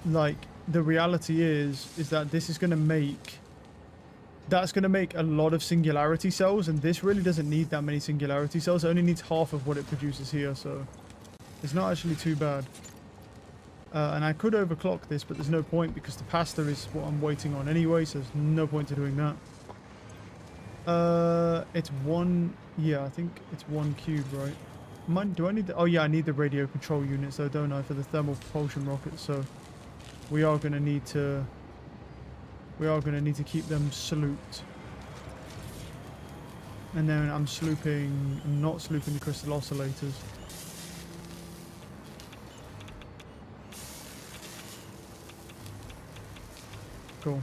Like, the reality is that this is going to make, that's going to make a lot of singularity cells, and this really doesn't need that many singularity cells. It only needs half of what it produces here, so it's not actually too bad. And I could overclock this, but there's no point because the pasta is what I'm waiting on anyway, so there's no point to doing that. It's one, yeah, I think it's 1 cube, right? Do I need the, oh yeah, I need the radio control units though, don't I, for the thermal propulsion rockets, so we are going to need to keep them slooped. And then I'm not slooping the crystal oscillators. Cool.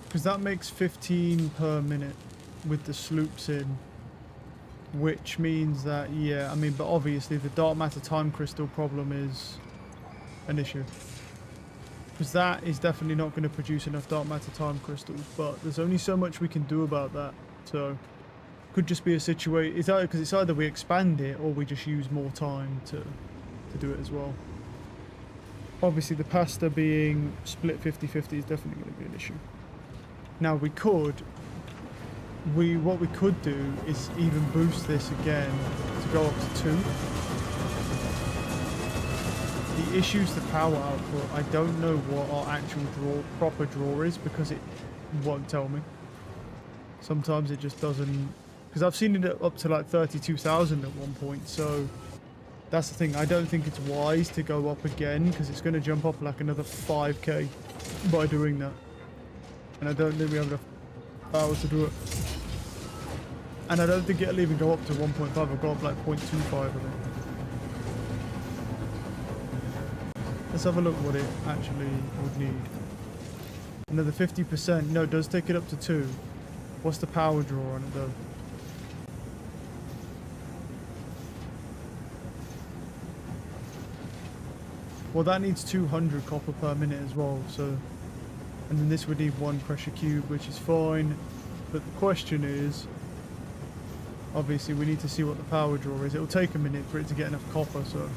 Because that makes 15 per minute with the sloops in, which means that, yeah, I mean, but obviously the dark matter time crystal problem is an issue, because that is definitely not going to produce enough dark matter time crystals, but there's only so much we can do about that, so could just be a situation, it's either we expand it or we just use more time to do it as well. Obviously the pasta being split 50-50 is definitely going to be an issue. Now what we could do is even boost this again to go up to 2. The issue is the power output. I don't know what our actual proper draw is because it won't tell me. Sometimes it just doesn't, because I've seen it up to like 32,000 at one point, so that's the thing. I don't think it's wise to go up again because it's going to jump up like another 5k by doing that. And I don't think we have enough power to do it. And I don't think it'll even go up to 1.5. It'll go up like 0.25, I think. Let's have a look what it actually would need. Another 50%. No, it does take it up to 2. What's the power draw on it though? Well, that needs 200 copper per minute as well, so... And then this would need 1 pressure cube, which is fine. But the question is... Obviously, we need to see what the power draw is. It'll take a minute for it to get enough copper, so...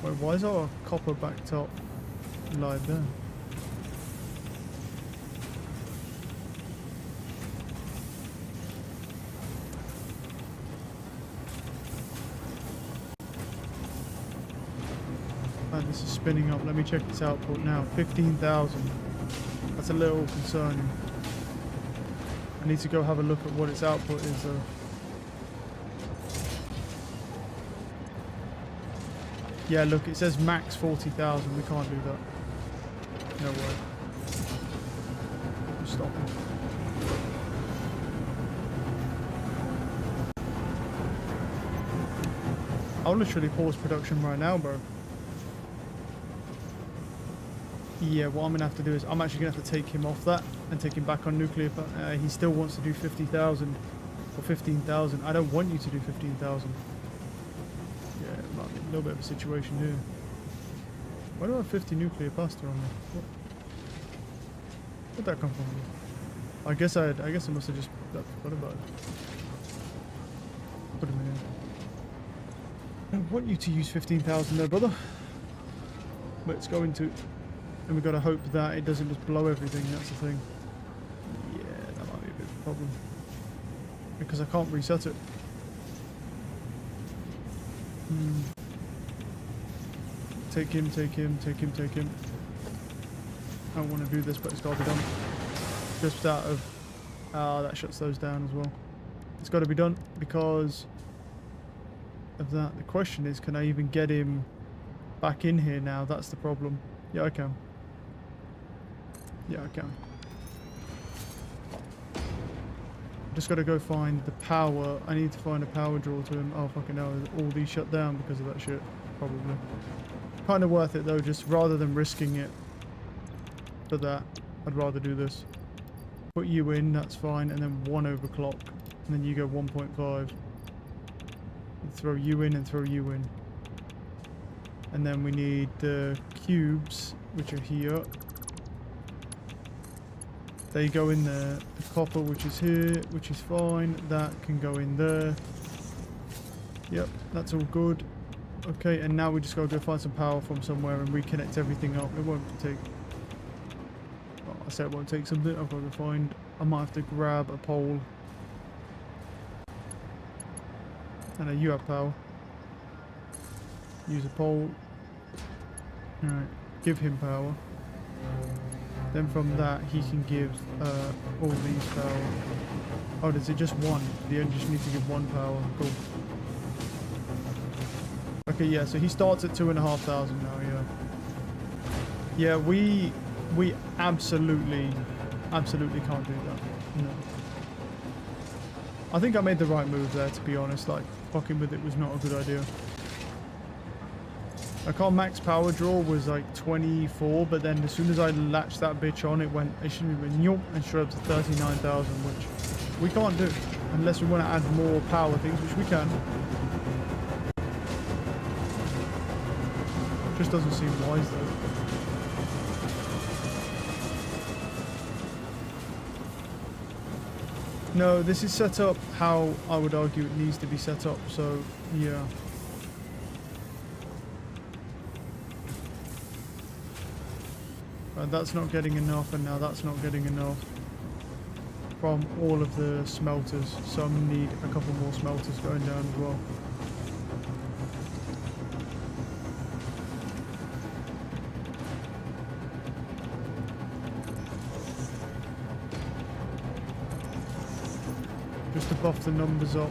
Wait, why is our copper backed up like there? And this is spinning up. Let me check its output now. 15,000. That's a little concerning. I need to go have a look at what its output is though. Yeah, look, it says max 40,000. We can't do that. No way. Stop it. I'll literally pause production right now, bro. Yeah, what I'm going to have to do is I'm actually going to have to take him off that and take him back on nuclear. He still wants to do 50,000 or 15,000. I don't want you to do 15,000. Yeah, it might be a little bit of a situation here. Why do I have 50 nuclear pasta on there? Where'd that come from? I guess I must have just forgot about it. Put him in. I don't want you to use 15,000 there, brother. But it's going to. And we've got to hope that it doesn't just blow everything, that's the thing. Yeah, that might be a bit of a problem. Because I can't reset it. Take him, take him, take him, take him. I don't want to do this, but it's got to be done. Just out of... that shuts those down as well. It's got to be done because of that. The question is, can I even get him back in here now? That's the problem. Yeah, I can. Yeah, I can. Just got to go find the power. I need to find a power draw to him. Oh, fucking hell. All these shut down because of that shit. Probably. Kind of worth it though, just rather than risking it for that. I'd rather do this. Put you in, that's fine, and then 1 overclock. And then you go 1.5. Throw you in and throw you in. And then we need the cubes, which are here. They go in there. The copper, which is here, which is fine. That can go in there. Yep, that's all good. Okay, and now we just gotta go find some power from somewhere and reconnect everything up. It won't take... Well, I said it won't take something. I've got to find... I might have to grab a pole. I know you have power. Use a pole. Alright, give him power. Then from that he can give all these power. Oh, does it just 1? You just need to give 1 power. Cool. Okay, yeah, so he starts at 2,500 now, yeah. Yeah, we absolutely can't do that. No. I think I made the right move there, to be honest. Like, fucking with it was not a good idea. Like, our max power draw was like 24, but then as soon as I latched that bitch on, it should have been nyop and straight up to 39,000, which we can't do unless we want to add more power things, which we can. Just doesn't seem wise though. No, this is set up how I would argue it needs to be set up, so yeah. That's not getting enough, and now that's not getting enough from all of the smelters, so I'm gonna need a couple more smelters going down as well. Just to buff the numbers up.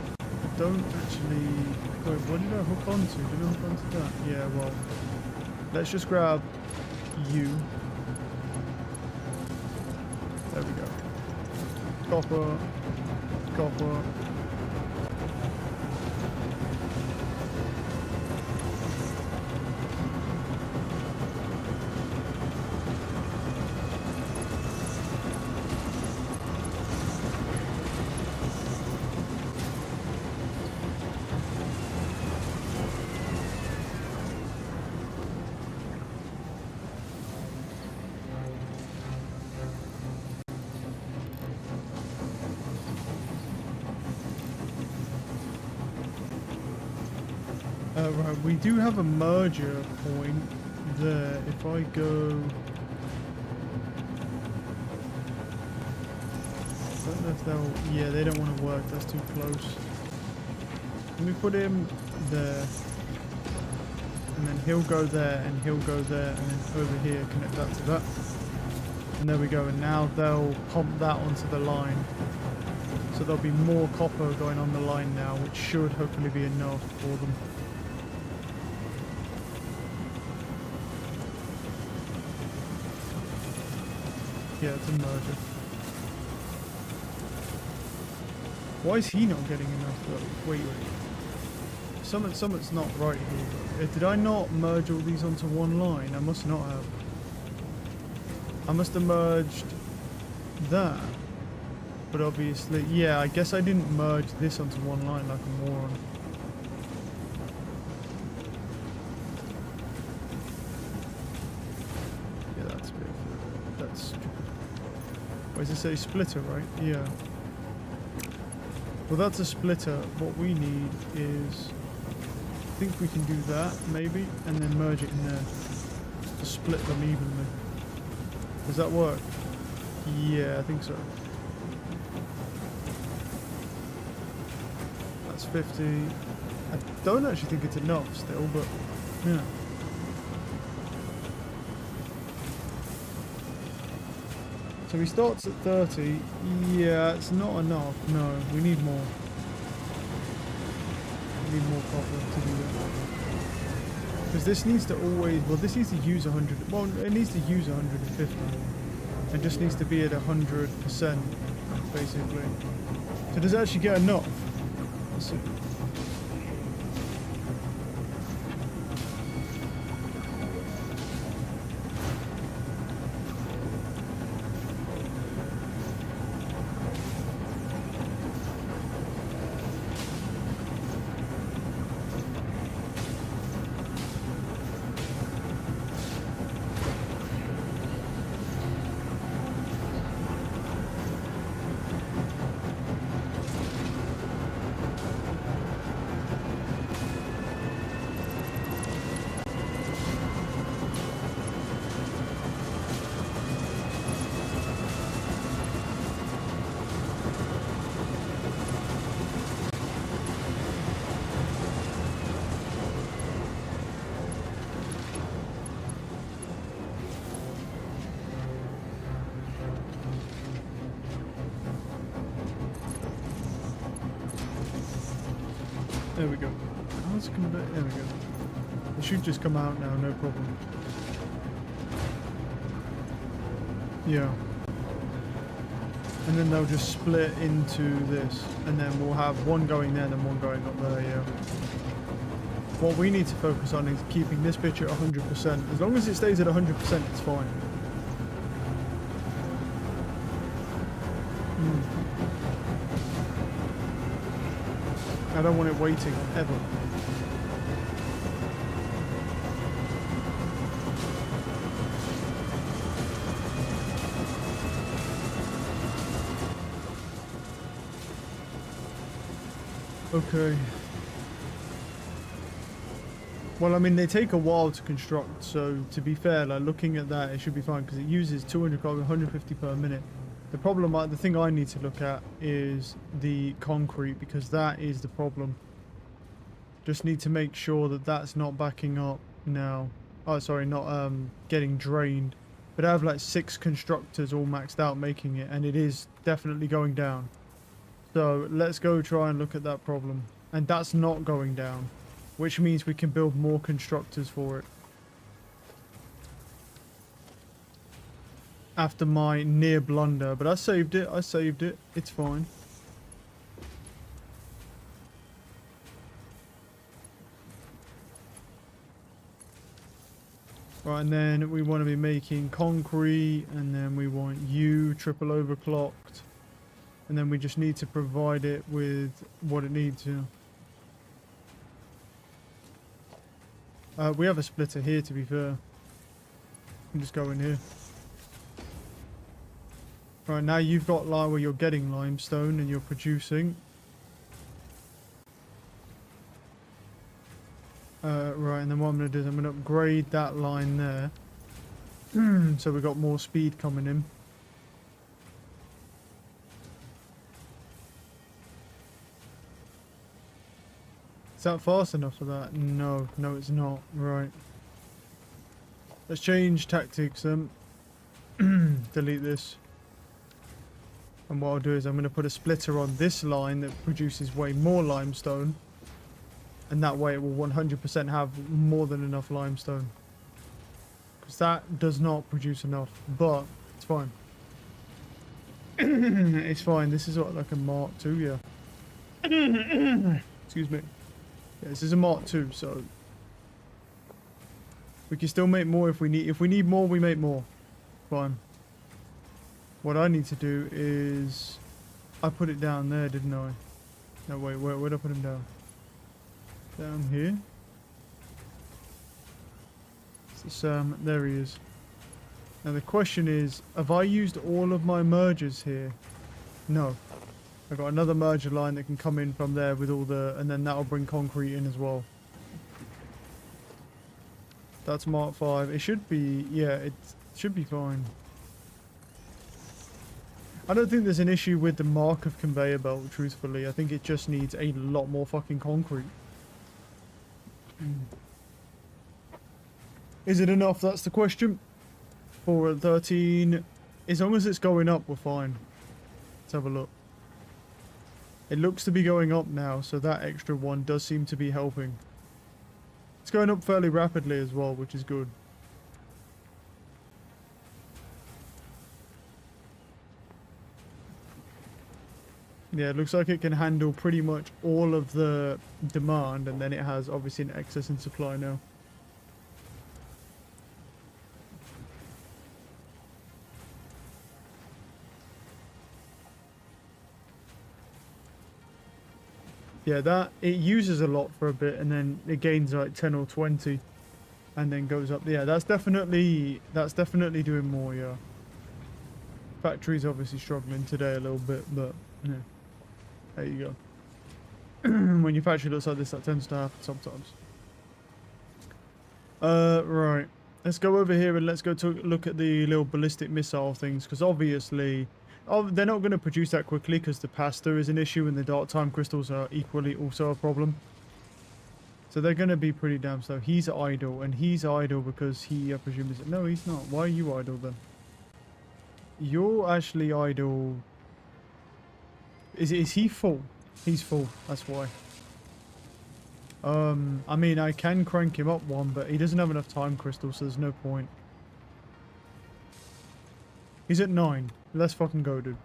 don't actually... Wait, what did I hook onto? Did I hook onto that? Yeah, well... Let's just grab you. There we go. Copper. Copper. Right, we do have a merger point there. If I go... I don't know if they'll... Yeah, they don't want to work. That's too close. Let me put him there. And then he'll go there, and he'll go there, and then over here, connect that to that. And there we go. And now they'll pump that onto the line. So there'll be more copper going on the line now, which should hopefully be enough for them. Yeah, it's a merger. Why is he not getting enough though? Wait. Something's not right here. Did I not merge all these onto one line? I must not have. I must have merged that. But obviously, yeah, I guess I didn't merge this onto one line like a moron. Yeah, that's a bit... That's stupid. Why does it say splitter, right? Yeah. Well, that's a splitter. What we need is... I think we can do that, maybe, and then merge it in there. To split them evenly. Does that work? Yeah, I think so. That's 50. I don't actually think it's enough still, but yeah. So he starts at 30. Yeah, it's not enough. No, we need more. We need more copper to do that. Because this needs to always... Well, this needs to use 100... Well, it needs to use 150. It just needs to be at 100%, basically. So does it actually get enough? Let's see. There we go. How's it coming back? There we go. It should just come out now, no problem. Yeah. And then they'll just split into this, and then we'll have one going there and one going up there, yeah. What we need to focus on is keeping this bitch at 100%. As long as it stays at 100%, it's fine. I don't want it waiting, ever. Okay. Well, I mean, they take a while to construct, so to be fair, like, looking at that, it should be fine, because it uses 200 carbon, 150 per minute. The problem, the thing I need to look at is the concrete, because that is the problem. Just need to make sure that that's not backing up now. Oh, sorry, not getting drained. But I have like 6 constructors all maxed out making it, and it is definitely going down. So let's go try and look at that problem. And that's not going down, which means we can build more constructors for it. After my near blunder, but I saved it. I saved it. It's fine. Right, and then we want to be making concrete, and then we want you triple overclocked, and then we just need to provide it with what it needs. We have a splitter here, to be fair. You can just go in here. Right, now you've got where you're getting limestone and you're producing. Right, and then what I'm going to do is I'm going to upgrade that line there. So we've got more speed coming in. Is that fast enough for that? No, no it's not. Right. Let's change tactics. Delete this. And what I'll do is I'm going to put a splitter on this line that produces way more limestone. And that way it will 100% have more than enough limestone. Because that does not produce enough. But it's fine. It's fine. This is what, like a Mark II, yeah. Excuse me. Yeah, this is a Mark II, so we can still make more if we need. If we need more, we make more. Fine. What I need to do is, I put it down there, didn't I? No, wait, where'd I put him down? Down here. There he is. Now the question is, have I used all of my mergers here? No. I've got another merger line that can come in from there with all the, and then that'll bring concrete in as well. That's Mark 5. It should be, yeah, it should be fine. I don't think there's an issue with the Markov conveyor belt, truthfully. I think it just needs a lot more fucking concrete. Is it enough? That's the question. 4 at 13. As long as it's going up, we're fine. Let's have a look. It looks to be going up now, so that extra one does seem to be helping. It's going up fairly rapidly as well, which is good. Yeah, it looks like it can handle pretty much all of the demand, and then it has obviously an excess in supply now. Yeah, that it uses a lot for a bit, and then it gains like 10 or 20, and then goes up. Yeah, that's definitely doing more. Yeah, factory's obviously struggling today a little bit, but yeah. There you go. When your factory looks like this, that tends to happen sometimes. Right. Let's go over here and let's go look at the little ballistic missile things, because obviously, they're not going to produce that quickly because the pasta is an issue and the dark time crystals are equally also a problem. So they're going to be pretty damn slow. He's idle, and he's idle because he, I presume, is... No, he's not. Why are you idle then? You're actually idle... Is he full? He's full, that's why. I mean, I can crank him up one, but he doesn't have enough time crystals, so there's no point. He's at 9. Let's fucking go, dude.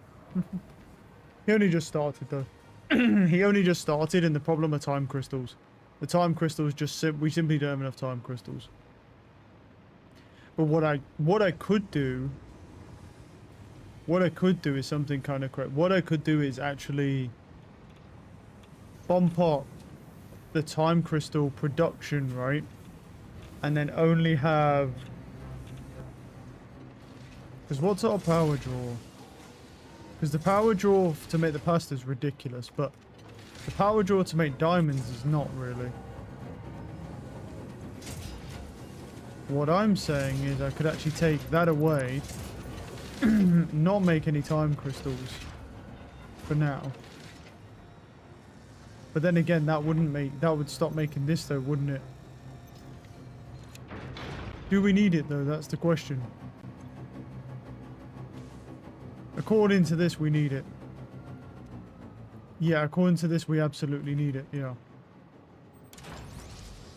He only just started, though. He only just started, and the problem are time crystals. The time crystals just... we simply don't have enough time crystals. But what I could do... What I could do is something kind of correct. What I could do is actually bump up the time crystal production, right? And then only have... Because what's our power draw? Because the power draw to make the pasta is ridiculous, but the power draw to make diamonds is not really. What I'm saying is I could actually take that away, not make any time crystals for now. But then again, that would stop making this though, wouldn't it? Do we need it though? That's the question. According to this, we need it. Yeah, according to this, we absolutely need it. Yeah.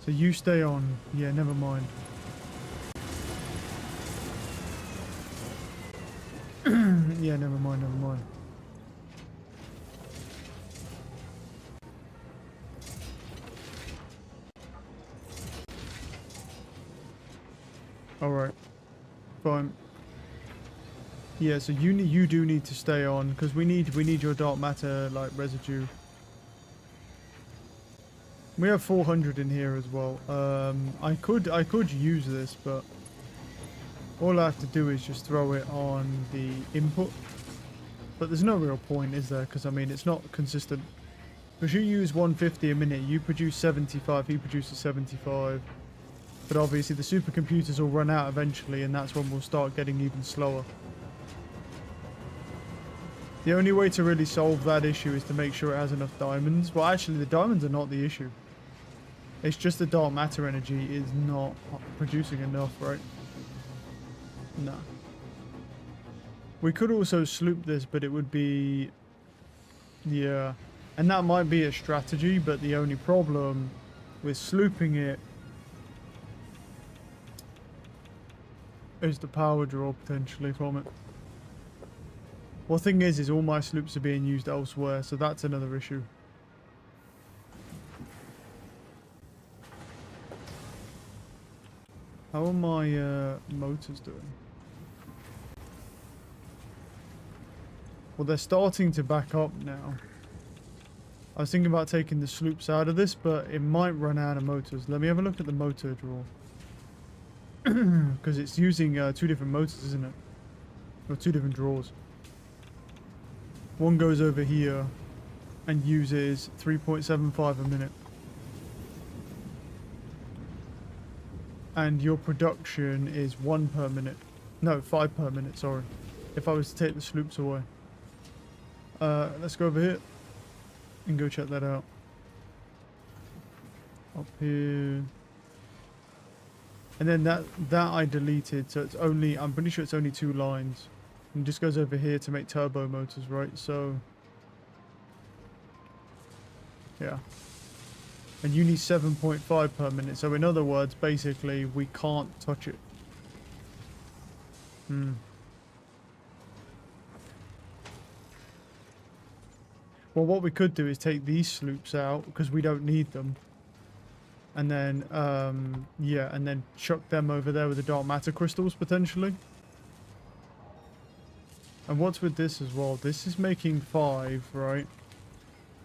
So you stay on. Yeah, never mind. Yeah, never mind, never mind. All right, fine. Yeah, so you do need to stay on because we need your dark matter like residue. We have 400 in here as well. I could use this, but all I have to do is just throw it on the input. But there's no real point, is there? Because I mean, it's not consistent. Because you use 150 a minute, you produce 75, he produces 75. But obviously the supercomputers will run out eventually, and that's when we'll start getting even slower. The only way to really solve that issue is to make sure it has enough diamonds. Well, actually, the diamonds are not the issue. It's just the dark matter energy is not producing enough, right? No. We could also sloop this, but it would be... Yeah. And that might be a strategy, but the only problem with slooping it is the power draw potentially from it. Well, thing is all my sloops are being used elsewhere, so that's another issue. How are my motors doing? Well, they're starting to back up now. I was thinking about taking the sloops out of this, but it might run out of motors. Let me have a look at the motor draw. Because it's using 2 different motors, isn't it? Or 2 different drawers. One goes over here and uses 3.75 a minute. And your production is 1 per minute. No, 5 per minute, sorry. If I was to take the sloops away. Let's go over here and go check that out. Up here. And then that I deleted, so it's only, I'm pretty sure it's only 2 lines. And just goes over here to make turbo motors, right? So, yeah. And you need 7.5 per minute. So in other words, basically, we can't touch it. Well, what we could do is take these sloops out, because we don't need them. And then, yeah, and then chuck them over there with the dark matter crystals, potentially. And what's with this as well? This is making 5, right?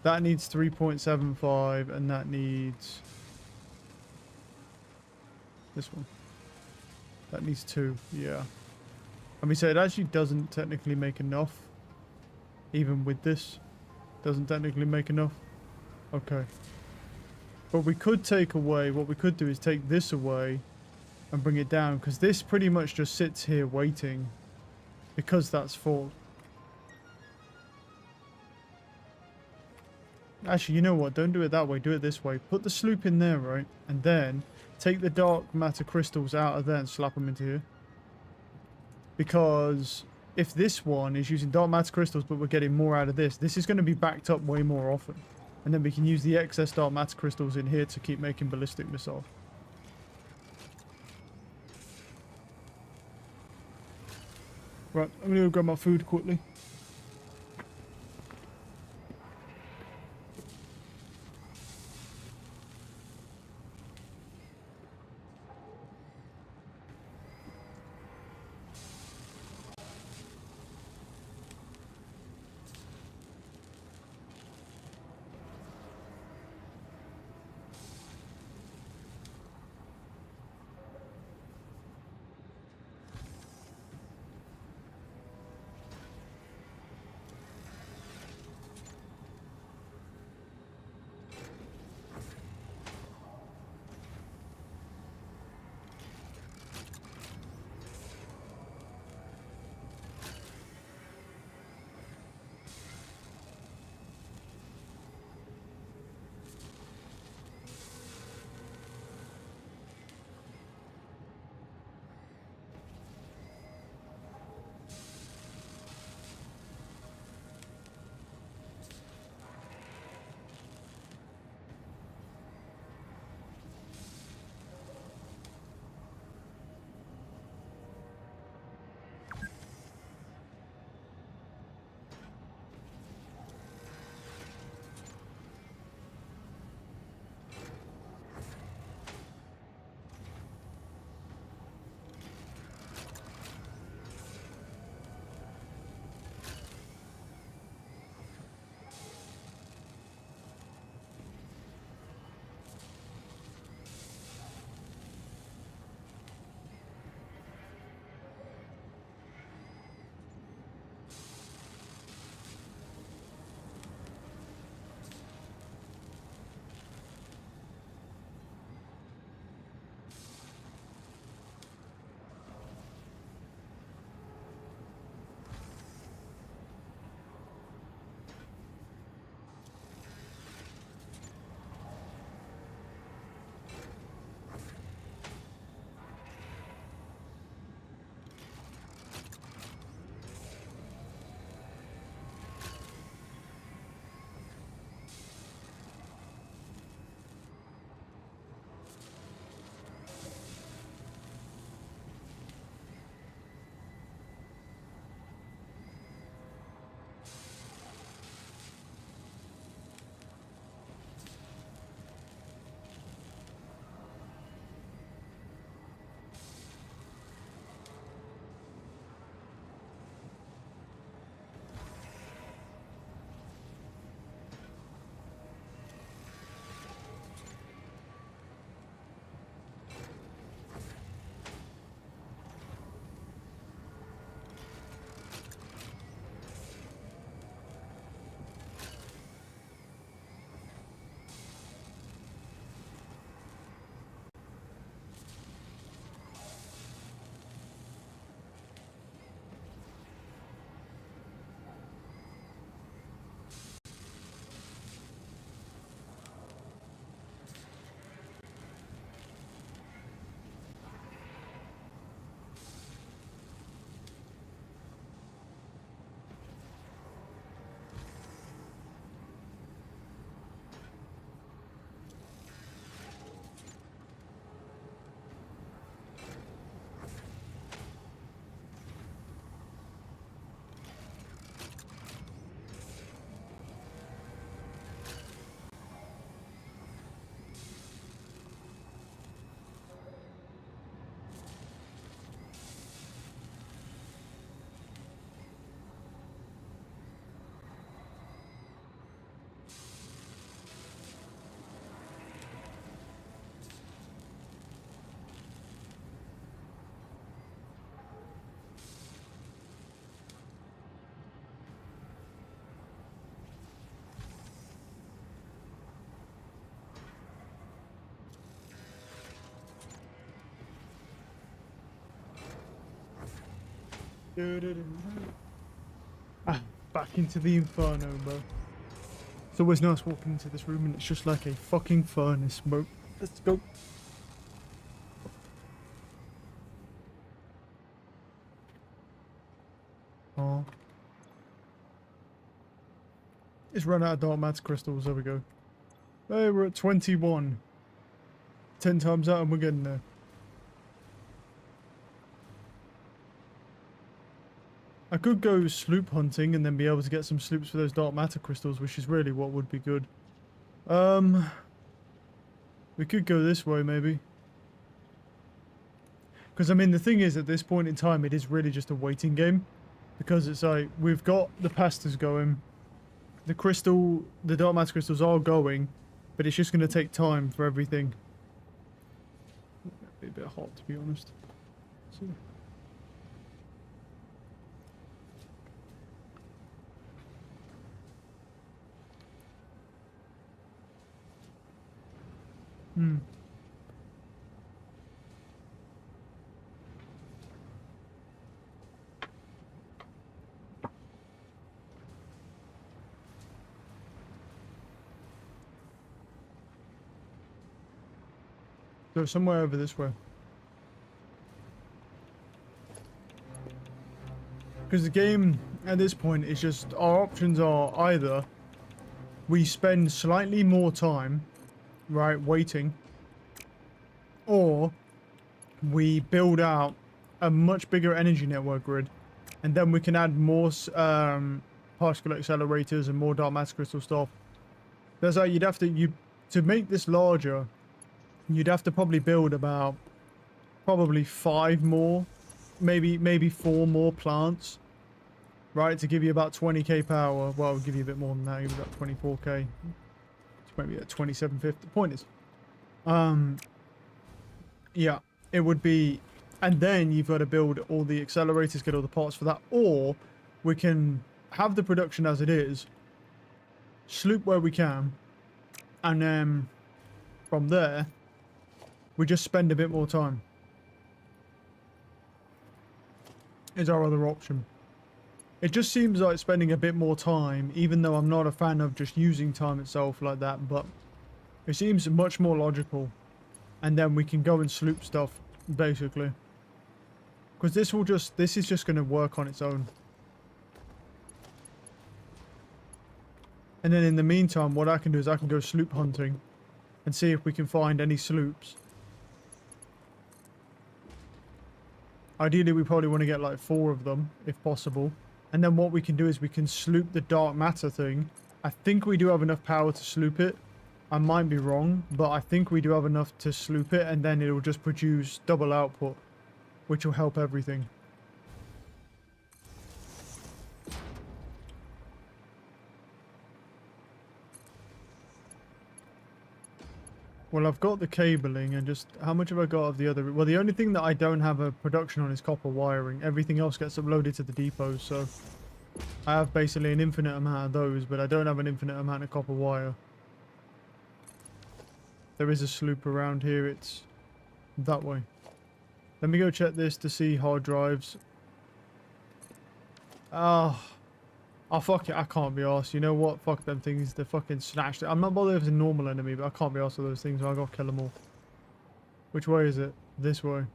That needs 3.75, and that needs... this one. That needs 2, yeah. I mean, so it actually doesn't technically make enough. Even with this. Doesn't technically make enough. Okay. But we could take away, what we could do is take this away and bring it down, because this pretty much just sits here waiting because that's full. Actually, you know what? Don't do it that way. Do it this way. Put the sloop in there, right? And then take the dark matter crystals out of there and slap them into here. Because if this one is using dark matter crystals, but we're getting more out of this, this is going to be backed up way more often. And then we can use the excess dark matter crystals in here to keep making ballistic missile. Right, I'm going to go grab my food quickly. Ah, back into the inferno, bro. It's always nice walking into this room and it's just like a fucking furnace, bro. Let's go. Oh. It's run out of dark matter crystals. There we go. Hey, we're at 21. 10 times out and we're getting there. I could go sloop hunting and then be able to get some sloops for those dark matter crystals, which is really what would be good. We could go this way, maybe. Because, I mean, the thing is, at this point in time, it is really just a waiting game. Because it's like, we've got the pastas going. The dark matter crystals are going. But it's just going to take time for everything. Be a bit hot, to be honest. So. So somewhere over this way. Because the game, at this point, is just... Our options are either... We spend slightly more time, right, waiting. Or... We build out a much bigger energy network grid. And then we can add more particle accelerators and more dark matter crystal stuff. There's like, you'd have to... To make this larger... You'd have to probably build about probably 5 more, maybe 4 more plants, right, to give you about 20k power. Well, I'll give you a bit more than that, give you about 24k. It's maybe at 2750. The point is, yeah, it would be, and then you've got to build all the accelerators, get all the parts for that, or we can have the production as it is, sloop where we can, and then from there, we just spend a bit more time. Is our other option. It just seems like spending a bit more time, even though I'm not a fan of just using time itself like that, but it seems much more logical. And then we can go and sloop stuff, basically. Because this is just going to work on its own. And then in the meantime, what I can do is I can go sloop hunting and see if we can find any sloops. Ideally, we probably want to get like 4 of them, if possible. And then what we can do is we can sloop the dark matter thing. I think we do have enough power to sloop it. I might be wrong, but I think we do have enough to sloop it, and then it will just produce double output, which will help everything. Well, I've got the cabling, and just how much have I got of the other? Well, the only thing that I don't have a production on is copper wiring. Everything else gets uploaded to the depots, so I have basically an infinite amount of those, but I don't have an infinite amount of copper wire. There is a sloop around here. It's that way. Let me go check this to see hard drives. Oh, fuck it, I can't be arsed. You know what? Fuck them things. They're fucking snatched. I'm not bothered if it's a normal enemy, but I can't be arsed with those things. So I gotta kill them all. Which way is it? This way.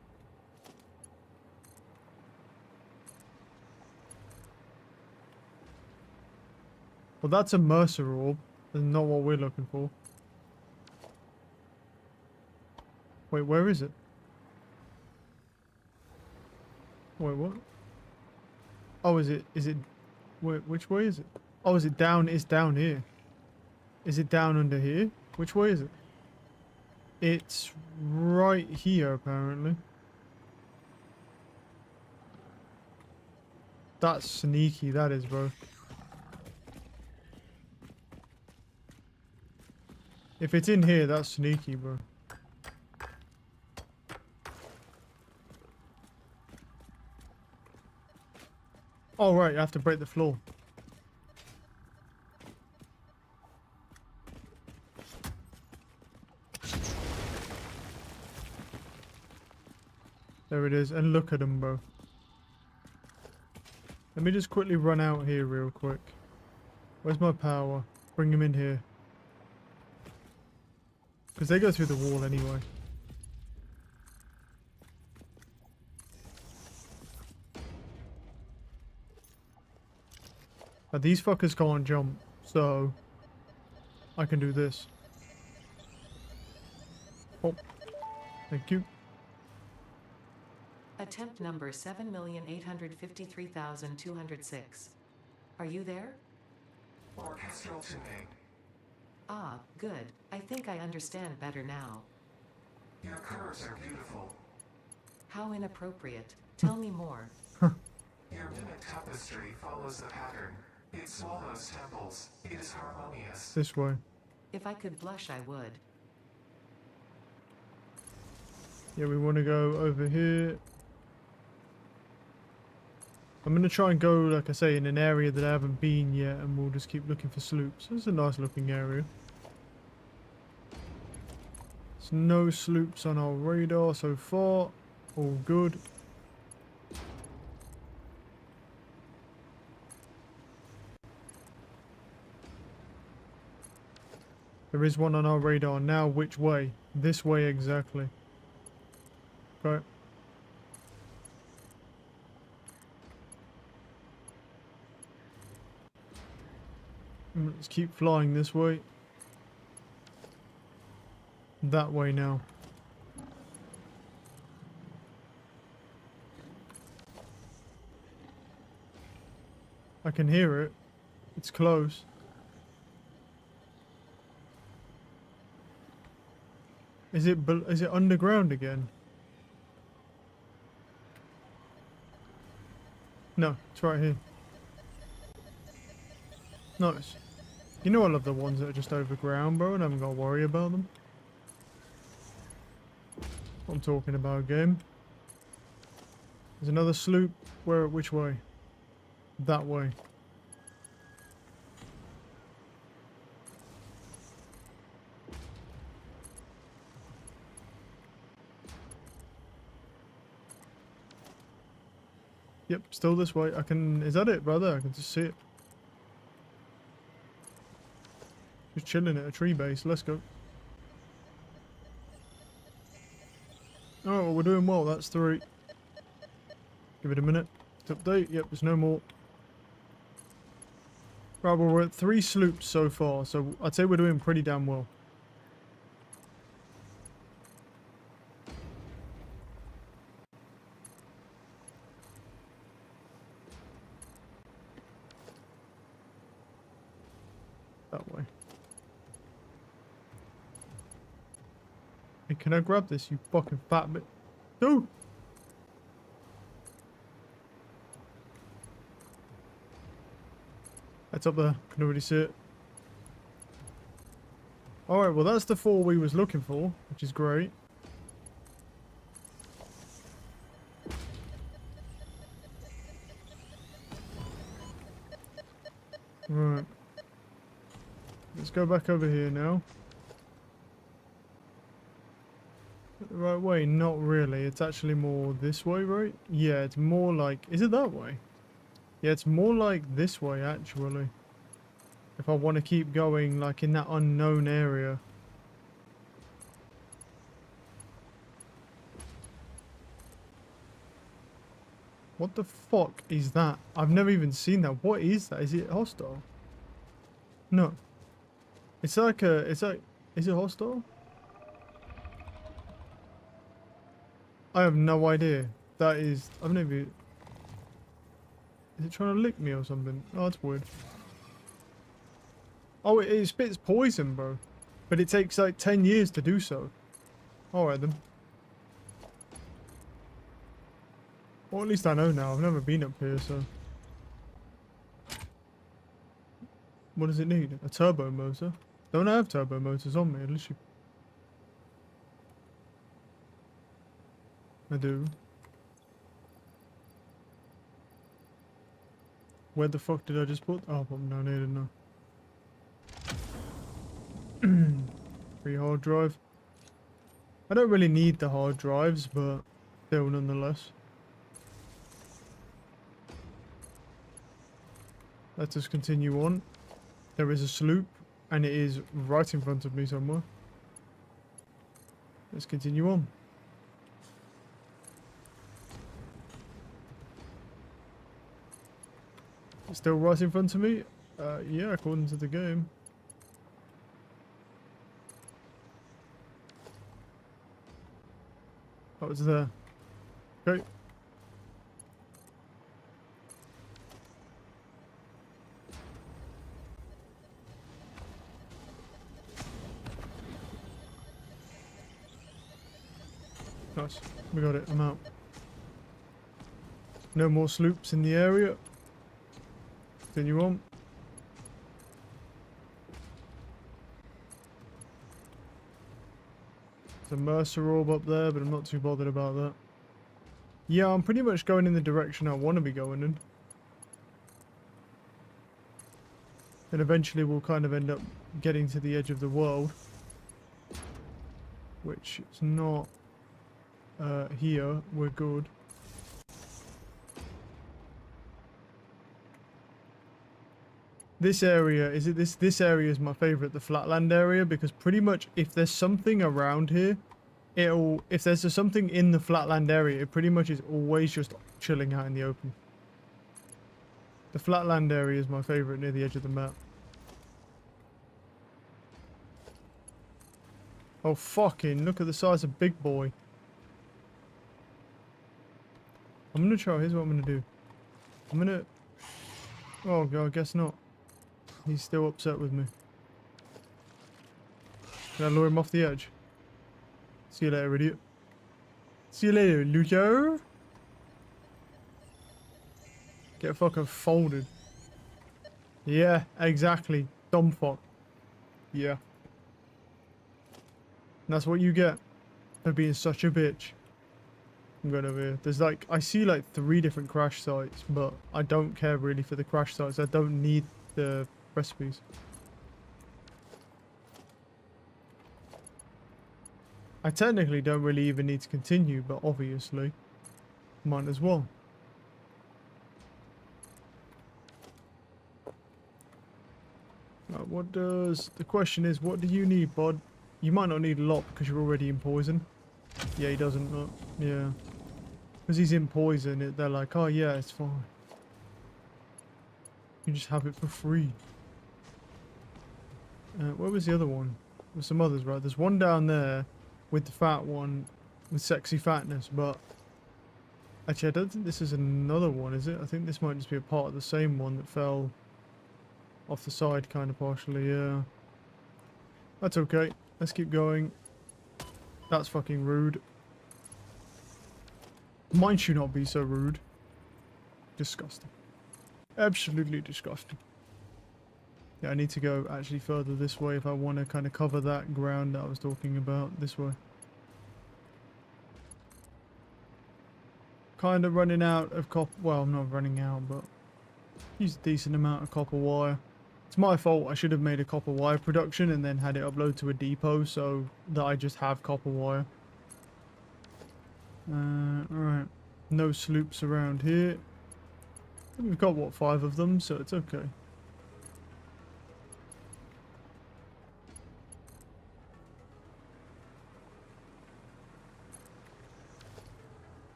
Well, that's a Mercer orb. That's not what we're looking for. Wait, where is it? Wait, what? Oh, is it... Wait, which way is it? Oh, is it down? It's down here. Is it down under here? Which way is it? It's right here, apparently. That's sneaky, that is, bro. If it's in here, that's sneaky, bro. Oh, right, you have to break the floor. There it is, and look at them, bro. Let me just quickly run out here real quick. Where's my power? Bring him in here. Because they go through the wall anyway. But these fuckers can't jump, so I can do this. Oh, thank you. Attempt number 7,853,206. Are you there? Orchestral tuning. Ah, good. I think I understand better now. Your curves are beautiful. How inappropriate. Tell me more. Your mimic tapestry follows the pattern. It swallows temples. It is harmonious. This way. If I could blush, I would. Yeah, we want to go over here. I'm going to try and go, like I say, in an area that I haven't been yet, and we'll just keep looking for sloops. It's a nice looking area. There's no sloops on our radar so far. All good. There is one on our radar now. Which way? This way exactly. Okay. Let's keep flying this way. That way now. I can hear it. It's close. Is it underground again? No, it's right here. Nice. You know I love the ones that are just overground, bro, and I haven't got to worry about them. What I'm talking about, game. There's another sloop. Which way? That way. Yep, still this way. I can... Is that it, brother? I can just see it. Just chilling at a tree base. Let's go. Oh, well, we're doing well. That's 3. Give it a minute. To update. Yep, there's no more. Right, well, we're at 3 sloops so far, so I'd say we're doing pretty damn well. That way. Hey, can I grab this, you fucking fat bit? Dude! That's up there. Can already see it. Alright, well that's the 4 we was looking for, which is great. Right. Let's go back over here now. The right way? Not really. It's actually more this way, right? Yeah, it's more like... Is it that way? Yeah, it's more like this way, actually. If I want to keep going, like, in that unknown area. What the fuck is that? I've never even seen that. What is that? Is it hostile? No. It's like a... It's like... Is it hostile? I have no idea. That is... I've never... Is it trying to lick me or something? Oh, that's weird. Oh, it spits poison, bro. But it takes like 10 years to do so. Alright then. Well, at least I know now. I've never been up here, so... What does it need? A turbo motor? Don't I have turbo motors on me? Unless you... I do. Where the fuck did I just put? Oh, I'm down here, didn't I? Free hard drive. I don't really need the hard drives, but still nonetheless. Let us continue on. There is a sloop, and it is right in front of me somewhere. Let's continue on. It's still right in front of me? Yeah, according to the game. Oh, it's there. Okay. Nice. We got it. I'm out. No more sloops in the area. Continue on. There's a Mercer orb up there, but I'm not too bothered about that. Yeah, I'm pretty much going in the direction I want to be going in. And eventually we'll kind of end up getting to the edge of the world. Which is not here. We're good. This area, this area is my favorite, the flatland area, because pretty much if there's something around here, if there's something in the flatland area, it pretty much is always just chilling out in the open. The flatland area is my favorite near the edge of the map. Oh fucking, look at the size of Big Boy. I'm gonna try, here's what I'm gonna do. I'm gonna... Oh god, I guess not. He's still upset with me. Can I lure him off the edge? See you later, idiot. See you later, loser. Get fucking folded. Yeah, exactly. Dumb fuck. Yeah. And that's what you get for being such a bitch. I'm going over here. There's like, I see like 3 different crash sites, but I don't care really for the crash sites. I don't need the recipes. I technically don't really even need to continue, but obviously, might as well. What does... The question is, what do you need, bud? You might not need a lot because you're already in poison. Yeah, he doesn't look. Yeah. Because he's in poison, they're like, oh yeah, it's fine. You just have it for free. Where was the other one? There's some others, right? There's one down there with the fat one with sexy fatness, but actually I don't think this is another one, is it? I think this might just be a part of the same one that fell off the side kind of partially, yeah. That's okay. Let's keep going. That's fucking rude. Mind you not be so rude. Disgusting. Absolutely disgusting. Yeah, I need to go actually further this way if I want to kind of cover that ground that I was talking about. This way. Kind of running out of copper. Well, I'm not running out, but use a decent amount of copper wire. It's my fault. I should have made a copper wire production and then had it upload to a depot so that I just have copper wire. Alright. No sloops around here. We've got, what, 5 of them, so it's okay.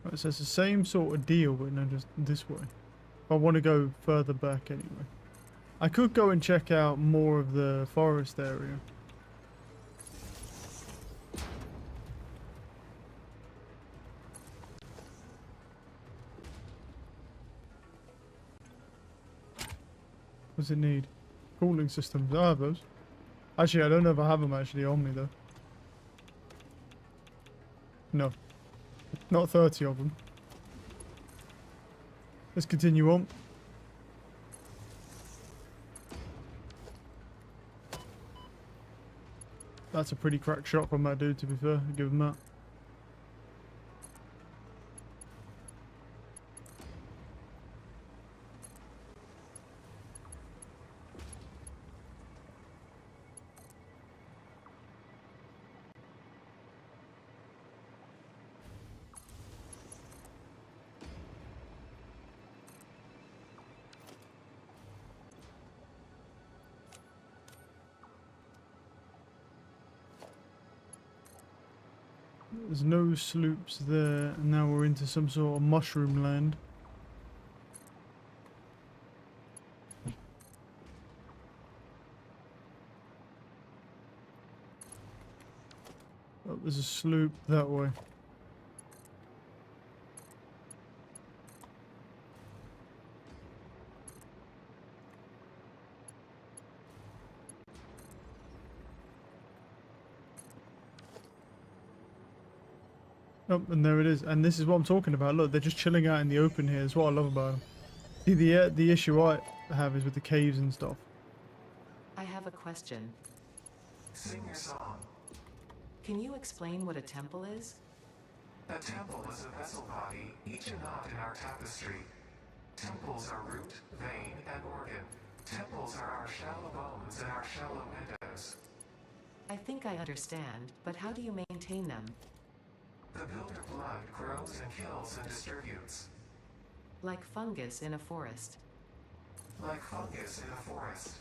Right, so it's the same sort of deal, but no, just this way. I want to go further back anyway. I could go and check out more of the forest area. What does it need? Cooling systems. I have those. Actually, I don't know if I have them actually on me though. No. Not 30 of them. Let's continue on. That's a pretty crack shot from that dude, to be fair. I'll give him that. There's no sloops there, and now we're into some sort of mushroom land. Oh, there's a sloop that way. Oh, and there it is. And this is what I'm talking about. Look, they're just chilling out in the open here. That's what I love about them. See, the issue I have is with the caves and stuff. I have a question. Sing your song. Can you explain what a temple is? A temple is a vessel body, each a knot in our tapestry. Temples are root, vein, and organ. Temples are our shallow bones and our shallow windows. I think I understand, but how do you maintain them? The builder blood grows and kills and distributes. Like fungus in a forest. Like fungus in a forest.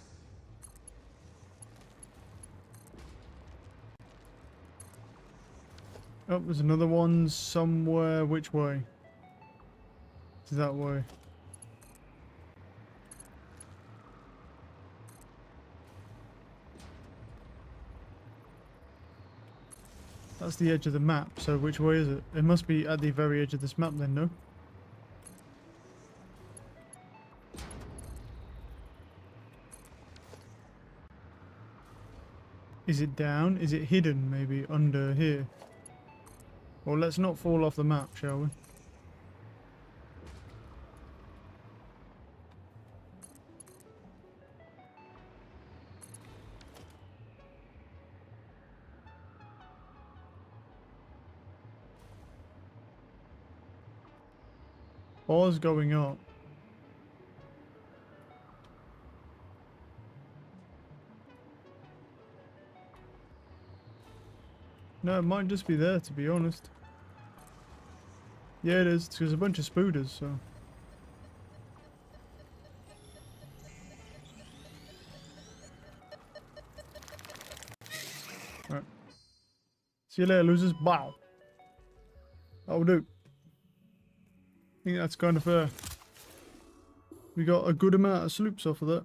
Oh, there's another one somewhere. Which way? It's that way. That's the edge of the map, so which way is it? It must be at the very edge of this map then, no? Is it down? Is it hidden maybe under here? Well, let's not fall off the map, shall we? Bar's going up. No, it might just be there, to be honest. Yeah, it is. There's a bunch of spooders, so... Alright. See you later, losers. Bow. That'll do. I think that's kind of fair. We got a good amount of sloops off of that.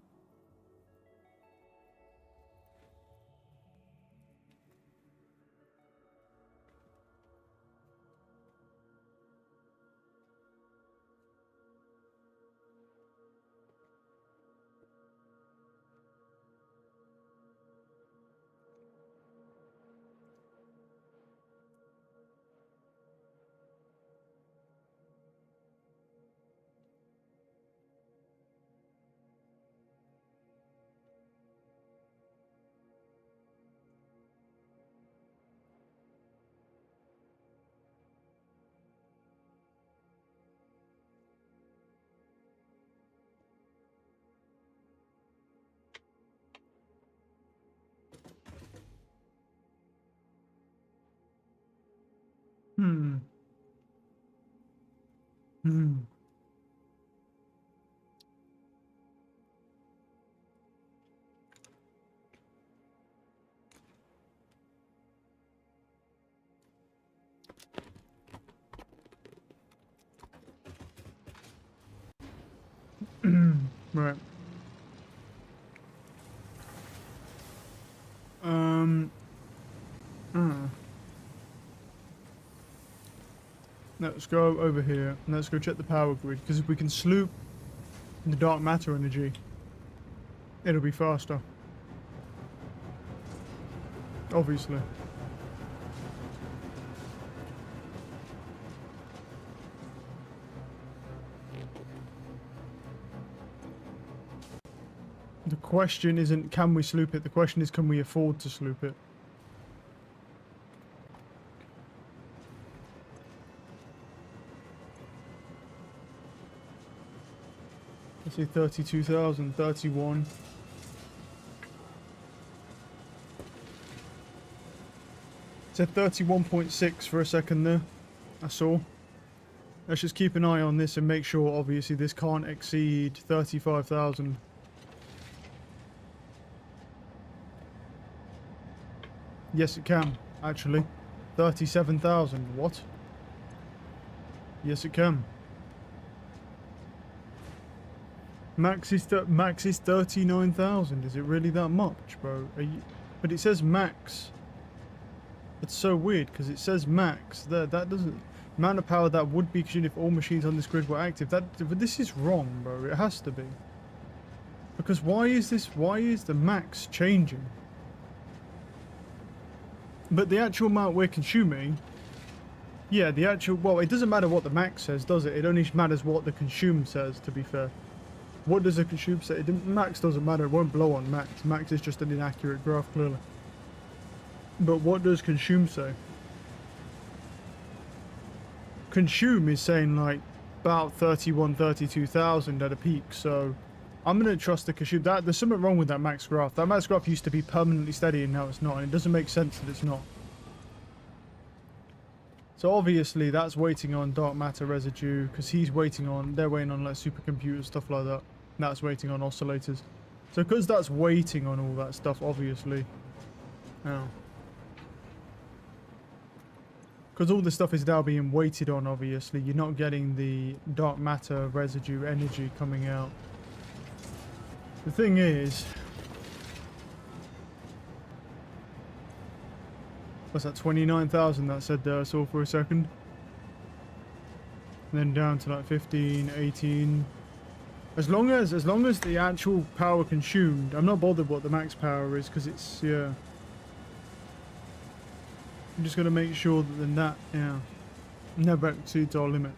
Hmm. Hmm. Right. Uh. Let's go over here and let's go check the power grid, because if we can sloop the dark matter energy, it'll be faster. Obviously. The question isn't can we sloop it, the question is can we afford to sloop it. Let's see, 32,000, 31. It said 31.6 for a second there. I saw. Let's just keep an eye on this and make sure, obviously, this can't exceed 35,000. Yes, it can, actually. 37,000. What? Yes, it can. Max is 39,000. Is it really that much, bro? But it says max. It's so weird because it says max there. That doesn't amount of power that would be consumed if all machines on this grid were active. But this is wrong, bro. It has to be. Because why is the max changing? But the actual amount we're consuming, yeah, well, it doesn't matter what the max says, does it? It only matters what the consume says, to be fair. What does the consume say? Max doesn't matter, it won't blow on max. Max is just an inaccurate graph, clearly. But what does consume say? Consume is saying like about 32,000 at a peak, so I'm going to trust the consume. There's something wrong with that max graph. That max graph used to be permanently steady and now it's not, and it doesn't make sense that it's not. So obviously that's waiting on dark matter residue, because they're waiting on like supercomputers, stuff like that. And that's waiting on oscillators. So because that's waiting on all that stuff, obviously. Now. Because all this stuff is now being waited on, obviously. You're not getting the dark matter residue energy coming out. The thing is... What's that, 29,000 that said there I saw for a second? And then down to like 15, 18. As long as the actual power consumed, I'm not bothered what the max power is, because it's, yeah. I'm just going to make sure that yeah, never exceeds our limit.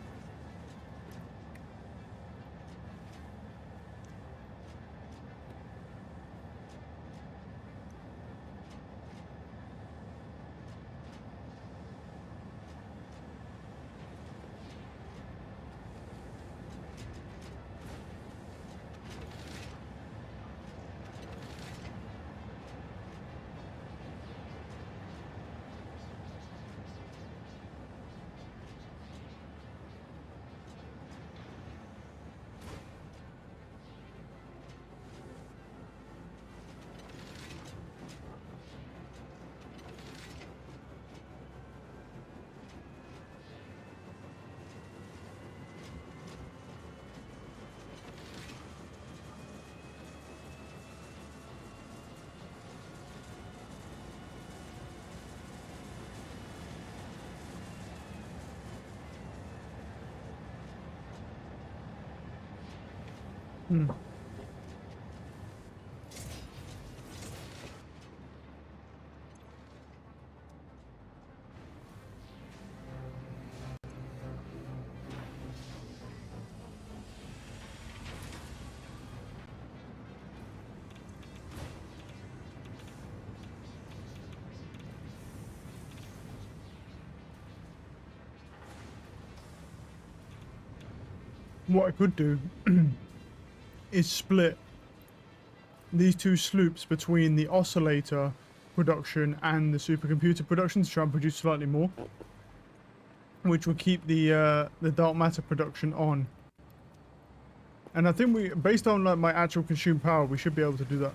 What I could do is split these two sloops between the oscillator production and the supercomputer production to try and produce slightly more, which will keep the dark matter production on. And I think based on like my actual consumed power, we should be able to do that.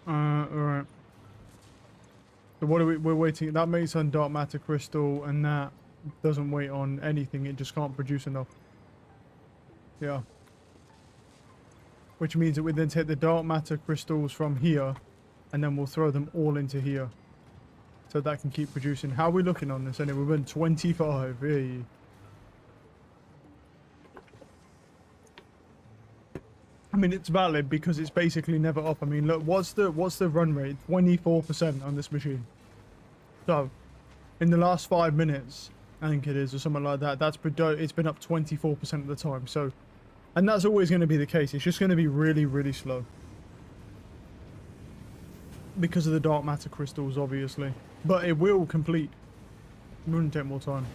Alright. So what are we're waiting, that makes on dark matter crystal, and that doesn't wait on anything, it just can't produce enough. Yeah. Which means that we then take the dark matter crystals from here, and then we'll throw them all into here. So that can keep producing. How are we looking on this anyway? We're in 25, hey. I mean, it's valid because it's basically never up. I mean, look, what's the run rate? 24% on this machine. So, in the last 5 minutes, I think it is, or something like that, it's been up 24% of the time. So, and that's always going to be the case. It's just going to be really, really slow. Because of the dark matter crystals, obviously. But it will complete. It wouldn't take more time.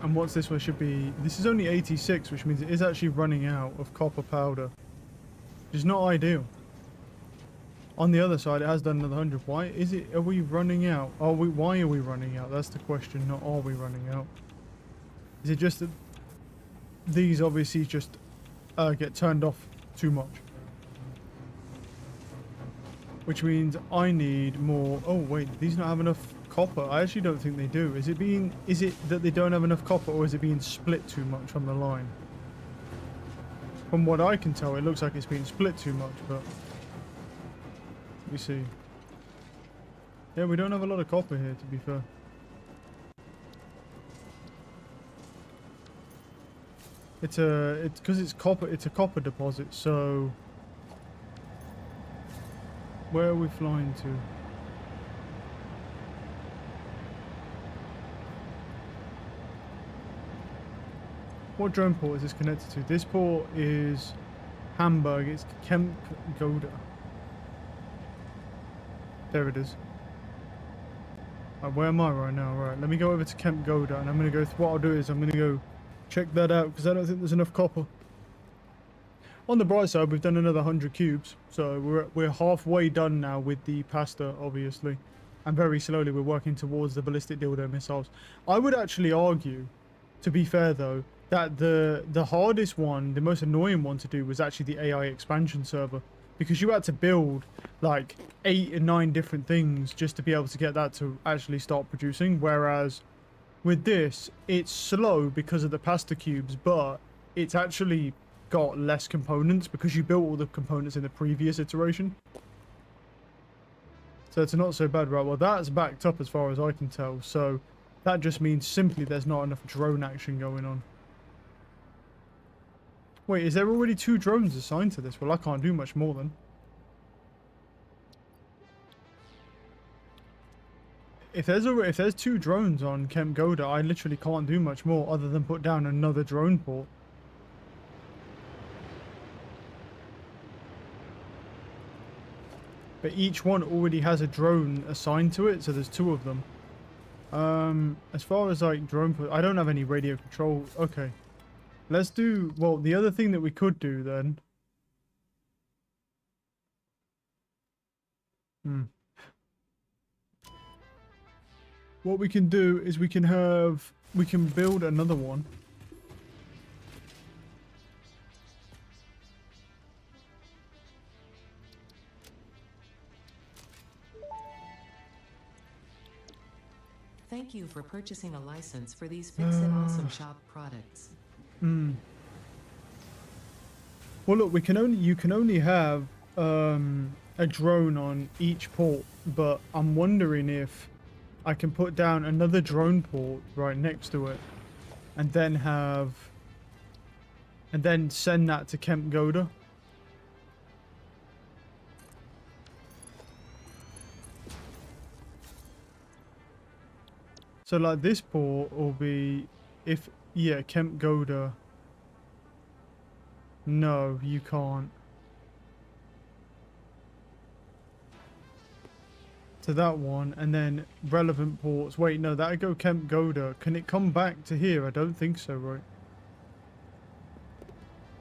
And what's this one should be? This is only 86, which means it is actually running out of copper powder. Which is not ideal. On the other side, it has done another 100. Why is it? Are we running out? Why are we running out? That's the question, not are we running out. Is it just that these obviously just get turned off too much. Which means I need more... Oh, wait, these not have enough copper? I actually don't think they do. Is it that they don't have enough copper, or is it being split too much on the line? From what I can tell, it looks like it's being split too much, but... Let me see. Yeah, we don't have a lot of copper here, to be fair. It's because it's copper, it's a copper deposit, so... Where are we flying to? What drone port is this connected to? This port is Hamburg. It's Kemp Goda. There it is. Right, where am I right now? Right, let me go over to Kemp Goda, and I'm going to go... What I'll do is I'm going to go check that out, because I don't think there's enough copper. On the bright side, we've done another 100 cubes, so we're halfway done now with the pasta, obviously. And very slowly we're working towards the ballistic dildo missiles. I would actually argue, to be fair though, that the hardest one, the most annoying one to do was actually the AI expansion server. Because you had to build like 8 or 9 different things just to be able to get that to actually start producing. Whereas with this, it's slow because of the pasta cubes, but it's actually got less components because you built all the components in the previous iteration. So it's not so bad, right? Well, that's backed up as far as I can tell. So that just means simply there's not enough drone action going on. Wait, is there already 2 drones assigned to this? Well, I can't do much more then. If there's 2 drones on Kemp Goda, I literally can't do much more other than put down another drone port. But each one already has a drone assigned to it, so there's 2 of them. As far as like drone port, I don't have any radio control. Okay. Let's do, well, the other thing that we could do then. What we can do is we can build another one. Thank you for purchasing a license for these Fix It Awesome Shop products. Well, look, you can only have a drone on each port, but I'm wondering if I can put down another drone port right next to it, and then send that to Kemp Goda. So like this port will be Kemp Goda. No, you can't. To that one, and then relevant ports. Wait, no, that'll go Kemp Goda. Can it come back to here? I don't think so, right?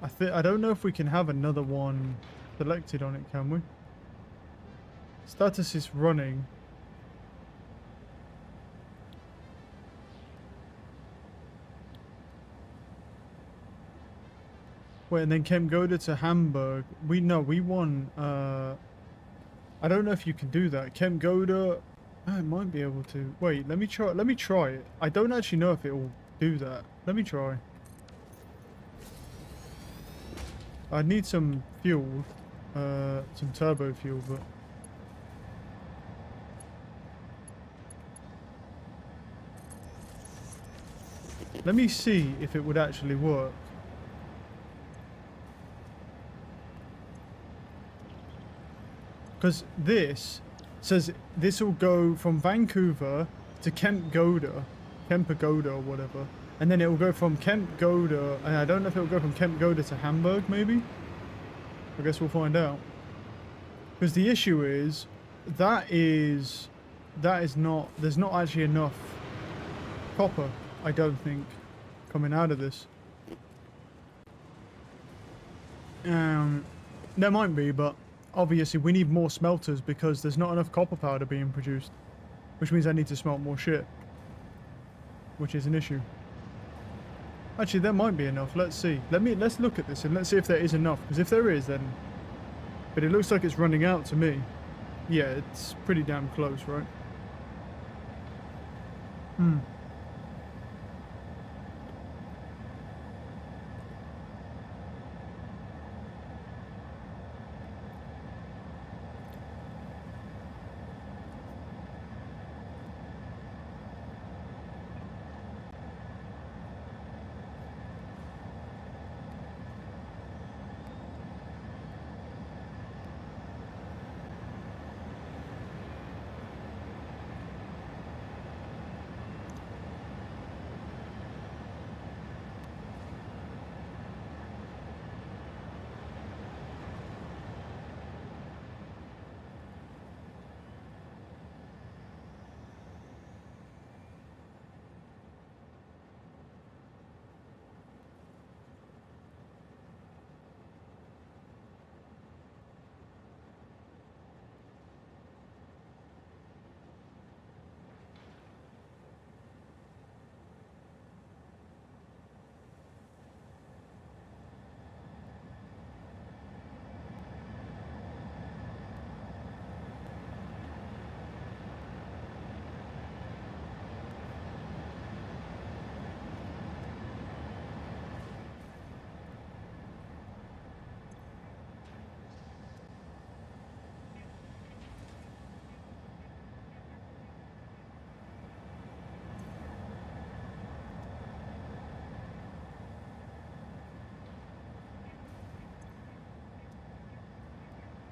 I don't know if we can have another one selected on it, can we? Status is running. Wait, and then Kemp Goda to Hamburg. We won. I don't know if you can do that. Kemp Goda, I might be able to. Wait, let me try it. I don't actually know if it will do that. Let me try. I need some fuel, some turbo fuel, but let me see if it would actually work. Because this says this will go from Vancouver to Kemp Goda, Kemper-Goda or whatever, and then it will go from Kemp Goda, and I don't know if it will go from Kemp Goda to Hamburg, maybe? I guess we'll find out. Because the issue is, there's not actually enough copper, I don't think, coming out of this. There might be, but obviously we need more smelters because there's not enough copper powder being produced, which means I need to smelt more shit, which is an issue. Actually, there might be enough. Let's see. Let's look at this and let's see if there is enough. Because if there is, then... But it looks like it's running out to me. Yeah, it's pretty damn close, right? Hmm.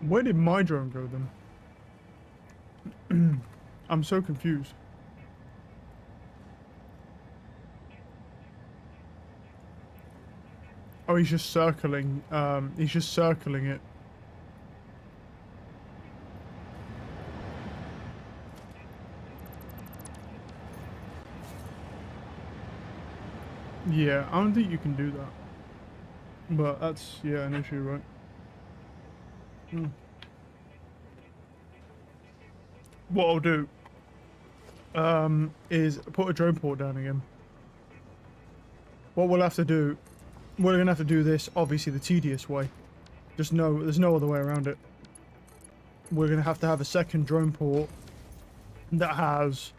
Where did my drone go then? I'm so confused. Oh, he's just circling. He's just circling it. Yeah, I don't think you can do that. But that's, yeah, an issue, right? Hmm. What I'll do is put a drone port down again. What we'll have to do, we're going to have to do this, obviously, the tedious way. There's no other way around it. We're going to have a second drone port that has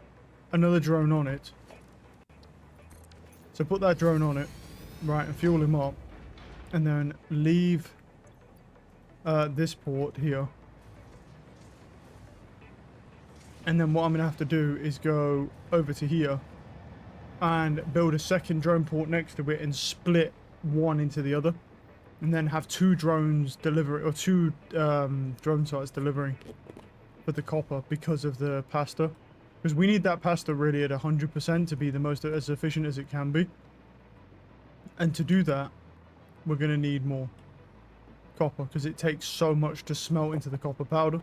another drone on it. So put that drone on it, right, and fuel him up. And then leave this port here. And then what I'm going to have to do is go over to here and build a second drone port next to it and split one into the other. And then have two drones deliver, or two drone sites delivering for the copper because of the pasta. Because we need that pasta really at 100% to be the most as efficient as it can be. And to do that, we're going to need more copper because it takes so much to smelt into the copper powder.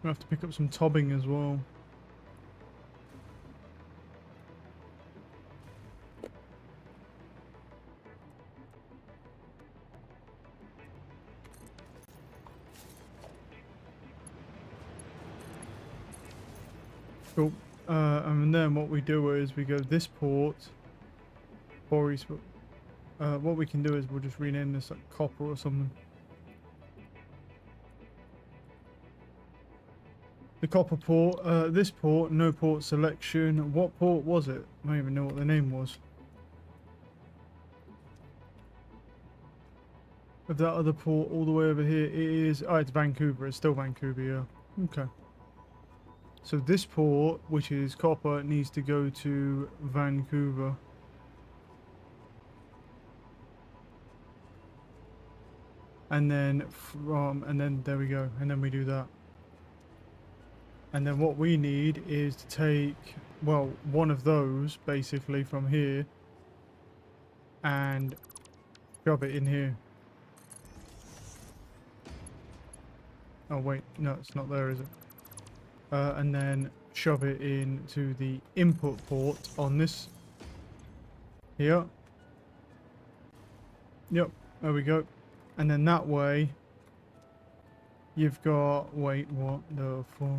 I have to pick up some tobbing as well. Cool. And then what we do is we go this port. Boris. What we can do is we'll just rename this like copper or something. The copper port, this port, no port selection. What port was it? I don't even know what the name was. Of that other port all the way over here, it is... Oh, it's Vancouver. It's still Vancouver, yeah. Okay. So this port, which is copper, needs to go to Vancouver. And then there we go. And then we do that. And then what we need is to take, well, one of those, basically, from here. And shove it in here. Oh, wait. No, it's not there, is it? And then shove it into the input port on this. Here. Yep, there we go. And then that way, you've got... Wait, what the fuck?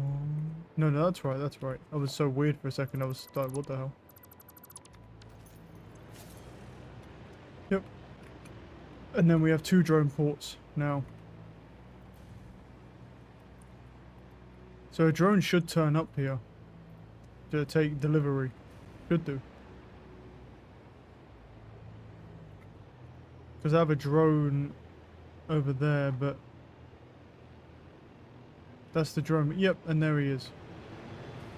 No, that's right, that's right. I was so weird for a second. I was like, what the hell? Yep. And then we have 2 drone ports now. So a drone should turn up here to take delivery. Should do. Because I have a drone over there, but that's the drone. Yep, and there he is.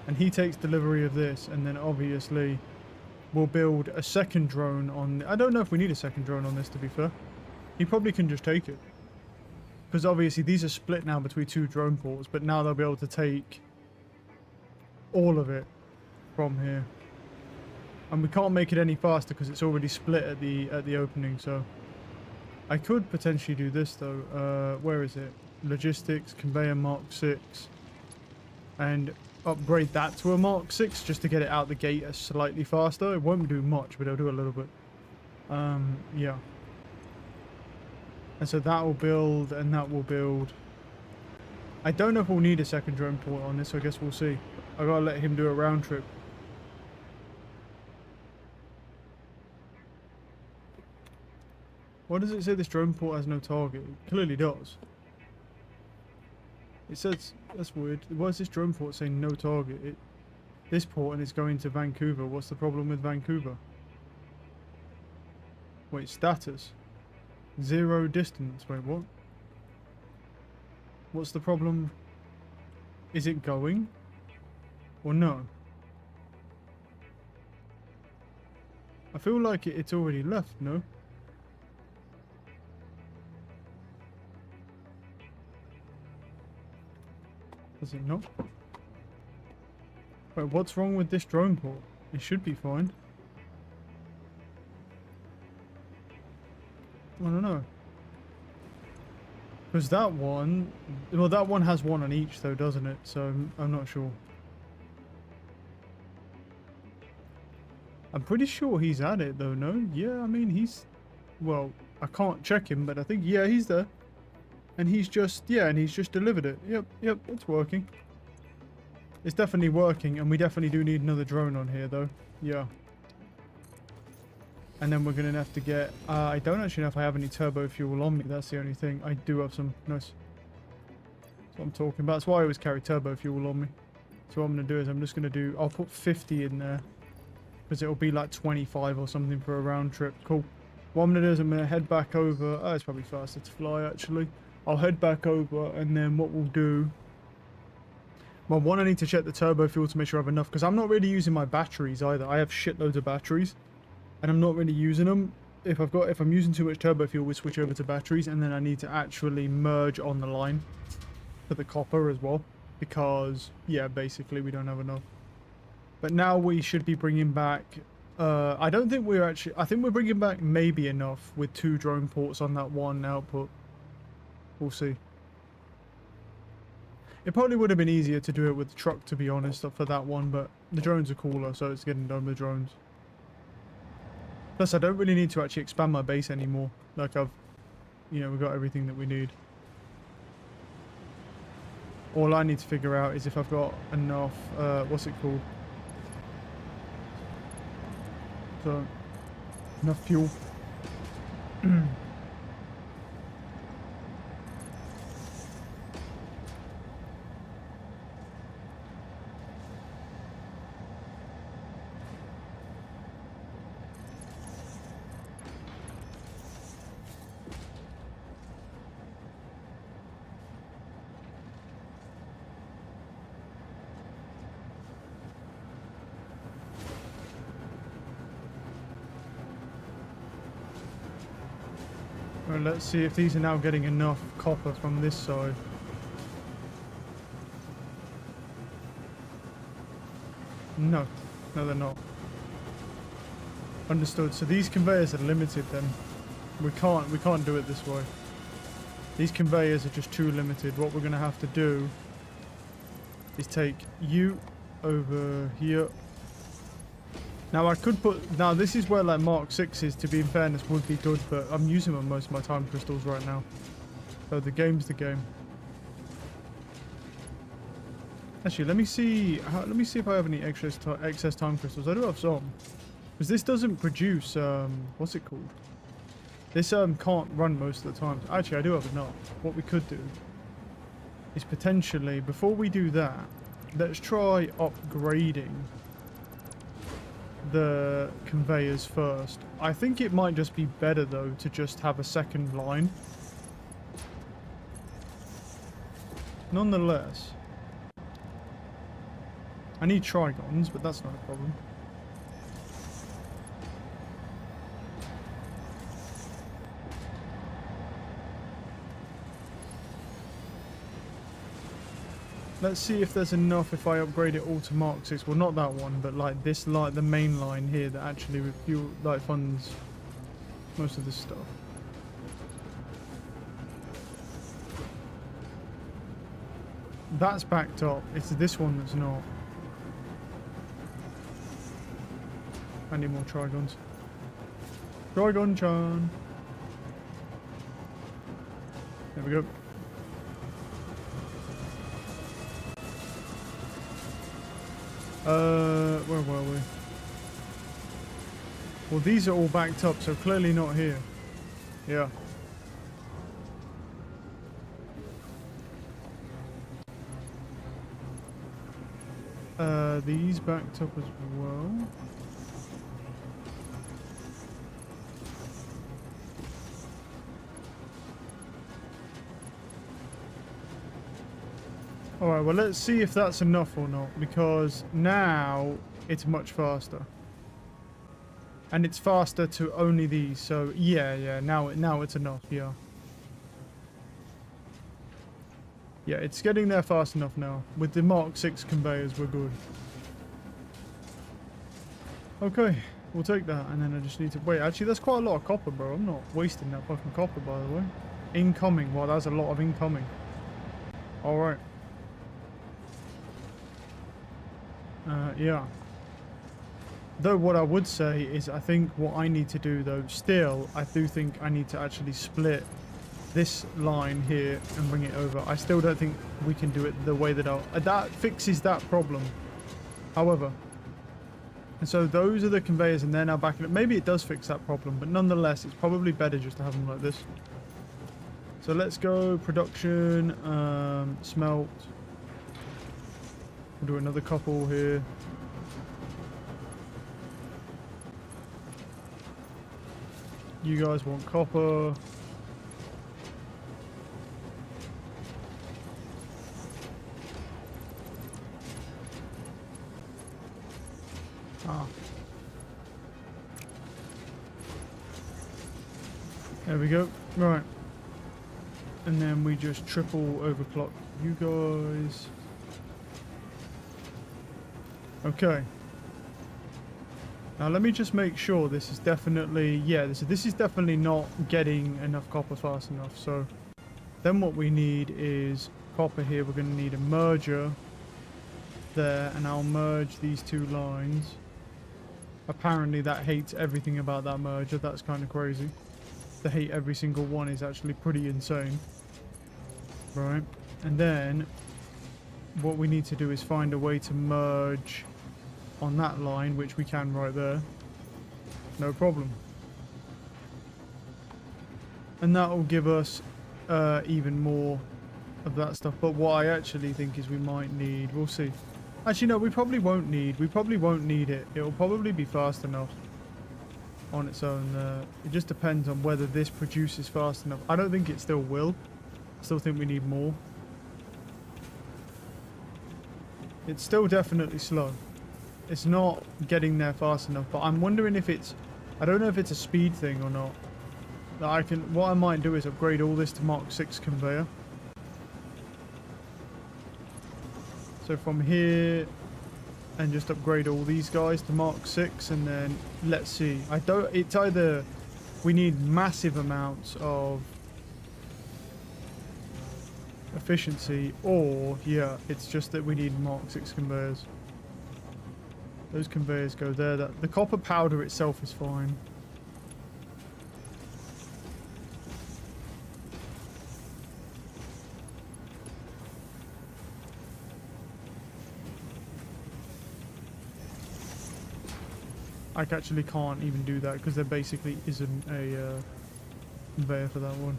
And he takes delivery of this, and then obviously we'll build a second drone on... I don't know if we need a second drone on this, to be fair. He probably can just take it. Because obviously these are split now between 2 drone ports, but now they'll be able to take all of it from here. And we can't make it any faster because it's already split at the opening, so... I could potentially do this though. Where is it? Logistics, conveyor Mark 6. And upgrade that to a Mark 6 just to get it out the gate slightly faster. It won't do much, but it'll do a little bit. Yeah. And so that will build, and that will build. I don't know if we'll need a second drone port on this, so I guess we'll see. I gotta let him do a round trip. Why does it say this drone port has no target? It clearly does. It says, that's weird. Why is this drone port saying no target? This port, and it's going to Vancouver. What's the problem with Vancouver? Wait, status. 0 distance. Wait, what? What's the problem? Is it going? Or no? I feel like it's already left, no? Does it not? Wait, what's wrong with this drone port? It should be fine. I don't know. Because that one... Well, that one has 1 on each though, doesn't it? So, I'm not sure. I'm pretty sure he's at it though, no? Yeah, I mean, he's... Well, I can't check him, but I think, yeah, he's there. And he's just... Yeah, and he's just delivered it. Yep, it's working. It's definitely working, and we definitely do need another drone on here though. Yeah. And then we're going to have to get... I don't actually know if I have any turbo fuel on me. That's the only thing. I do have some. Nice. That's what I'm talking about. That's why I always carry turbo fuel on me. So what I'm going to do is I'm just going to do... I'll put 50 in there. Because it'll be like 25 or something for a round trip. Cool. What I'm going to do is I'm going to head back over... Oh, it's probably faster to fly actually. I'll head back over, and then what we'll do... Well, one, I need to check the turbo fuel to make sure I have enough. Because I'm not really using my batteries either. I have shitloads of batteries. And I'm not really using them. If I'm using too much turbo fuel, we switch over to batteries, and then I need to actually merge on the line for the copper as well, because yeah, basically we don't have enough. But now we should be bringing back. I don't think we're actually. I think we're bringing back maybe enough with 2 drone ports on that one output. We'll see. It probably would have been easier to do it with the truck, to be honest, for that one, but the drones are cooler, so it's getting done with drones. Plus, I don't really need to actually expand my base anymore. Like we've got everything that we need. All I need to figure out is if I've got enough, what's it called? So, enough fuel. Well, let's see if these are now getting enough copper from this side. No, they're not. Understood. So these conveyors are limited then. We can't do it this way. These conveyors are just too limited. What we're going to have to do is take you over here. Now I could put, now this is where like Mark 6s, to be in fairness, would be good, but I'm using on most of my time crystals right now. So the game's the game. Actually, let me see if I have any excess time crystals. I do have some. Because this doesn't produce, what's it called? This can't run most of the time. Actually, I do have enough. What we could do is potentially, before we do that, let's try upgrading the conveyors first. I think it might just be better though to just have a second line. Nonetheless, I need trigons, but that's not a problem. Let's see if there's enough if I upgrade it all to Mark 6. Well, not that one, but like this, like the main line here that actually fuel, like funds most of this stuff. That's backed up. It's this one that's not. I need more trigons. Trigon-chan. There we go. Where were we? Well, these are all backed up, so clearly not here. Yeah. These backed up as well. Alright, well let's see if that's enough or not, because now it's much faster. And it's faster to only these, so yeah, now it's enough, yeah. Yeah, it's getting there fast enough now. With the Mark 6 conveyors, we're good. Okay, we'll take that, and then I just need to... Wait, actually, that's quite a lot of copper, bro. I'm not wasting that fucking copper, by the way. Incoming. Well, that's a lot of incoming. Alright. Yeah. Though what I would say is I think what I need to do, though, still, I do think I need to actually split this line here and bring it over. I still don't think we can do it the way that that fixes that problem. However, and so those are the conveyors, and they're now backing up. Maybe it does fix that problem, but nonetheless, it's probably better just to have them like this. So let's go production, smelt. We'll do another couple here. You guys want copper. Ah. There we go. Right. And then we just triple overclock you guys. Okay. Now let me just make sure this is definitely, yeah, this is definitely not getting enough copper fast enough. So then what we need is copper here. We're going to need a merger there, and I'll merge these two lines. Apparently that hates everything about that merger. That's kind of crazy. To hate every single one is actually pretty insane. Right. And then what we need to do is find a way to merge on that line, which we can right there. No problem. And that will give us even more of that stuff. But what I actually think is we might need, we'll see. Actually, no, we probably won't need it. It'll probably be fast enough on its own. It just depends on whether this produces fast enough. I don't think it still will. I still think we need more. It's still definitely slow. It's not getting there fast enough, but I'm wondering if it's... I don't know if it's a speed thing or not. What I might do is upgrade all this to Mark 6 conveyor. So from here, and just upgrade all these guys to Mark 6, and then let's see. It's either we need massive amounts of efficiency, or yeah, it's just that we need Mark 6 conveyors. Those conveyors go there. The copper powder itself is fine. I actually can't even do that because there basically isn't a conveyor for that one.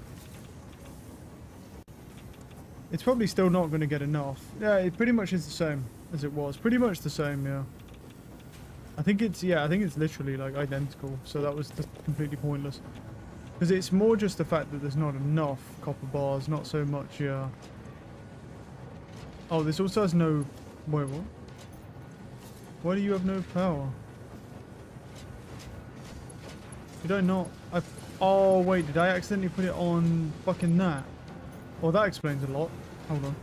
It's probably still not going to get enough. Yeah, it pretty much is the same as it was. Pretty much the same, yeah. I think it's literally like identical. So that was just completely pointless. Because it's more just the fact that there's not enough copper bars, not so much, yeah. Oh, this also has no... Wait, what? Why do you have no power? Did I not? Oh, wait, did I accidentally put it on fucking that? Well, that explains a lot. Hold on.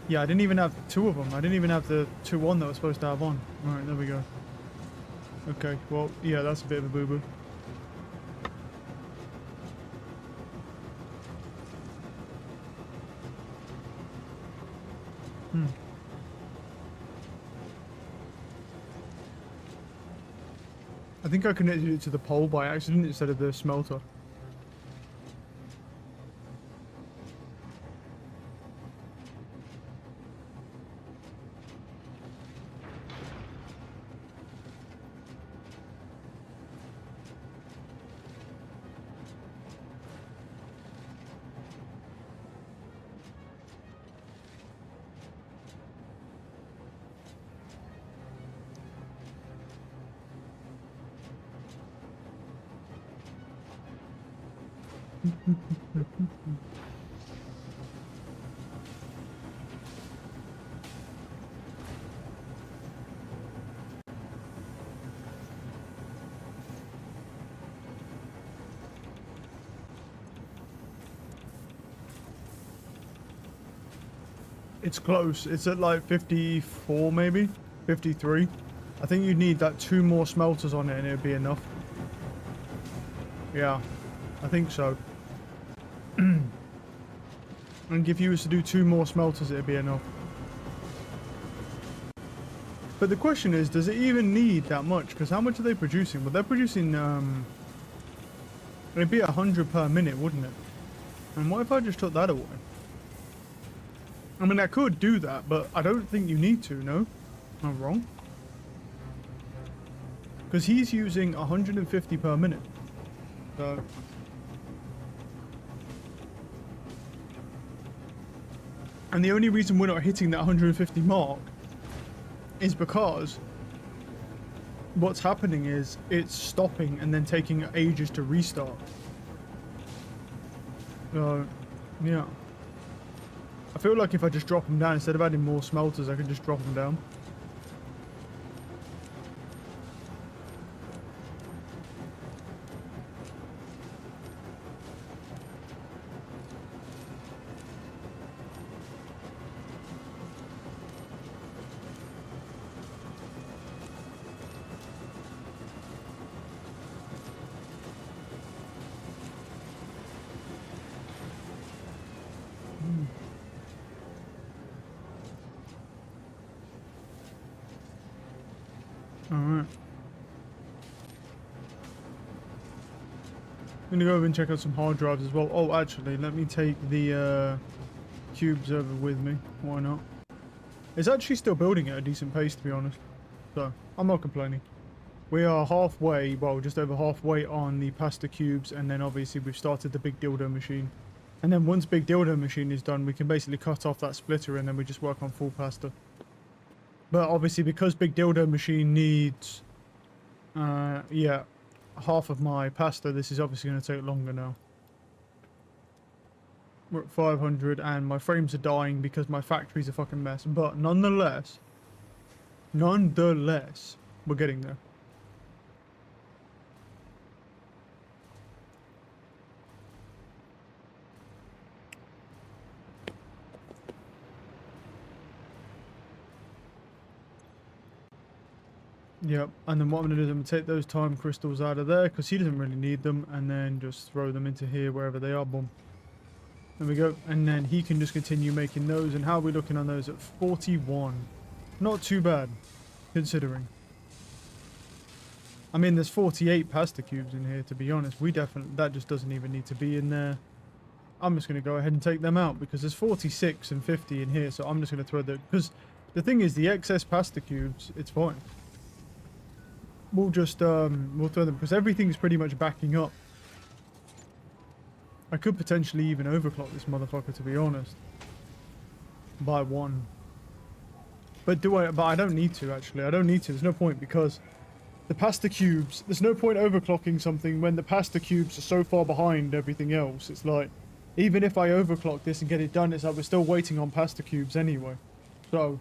Yeah, I didn't even have two of them. I didn't even have the two on that I was supposed to have on. Alright, there we go. Okay, well, yeah, that's a bit of a boo-boo. I think I connected it to the pole by accident instead of the smelter. It's close. It's at like 54 maybe? 53. I think you'd need that 2 more smelters on it and it'd be enough. Yeah, I think so. And if you was to do 2 more smelters, it'd be enough. But the question is, does it even need that much? Because how much are they producing? Well, they're producing, it'd be 100 per minute, wouldn't it? And what if I just took that away? I mean, I could do that, but I don't think you need to, no? Am I wrong? Because he's using 150 per minute. So... And the only reason we're not hitting that 150 mark is because what's happening is it's stopping and then taking ages to restart. So, yeah. I feel like if I just drop them down, instead of adding more smelters, I could just drop them down. Alright. I'm gonna go over and check out some hard drives as well. Oh, actually, let me take the cubes over with me. Why not? It's actually still building at a decent pace, to be honest. So, I'm not complaining. We are halfway, well, just over halfway on the pasta cubes, and then obviously we've started the big dildo machine. And then once big dildo machine is done, we can basically cut off that splitter and then we just work on full pasta. But obviously, because big dildo machine needs, yeah, half of my pasta, this is obviously going to take longer now. We're at 500 and my frames are dying because my factory's a fucking mess. But nonetheless, we're getting there. Yep, and then what I'm going to do is I'm going to take those time crystals out of there because he doesn't really need them, and then just throw them into here wherever they are. Boom. There we go. And then he can just continue making those. And how are we looking on those? At 41. Not too bad, considering. I mean, there's 48 pasta cubes in here, to be honest. That just doesn't even need to be in there. I'm just going to go ahead and take them out because there's 46 and 50 in here, so I'm just going to throw because the thing is, the excess pasta cubes, it's fine. We'll just, we'll throw them because everything's pretty much backing up. I could potentially even overclock this motherfucker, to be honest. By 1. But I don't need to, actually. I don't need to. There's no point because the pasta cubes, there's no point overclocking something when the pasta cubes are so far behind everything else. It's like, even if I overclock this and get it done, it's like we're still waiting on pasta cubes anyway. So,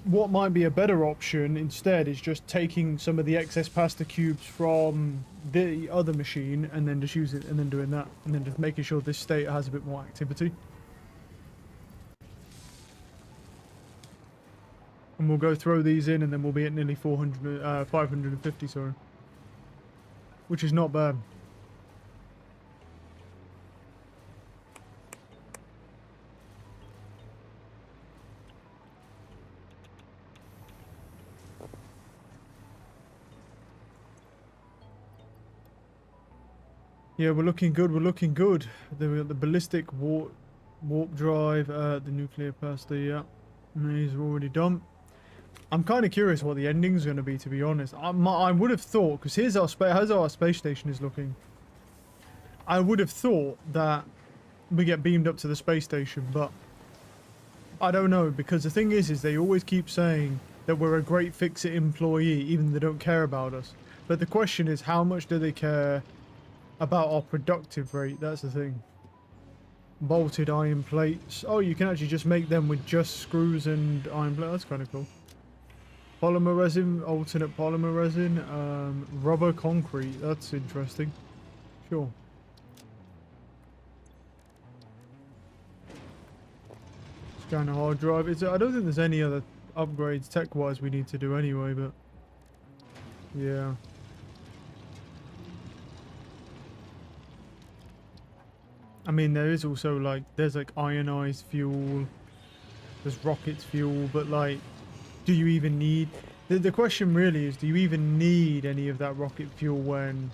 what might be a better option instead is just taking some of the excess pasta cubes from the other machine and then just use it and then doing that. And then just making sure this state has a bit more activity. And we'll go throw these in and then we'll be at nearly 550, sorry. Which is not bad. Yeah, we're looking good, we're looking good. Then we got the ballistic warp drive, the nuclear pasta, yeah. And these are already done. I'm kind of curious what the ending's going to be, to be honest. I would have thought, because here's our space station is looking. I would have thought that we get beamed up to the space station, but I don't know, because the thing is they always keep saying that we're a great fix-it employee, even though they don't care about us. But the question is, how much do they care about our productive rate? That's the thing. Bolted iron plates. Oh, you can actually just make them with just screws and iron plates. That's kind of cool. Polymer resin, alternate polymer resin, rubber concrete. That's interesting. Sure. Scan a hard drive. I don't think there's any other upgrades tech-wise we need to do anyway, but yeah. I mean, there is also there's ionized fuel, there's rockets fuel, but do you even need... The question really is, do you even need any of that rocket fuel when,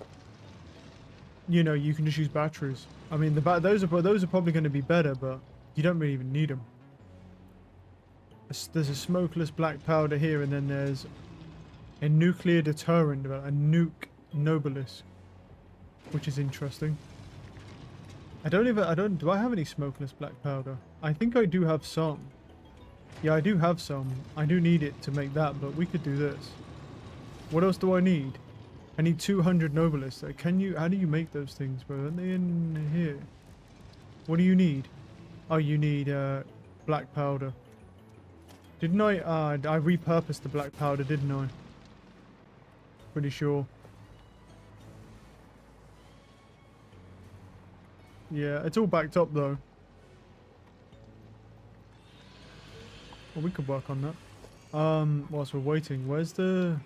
you know, you can just use batteries? I mean, those are probably going to be better, but you don't really even need them. There's a smokeless black powder here, and then there's a nuclear deterrent, a nuke nobilis, which is interesting. Do I have any smokeless black powder? I think I do have some. Yeah, I do have some. I do need it to make that, but we could do this. What else do I need? I need 200 nobilis. How do you make those things, bro? Aren't they in here? What do you need? Oh, you need, black powder. Didn't I repurposed the black powder, didn't I? Pretty sure. Yeah, it's all backed up though. Well, we could work on that. Whilst we're waiting, where's the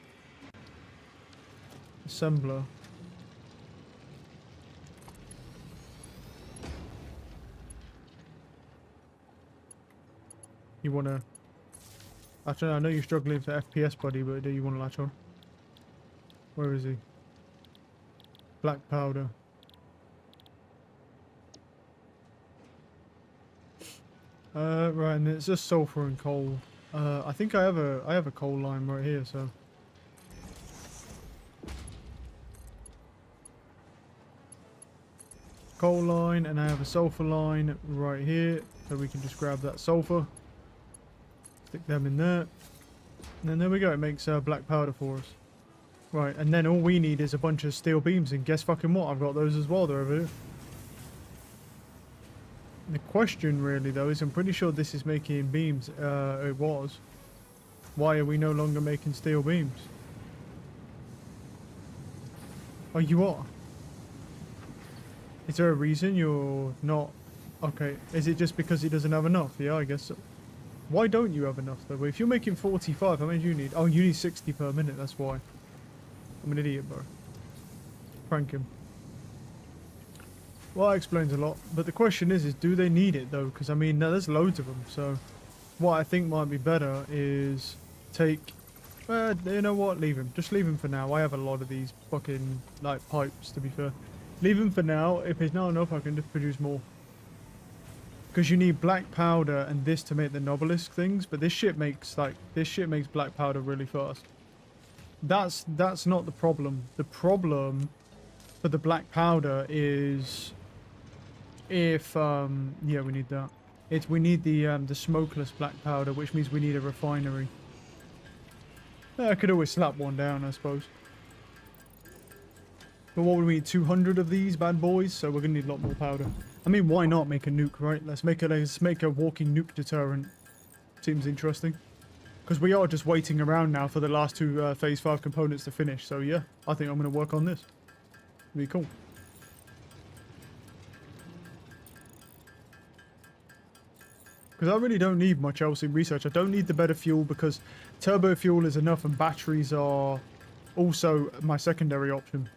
assembler? You wanna... Actually, I know you're struggling for FPS, buddy, but do you want to latch on? Where is he? Black powder. Right, and it's just sulfur and coal. I think I have a coal line right here, so. Coal line, and I have a sulfur line right here, so we can just grab that sulfur. Stick them in there. And then there we go, it makes black powder for us. Right, and then all we need is a bunch of steel beams, and guess fucking what? I've got those as well, they're over here. The question really though is, I'm pretty sure this is making beams. It was. Why are we no longer making steel beams? Oh, you are? Is there a reason you're not? Okay, is it just because he doesn't have enough? Yeah, I guess so. Why don't you have enough though? If you're making 45, how many do you need? Oh, you need 60 per minute, that's why. I'm an idiot, bro. Prank him. Well, that explains a lot. But the question is do they need it though? Because I mean, there's loads of them. So what I think might be better is take... You know what? Leave him. Just leave him for now. I have a lot of these fucking, like, pipes, to be fair. Leave him for now. If it's not enough, I can just produce more. Because you need black powder and this to make the Nobelisk things, but this shit makes, like, black powder really fast. That's not the problem. The problem for the black powder is if, yeah, we need that. We need the smokeless black powder, which means we need a refinery. I could always slap one down, I suppose. But what would we need? 200 of these bad boys? So we're gonna need a lot more powder. I mean, why not make a nuke, right? Let's make a walking nuke deterrent. Seems interesting. Because we are just waiting around now for the last two Phase 5 components to finish. So yeah, I think I'm gonna work on this. It'll be cool. Because I really don't need much else in research. I don't need the better fuel because turbo fuel is enough and batteries are also my secondary option.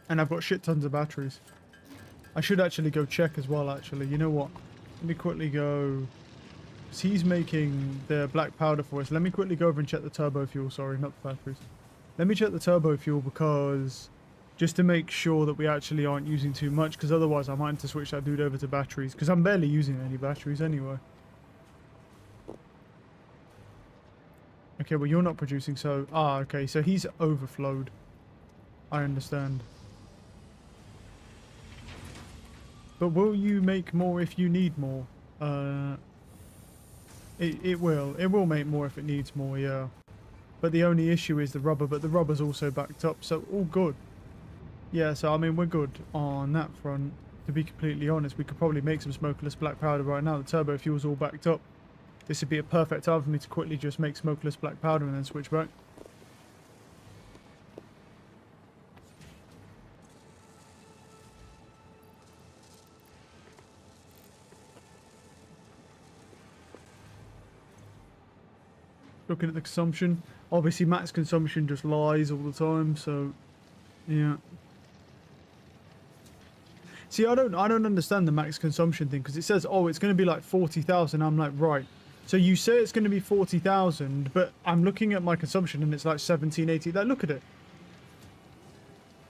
And I've got shit tons of batteries. I should actually go check as well, actually. You know what? Let me quickly go... Because he's making the black powder for us. Let me quickly go over and check the turbo fuel. Sorry, not the batteries. Let me check the turbo fuel because... Just to make sure that we actually aren't using too much, because otherwise I might have to switch that dude over to batteries, because I'm barely using any batteries anyway. Okay, well you're not producing, so... Ah, okay, so he's overflowed. I understand. But will you make more if you need more? It will. It will make more if it needs more, yeah. But the only issue is the rubber, but the rubber's also backed up, so all good. Yeah, so I mean, we're good on that front. To be completely honest, we could probably make some smokeless black powder right now. The turbo fuel's all backed up. This would be a perfect time for me to quickly just make smokeless black powder and then switch back. Looking at the consumption. Obviously, max consumption just lies all the time, so yeah. See, I don't understand the max consumption thing because it says, oh, it's going to be like 40,000. I'm like, right. So you say it's going to be 40,000, but I'm looking at my consumption and it's like 17, 18. Like, look at it.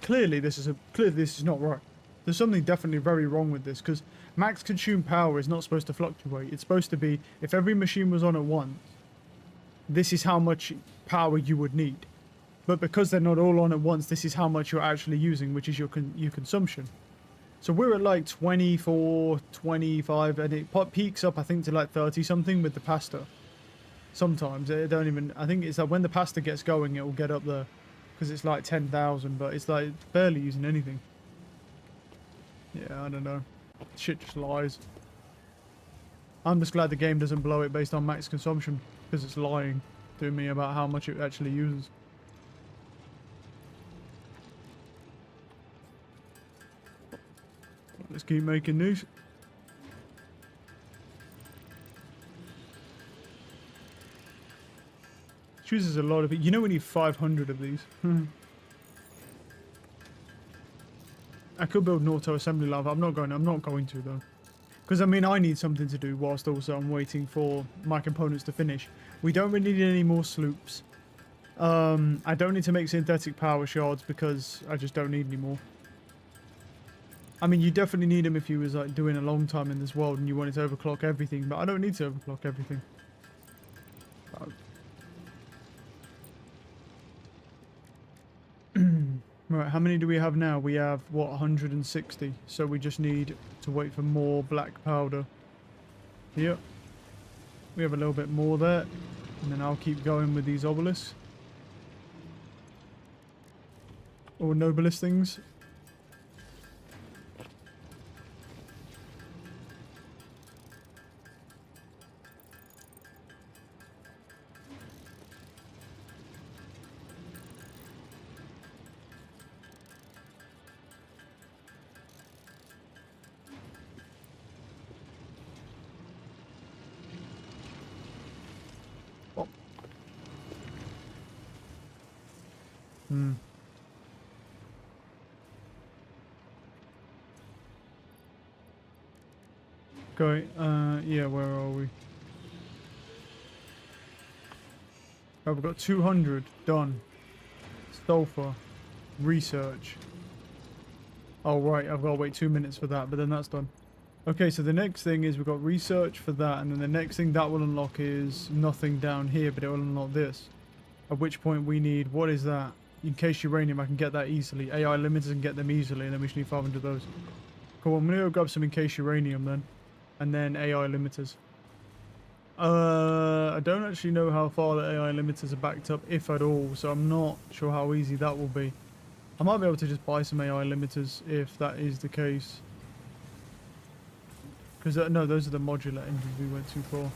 Clearly, this is not right. There's something definitely very wrong with this because max consumed power is not supposed to fluctuate. It's supposed to be if every machine was on at once, this is how much power you would need. But because they're not all on at once, this is how much you're actually using, which is your consumption. So we're at like 24, 25, and it peaks up, I think, to like 30 something with the pasta. Sometimes it don't even. I think it's like when the pasta gets going, it will get up there because it's like 10,000, but it's like barely using anything. Yeah, I don't know. Shit just lies. I'm just glad the game doesn't blow it based on max consumption because it's lying to me about how much it actually uses. Let's keep making these. Chooses a lot of it. You know we need 500 of these. I could build an auto assembly line. I'm not going to though. Because I mean I need something to do whilst also I'm waiting for my components to finish. We don't really need any more sloops. I don't need to make synthetic power shards because I just don't need any more. I mean, you definitely need them if you was like doing a long time in this world and you wanted to overclock everything, but I don't need to overclock everything. Right, how many do we have now? We have, what, 160. So we just need to wait for more black powder. Yep. We have a little bit more there. And then I'll keep going with these obelisks. Or nobilis things. Okay, yeah, where are we? Right, we've got 200 done. Sulfur. Research. Oh, right, I've got to wait 2 minutes for that, but then that's done. Okay, so the next thing is we've got research for that, and then the next thing that will unlock is nothing down here, but it will unlock this. At which point we need, what is that? In case uranium, I can get that easily. AI limiters can get them easily, and then we just need 500 of those. Cool, I'm going to go grab some in case uranium then. And then AI limiters. I don't actually know how far the AI limiters are backed up, if at all, so I'm not sure how easy that will be. I might be able to just buy some AI limiters if that is the case. Because, no, those are the modular engines, we went too far.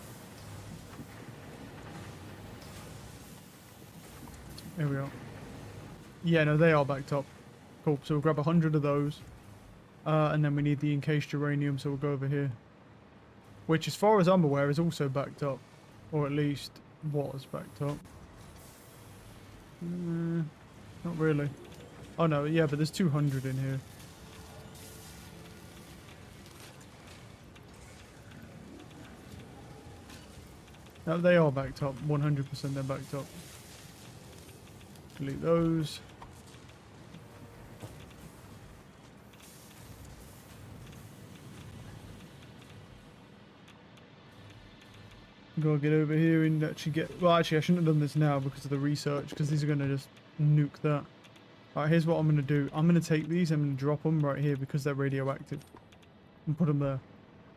There we are. Yeah, no, they are backed up. Cool, so we'll grab 100 of those. And then we need the encased uranium, so we'll go over here. Which, as far as I'm aware, is also backed up. Or at least was backed up. Not really. Oh no, yeah, but there's 200 in here. No, they are backed up. 100% they're backed up. Delete those. Gotta get over here and actually get... Well, actually, I shouldn't have done this now because of the research, because these are going to just nuke that. Alright, here's what I'm going to do. I'm going to take these, I'm going to drop them right here because they're radioactive. And put them there.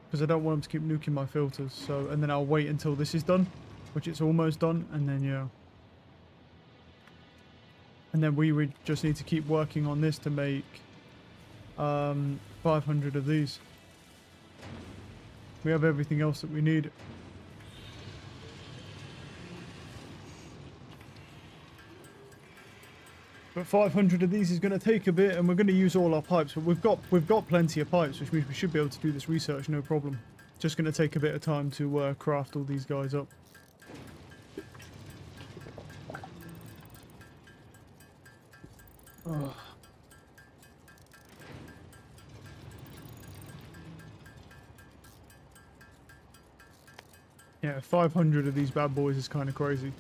Because I don't want them to keep nuking my filters. So, and then I'll wait until this is done, which it's almost done, and then, yeah. And then we would just need to keep working on this to make 500 of these. We have everything else that we need. But 500 of these is going to take a bit, and we're going to use all our pipes. But we've got plenty of pipes, which means we should be able to do this research, no problem. Just going to take a bit of time to craft all these guys up. Oh. Yeah, 500 of these bad boys is kind of crazy.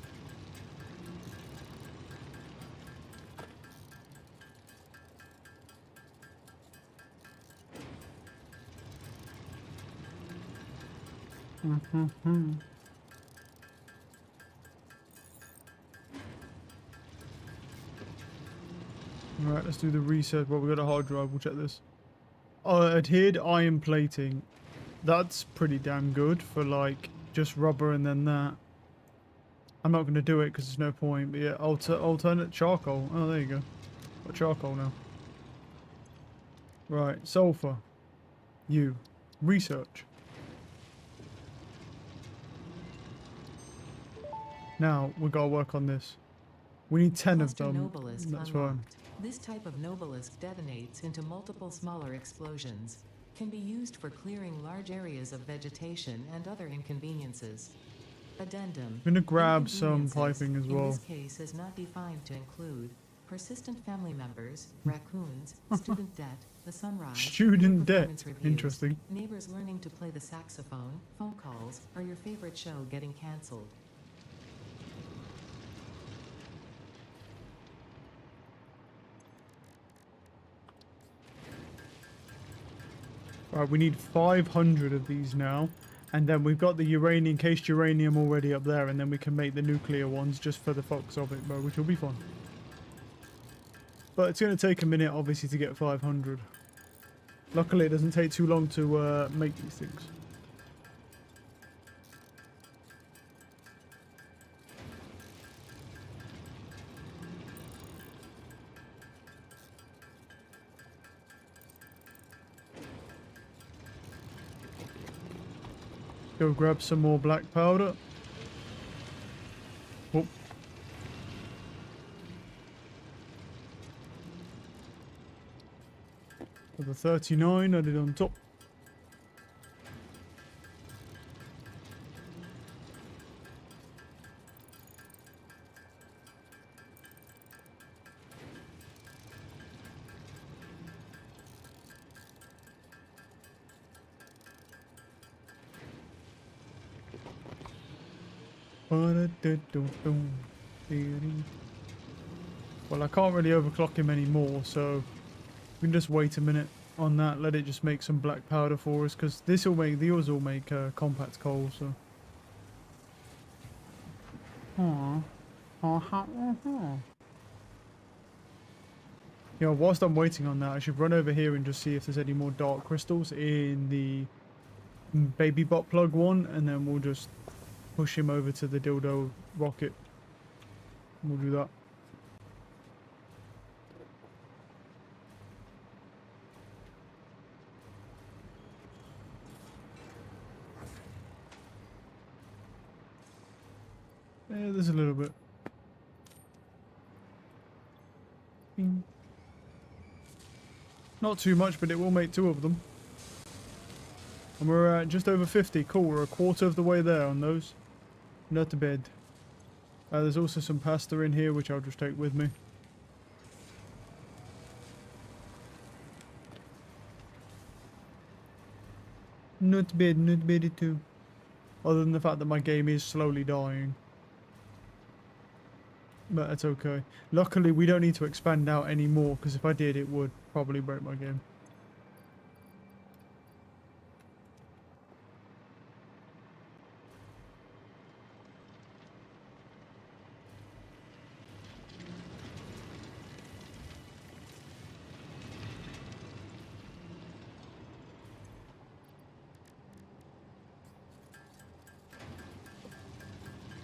Right, let's do the research. Well, we got a hard drive. We'll check this. Adhered iron plating. That's pretty damn good for like just rubber and then that. I'm not going to do it because there's no point. But yeah, alternate charcoal. Oh, there you go. Got charcoal now. Right, sulfur. Research. Now we got to work on this. We need 10 of them. That's fine. This type of nobelisk detonates into multiple smaller explosions. Can be used for clearing large areas of vegetation and other inconveniences. Addendum. I'm going to grab some piping as well. In this case is not defined to include persistent family members, raccoons, student debt, the sunrise, student debt. performance reviews, Interesting. neighbors learning to play the saxophone, phone calls, or your favorite show getting cancelled. Alright, we need 500 of these now. And then we've got the uranium, encased uranium already up there. And then we can make the nuclear ones just for the fucks of it, but which will be fun. But it's going to take a minute, obviously, to get 500. Luckily, it doesn't take too long to make these things. Go grab some more black powder. Oh. For the 39, I did on top. Well, I can't really overclock him anymore, so we can just wait a minute on that. Let it just make some black powder for us, because these will make compact coal. So. Yeah, whilst I'm waiting on that, I should run over here and just see if there's any more dark crystals in the baby bot plug one, and then we'll just push him over to the dildo rocket. We'll do that. Yeah, there's a little bit. Bing. Not too much, but it will make 2 of them. And we're at just over 50. Cool, we're a quarter of the way there on those. Not bad. There's also some pasta in here, which I'll just take with me. Not bad at all. Other than the fact that my game is slowly dying. But it's okay. Luckily, we don't need to expand out anymore, because if I did, it would probably break my game.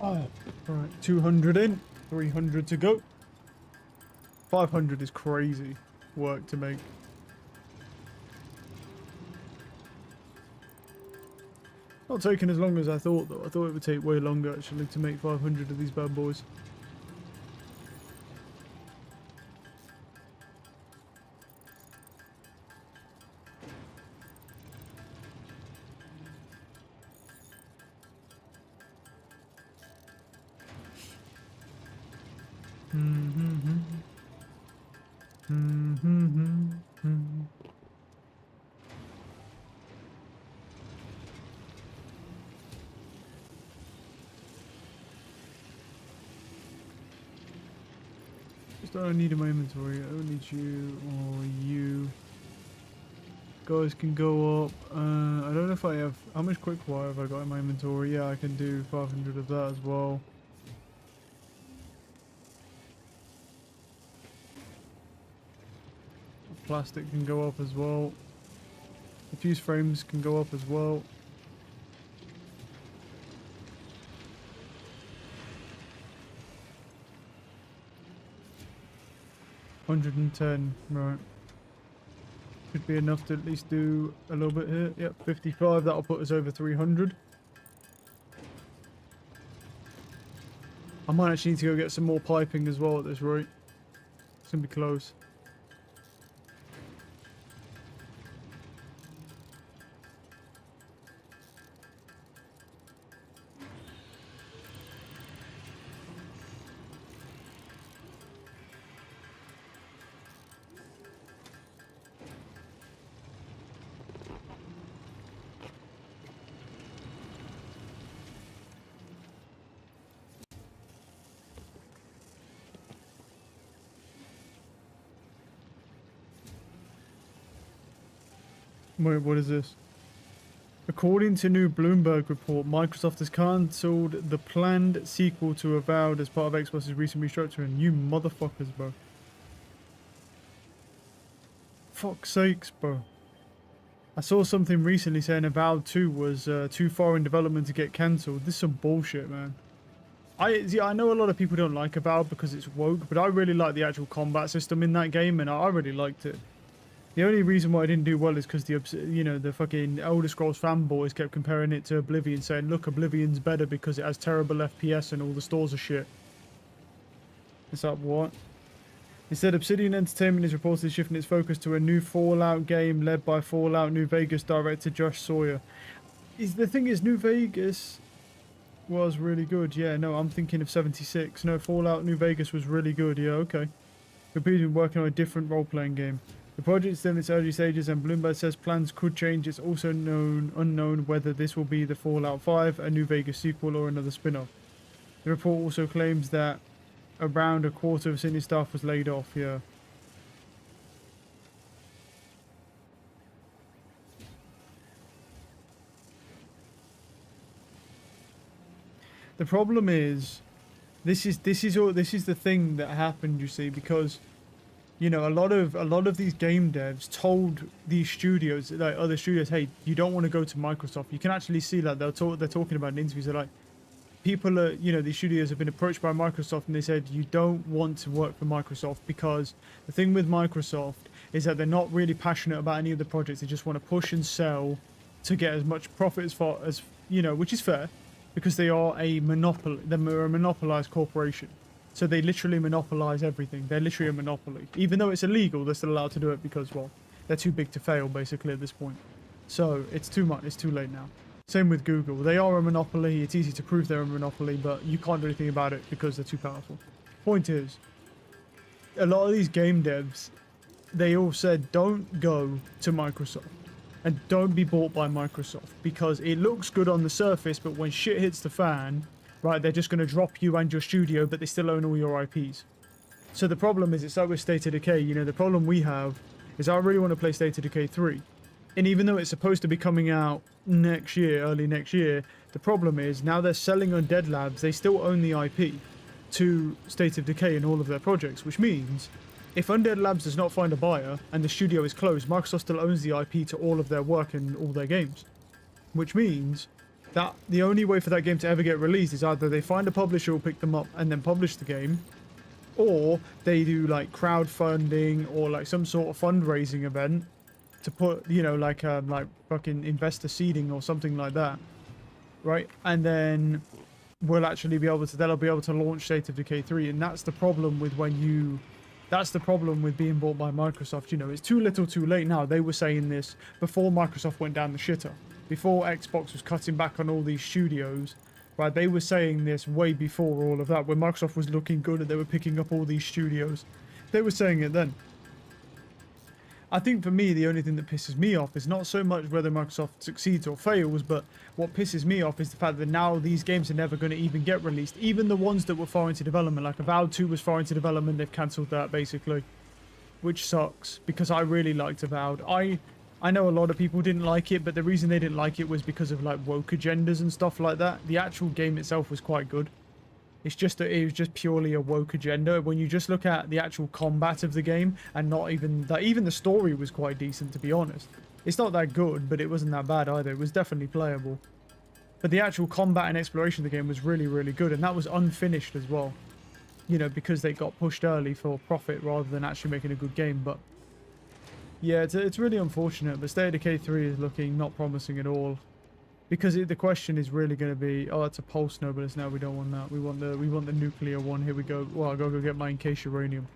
Oh, alright, 200 in, 300 to go. 500 is crazy work to make. Not taking as long as I thought though. I thought it would take way longer actually to make 500 of these bad boys. Just don't need in my inventory. I don't need you or you. Guys can go up. I don't know if I have... How much quick wire have I got in my inventory? Yeah, I can do 500 of that as well. Plastic can go up as well. The fuse frames can go up as well. $110, right. Should be enough to at least do a little bit here. Yep, 55, that'll put us over 300. I might actually need to go get some more piping as well at this rate. It's gonna be close. Wait, what is this? According to new Bloomberg report, Microsoft has cancelled the planned sequel to Avowed as part of Xbox's recent restructuring. You motherfuckers, bro. Fuck's sakes, bro. I saw something recently saying Avowed 2 was too far in development to get cancelled. This is some bullshit, man. I know a lot of people don't like Avowed because it's woke, but I really like the actual combat system in that game, and I really liked it. The only reason why I didn't do well is because the fucking Elder Scrolls fanboys kept comparing it to Oblivion, saying, look, Oblivion's better because it has terrible FPS and all the stores are shit. It's like, what? Instead, Obsidian Entertainment is reportedly shifting its focus to a new Fallout game led by Fallout New Vegas director Josh Sawyer. The thing is, New Vegas was really good. Yeah, no, I'm thinking of 76. No, Fallout New Vegas was really good. Yeah, okay. We've been working on a different role-playing game. The project is still in its early stages, and Bloomberg says plans could change. It's also unknown whether this will be the Fallout 5, a New Vegas sequel, or another spin-off. The report also claims that around a quarter of senior staff was laid off, yeah. The problem is, this is the thing that happened, you see, because you know, a lot of these game devs told these studios, like other studios, hey, you don't want to go to Microsoft. You can actually see that they're talking about in interviews. They're like, people are, you know, these studios have been approached by Microsoft and they said you don't want to work for Microsoft because the thing with Microsoft is that they're not really passionate about any of the projects. They just want to push and sell to get as much profit as far as, you know, which is fair because they are a monopoly. They're a monopolized corporation. So they literally monopolize everything. They're literally a monopoly. Even though it's illegal, they're still allowed to do it because, well, they're too big to fail, basically, at this point. So it's too much. It's too late now. Same with Google. They are a monopoly. It's easy to prove they're a monopoly, but you can't do anything about it because they're too powerful. Point is, a lot of these game devs, they all said, don't go to Microsoft. And don't be bought by Microsoft. Because it looks good on the surface, but when shit hits the fan... right, they're just going to drop you and your studio, but they still own all your IPs. So the problem is, it's like with State of Decay, you know, the problem we have is I really want to play State of Decay 3. And even though it's supposed to be coming out next year, early next year, the problem is now they're selling Undead Labs, they still own the IP to State of Decay in all of their projects, which means if Undead Labs does not find a buyer and the studio is closed, Microsoft still owns the IP to all of their work and all their games. Which means... that the only way for that game to ever get released is either they find a publisher who will pick them up and then publish the game, or they do like crowdfunding or like some sort of fundraising event to put, you know, like fucking investor seeding or something like that, right? And then we'll actually be able to, they'll be able to launch State of Decay 3, and that's the problem with that's the problem with being bought by Microsoft. You know, it's too little too late now. They were saying this before Microsoft went down the shitter. Before Xbox was cutting back on all these studios, right? They were saying this way before all of that, when Microsoft was looking good and they were picking up all these studios. They were saying it then. I think for me, the only thing that pisses me off is not so much whether Microsoft succeeds or fails, but what pisses me off is the fact that now these games are never going to even get released. Even the ones that were far into development, like Avowed 2 was far into development, they've cancelled that basically, which sucks because I really liked Avowed. I know a lot of people didn't like it, but the reason they didn't like it was because of like woke agendas and stuff like that. The actual game itself was quite good. It's just that it was just purely a woke agenda. When you just look at the actual combat of the game and not even that, even the story was quite decent, to be honest. It's not that good, but it wasn't that bad either. It was definitely playable. But the actual combat and exploration of the game was really, really good, and that was unfinished as well. You know, because they got pushed early for profit rather than actually making a good game, but... yeah, it's really unfortunate, but State of Decay 3 is looking not promising at all. Because the question is really going to be, oh, it's a pulse noblest now, we don't want that. We want the nuclear one. Here we go. Well, I'll go get my encased uranium.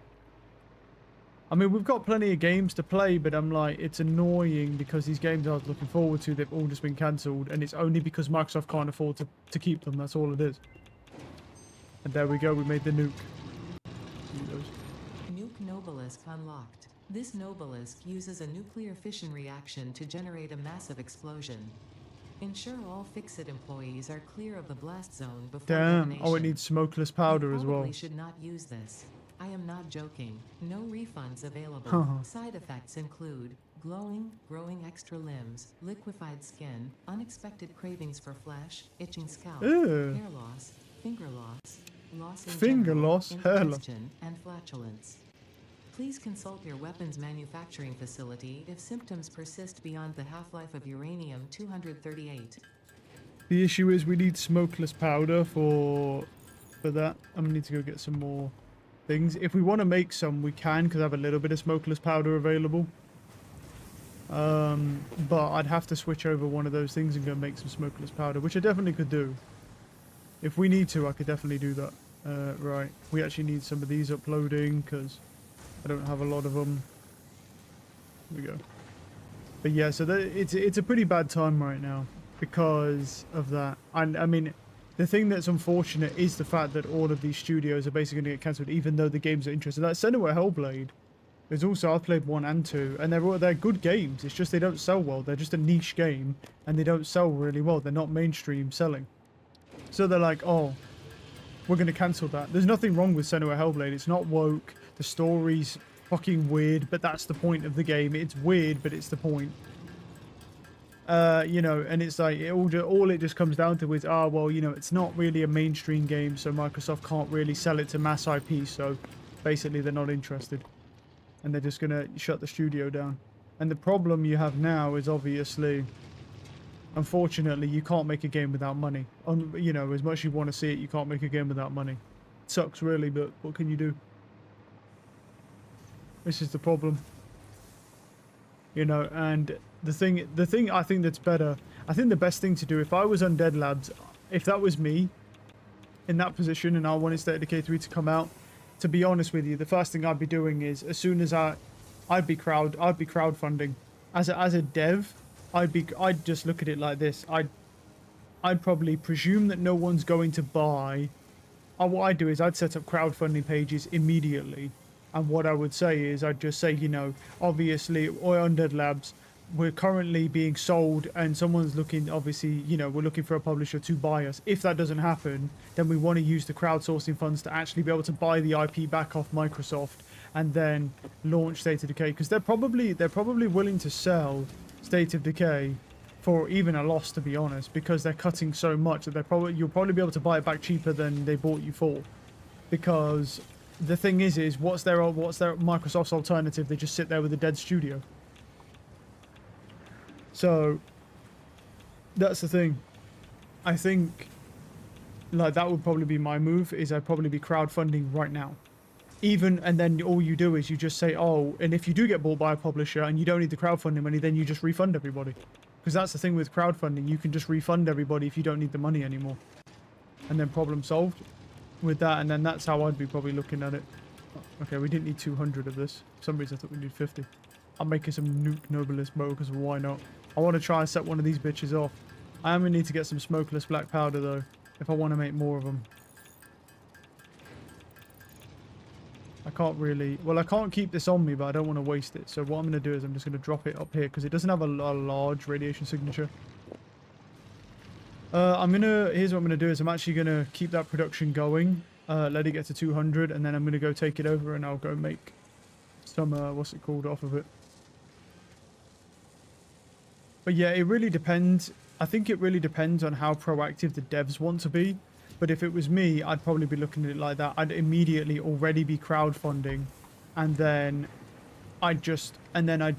I mean, we've got plenty of games to play, but I'm like, it's annoying because these games I was looking forward to, they've all just been cancelled, and it's only because Microsoft can't afford to keep them. That's all it is. And there we go, we made the nuke. Nuke Nobelisk unlocked. This Nobelisk uses a nuclear fission reaction to generate a massive explosion. Ensure all Fixit employees are clear of the blast zone before damn. detonation. Oh, it needs smokeless powder as well. You probably should not use this. I am not joking. No refunds available. Side effects include glowing, growing extra limbs, liquefied skin, unexpected cravings for flesh, itching scalp, Ew. hair loss, finger loss, loss in Finger general, loss, hair loss. indigestion, and flatulence. Please consult your weapons manufacturing facility if symptoms persist beyond the half-life of uranium-238. The issue is we need smokeless powder for that. I'm gonna need to go get some more things. If we want to make some, we can, because I have a little bit of smokeless powder available. But I'd have to switch over one of those things and go make some smokeless powder, which I definitely could do. If we need to, I could definitely do that. Right, we actually need some of these uploading, because I don't have a lot of them. Here we go. But yeah, so it's a pretty bad time right now because of that. And I mean, the thing that's unfortunate is the fact that all of these studios are basically going to get cancelled, even though the games are interesting. Like Cinema Hellblade, there's also, I've played 1 and 2, and they're good games. It's just they don't sell well. They're just a niche game, and they don't sell really well. They're not mainstream selling. So they're like, oh, We're going to cancel that. There's nothing wrong with Senua Hellblade. It's not woke. The story's fucking weird, but that's the point of the game. It's weird, but it's the point. You know, and it's like, all it just comes down to is, well, you know, it's not really a mainstream game, so Microsoft can't really sell it to mass IP, so basically they're not interested. And they're just going to shut the studio down. And the problem you have now is obviously, unfortunately, you can't make a game without money. You know, as much as you want to see it, you can't make a game without money. It sucks, really, but what can you do? This is the problem. You know, and the thing I think that's better, I think the best thing to do, if I was Undead Labs, if that was me in that position and I wanted State of Decay 3 to come out, to be honest with you, the first thing I'd be doing is, as soon as I'd be crowdfunding. As a dev, I'd just look at it like this. I'd probably presume that no one's going to buy. What I'd do is I'd set up crowdfunding pages immediately. And what I would say is, I'd just say, you know, obviously, Undead Labs, we're currently being sold and someone's looking, obviously, you know, we're looking for a publisher to buy us. If that doesn't happen, then we want to use the crowdsourcing funds to actually be able to buy the IP back off Microsoft and then launch State of Decay. Because they're probably willing to sell State of Decay for even a loss, to be honest, because they're cutting so much that you'll probably be able to buy it back cheaper than they bought you for. Because the thing is what's their Microsoft's alternative? They just sit there with a dead studio. So that's the thing. I think like that would probably be my move, is I'd probably be crowdfunding right now. And then all you do is you just say, oh, and if you do get bought by a publisher and you don't need the crowdfunding money, then you just refund everybody. Because that's the thing with crowdfunding, you can just refund everybody if you don't need the money anymore. And then problem solved with that, and then that's how I'd be probably looking at it. Okay, we didn't need 200 of this. For some reason I thought we need 50. I'm making some Nuke Nobilis mode, because why not? I want to try and set one of these bitches off. I am going to need to get some smokeless black powder though, if I want to make more of them. I can't really... Well, I can't keep this on me, but I don't want to waste it. So what I'm going to do is I'm just going to drop it up here, because it doesn't have a large radiation signature. Here's what I'm going to do is I'm actually going to keep that production going. Let it get to 200, and then I'm going to go take it over and I'll go make some, what's it called, off of it. But yeah, it really depends. I think it really depends on how proactive the devs want to be. But if it was me, I'd probably be looking at it like that. I'd immediately already be crowdfunding, and then I'd just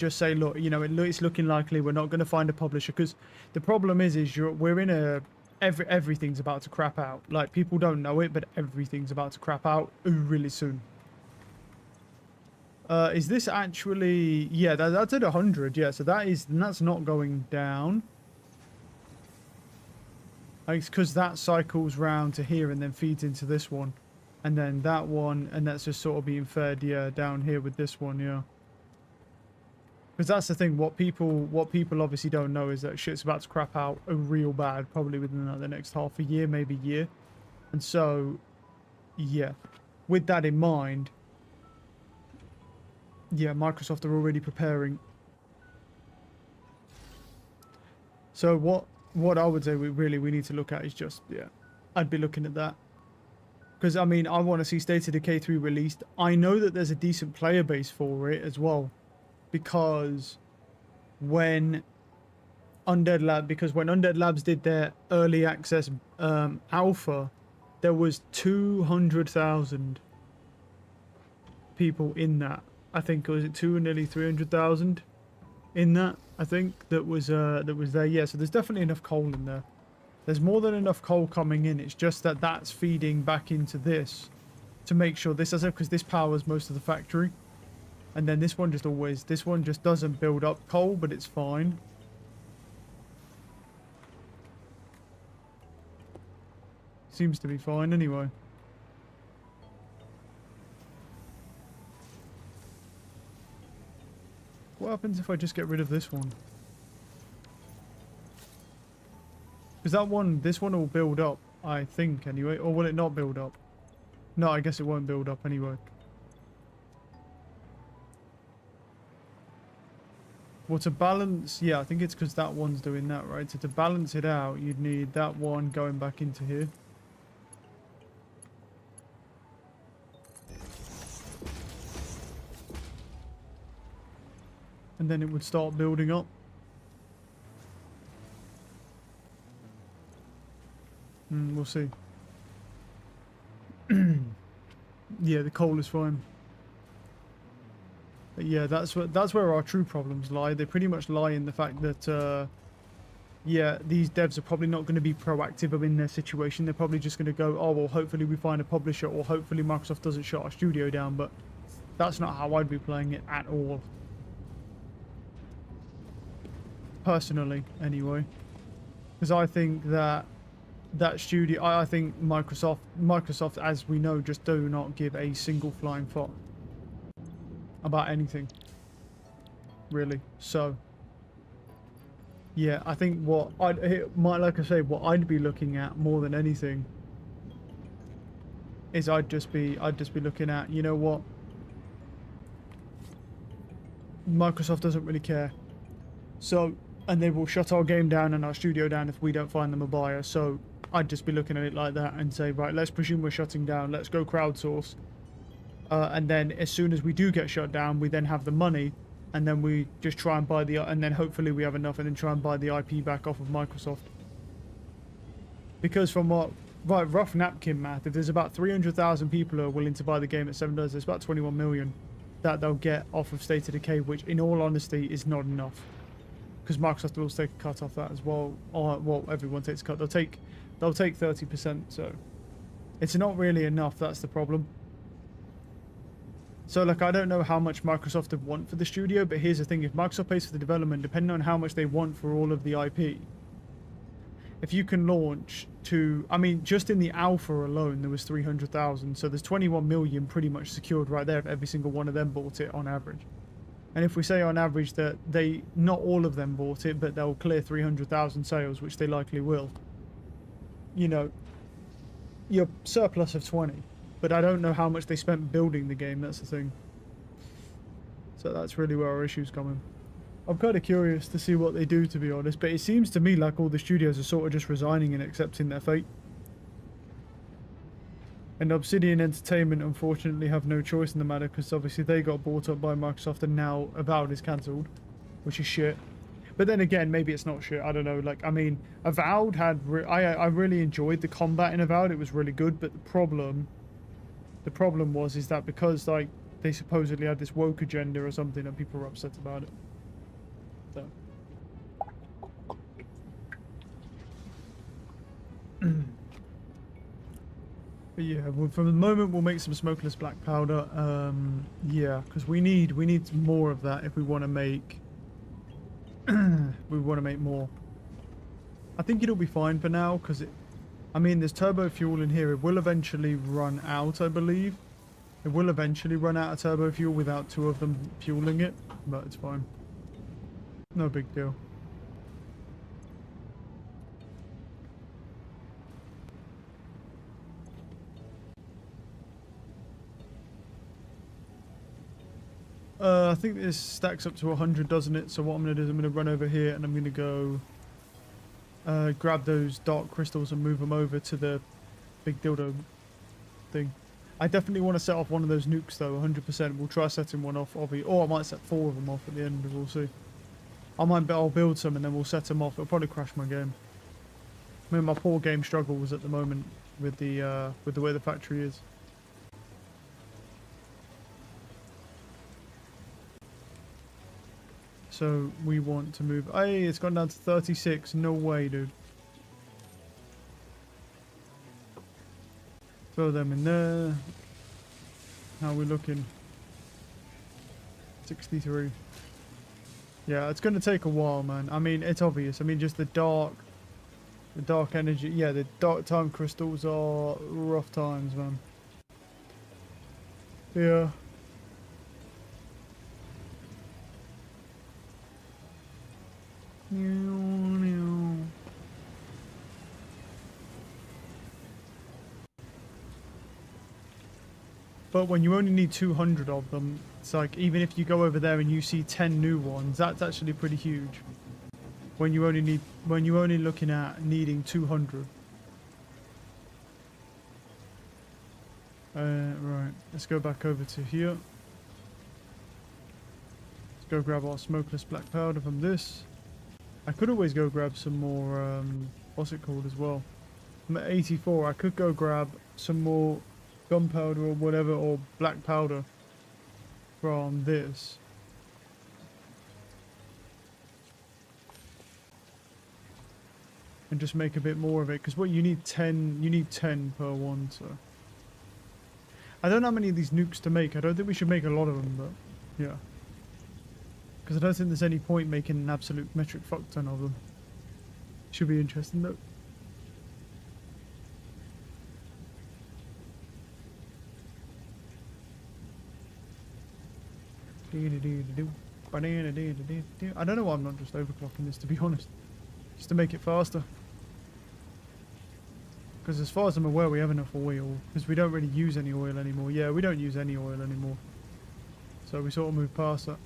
say, look, you know, it's looking likely we're not going to find a publisher, because the problem is we're in a everything's about to crap out. Like, people don't know it, but everything's about to crap out really soon. Is this actually... Yeah, that's at 100. Yeah, so that's not going down. It's because that cycles round to here and then feeds into this one. And then that one, and that's just sort of being fed, yeah, down here with this one, yeah. Because that's the thing, what people obviously don't know is that shit's about to crap out real bad, probably within the next half a year, maybe year. And so, yeah, with that in mind, yeah, Microsoft are already preparing. So what I would say we need to look at is just, yeah, I'd be looking at that. Because, I mean, I want to see State of Decay 3 released. I know that there's a decent player base for it as well. Because when Undead Labs did their early access alpha, there was 200,000 people in that. I think, was it nearly 300,000 in that? I think that was there. Yeah, so there's definitely enough coal in there. There's more than enough coal coming in. It's just that that's feeding back into this to make sure this does it, because this powers most of the factory. And then this one just doesn't build up coal, but it's fine. Seems to be fine anyway. What happens if I just get rid of this one? Because this one will build up, I think, anyway. Or will it not build up? No, I guess it won't build up anyway. Well, to balance... Yeah, I think it's because that one's doing that, right? So to balance it out, you'd need that one going back into here. and then it would start building up. We'll see. Yeah, the coal is fine. But yeah, that's where our true problems lie. They pretty much lie in the fact that yeah, these devs are probably not going to be proactive in their situation. They're probably just going to go, oh well, hopefully we find a publisher, or hopefully Microsoft doesn't shut our studio down. But that's not how I'd be playing it at all. Personally, anyway. Because I think that studio, I think Microsoft, as we know, just do not give a single flying fuck about anything, really. So yeah, I think what like I say, what I'd be looking at more than anything is I'd just be looking at, you know what, Microsoft doesn't really care, so, and they will shut our game down and our studio down if we don't find them a buyer. So I'd just be looking at it like that and say, right, let's presume we're shutting down, let's go crowdsource, and then as soon as we do get shut down, we then have the money, and then we just try and buy and then hopefully we have enough, and then try and buy the IP back off of Microsoft. Because from what, right, rough napkin math, if there's about 300,000 people who are willing to buy the game at $7, there's about 21 million that they'll get off of State of Decay, which in all honesty is not enough. Because Microsoft will take a cut off that as well. Or, well, everyone takes a cut. They'll take 30%, so it's not really enough, that's the problem. So, like, I don't know how much Microsoft would want for the studio, but here's the thing. If Microsoft pays for the development, depending on how much they want for all of the IP, if you can launch to... I mean, just in the alpha alone, there was 300,000. So there's 21 million pretty much secured right there if every single one of them bought it on average. And if we say on average that not all of them bought it, but they'll clear 300,000 sales, which they likely will, you know, you're surplus of 20. But I don't know how much they spent building the game, that's the thing. So that's really where our issue's coming. I'm kind of curious to see what they do, to be honest, but it seems to me like all the studios are sort of just resigning and accepting their fate. And Obsidian Entertainment, unfortunately, have no choice in the matter, because obviously they got bought up by Microsoft and now Avowed is cancelled, which is shit. But then again, maybe it's not shit, I don't know. Like, I mean, Avowed had... I really enjoyed the combat in Avowed, it was really good, but the problem is that because, like, they supposedly had this woke agenda or something, and people were upset about it. So. But yeah, for the moment we'll make some smokeless black powder. Yeah, because we need more of that if we want to make more. I think it'll be fine for now, because I mean, there's turbo fuel in here. It will eventually run out, I believe. It will eventually run out of turbo fuel without two of them fueling it, but it's fine. No big deal. I think this stacks up to 100, doesn't it? So what I'm going to do is I'm going to run over here and I'm going to go grab those dark crystals and move them over to the big dildo thing. I definitely want to set off one of those nukes though, 100%. We'll try setting one off, or I might set 4 of them off at the end, we'll see. I'll build some and then we'll set them off. It'll probably crash my game. I mean, my poor game struggles at the moment with the way the factory is. So we want to move. Hey, it's gone down to 36. No way, dude. Throw them in there. How are we looking? 63. Yeah, it's going to take a while, man. I mean, it's obvious. I mean, just the dark energy. Yeah, the dark time crystals are rough times, man. Yeah. But when you only need 200 of them, it's like, even if you go over there and you see 10 new ones, that's actually pretty huge. When you're only looking at needing 200. Right, let's go back over to here. Go grab our smokeless black powder from this. I could always go grab some more, what's it called as well? I'm at 84. I could go grab some more gunpowder or whatever, or black powder from this. And just make a bit more of it, because what you need 10 per one, so. I don't know how many of these nukes to make. I don't think we should make a lot of them, but yeah. Because I don't think there's any point making an absolute metric fuck ton of them. Should be interesting though. I don't know why I'm not just overclocking this, to be honest. Just to make it faster. Because as far as I'm aware, we have enough oil. Because we don't really use any oil anymore. Yeah, we don't use any oil anymore. So we sort of move past that.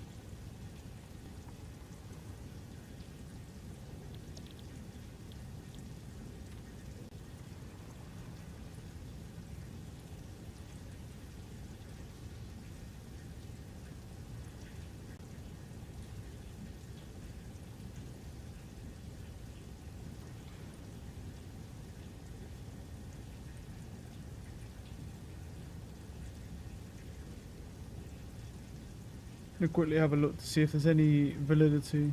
Let me quickly have a look to see if there's any validity.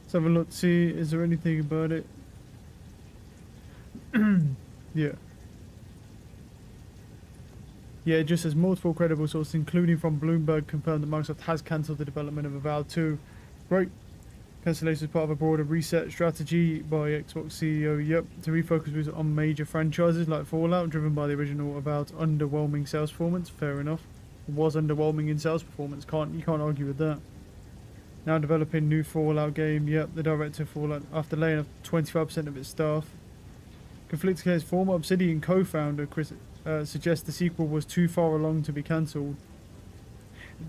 Let's have a look to see, is there anything about it? Yeah. Yeah, it just says multiple credible sources, including from Bloomberg, confirmed that Microsoft has cancelled the development of Avowed 2. Great. Cancellation is part of a broader reset strategy by Xbox CEO, yep, to refocus on major franchises like Fallout, driven by the original Avowed's underwhelming sales performance. Fair enough. It was underwhelming in sales performance, you can't argue with that. Now developing new Fallout game, yep, the director of Fallout, after laying off 25% of its staff. Conflict Care's former Obsidian co-founder, Chris, suggests the sequel was too far along to be cancelled.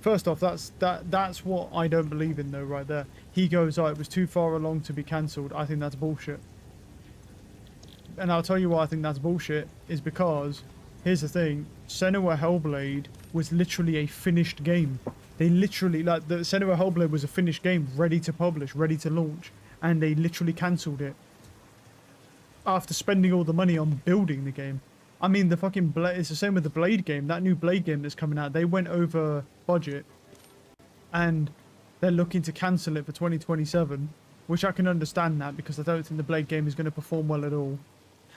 First off, that's what I don't believe in though, right there. He goes, oh, it was too far along to be cancelled. I think that's bullshit. And I'll tell you why I think that's bullshit, is because, here's the thing, Senua Hellblade was literally a finished game. They literally, like, the Senua Hellblade was a finished game, ready to publish, ready to launch, and they literally cancelled it after spending all the money on building the game. I mean, the fucking it's the same with the Blade game. That new Blade game that's coming out, they went over budget, and they're looking to cancel it for 2027, which I can understand that, because I don't think the Blade game is going to perform well at all.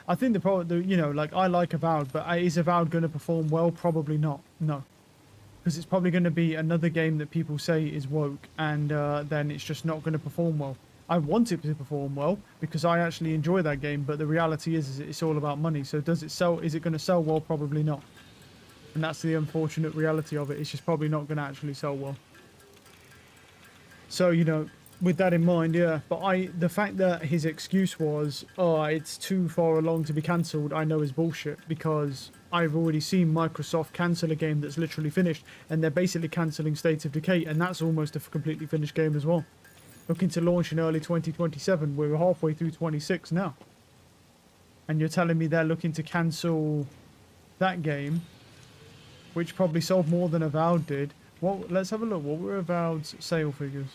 I think you know, like, I like Avowed, but is Avowed going to perform well? Probably not. No. Because it's probably going to be another game that people say is woke, and then it's just not going to perform well. I want it to perform well because I actually enjoy that game, but the reality is it's all about money. So does it sell? Is it going to sell well? Probably not. And that's the unfortunate reality of it. It's just probably not going to actually sell well. So, you know, with that in mind, yeah. But the fact that his excuse was, oh, it's too far along to be cancelled, I know is bullshit, because I've already seen Microsoft cancel a game that's literally finished, and they're basically cancelling State of Decay, and that's almost a completely finished game as well. Looking to launch in early 2027. We're halfway through 26 now. And you're telling me they're looking to cancel that game, which probably sold more than Avowed did. Well, let's have a look. What were Avowed's sale figures?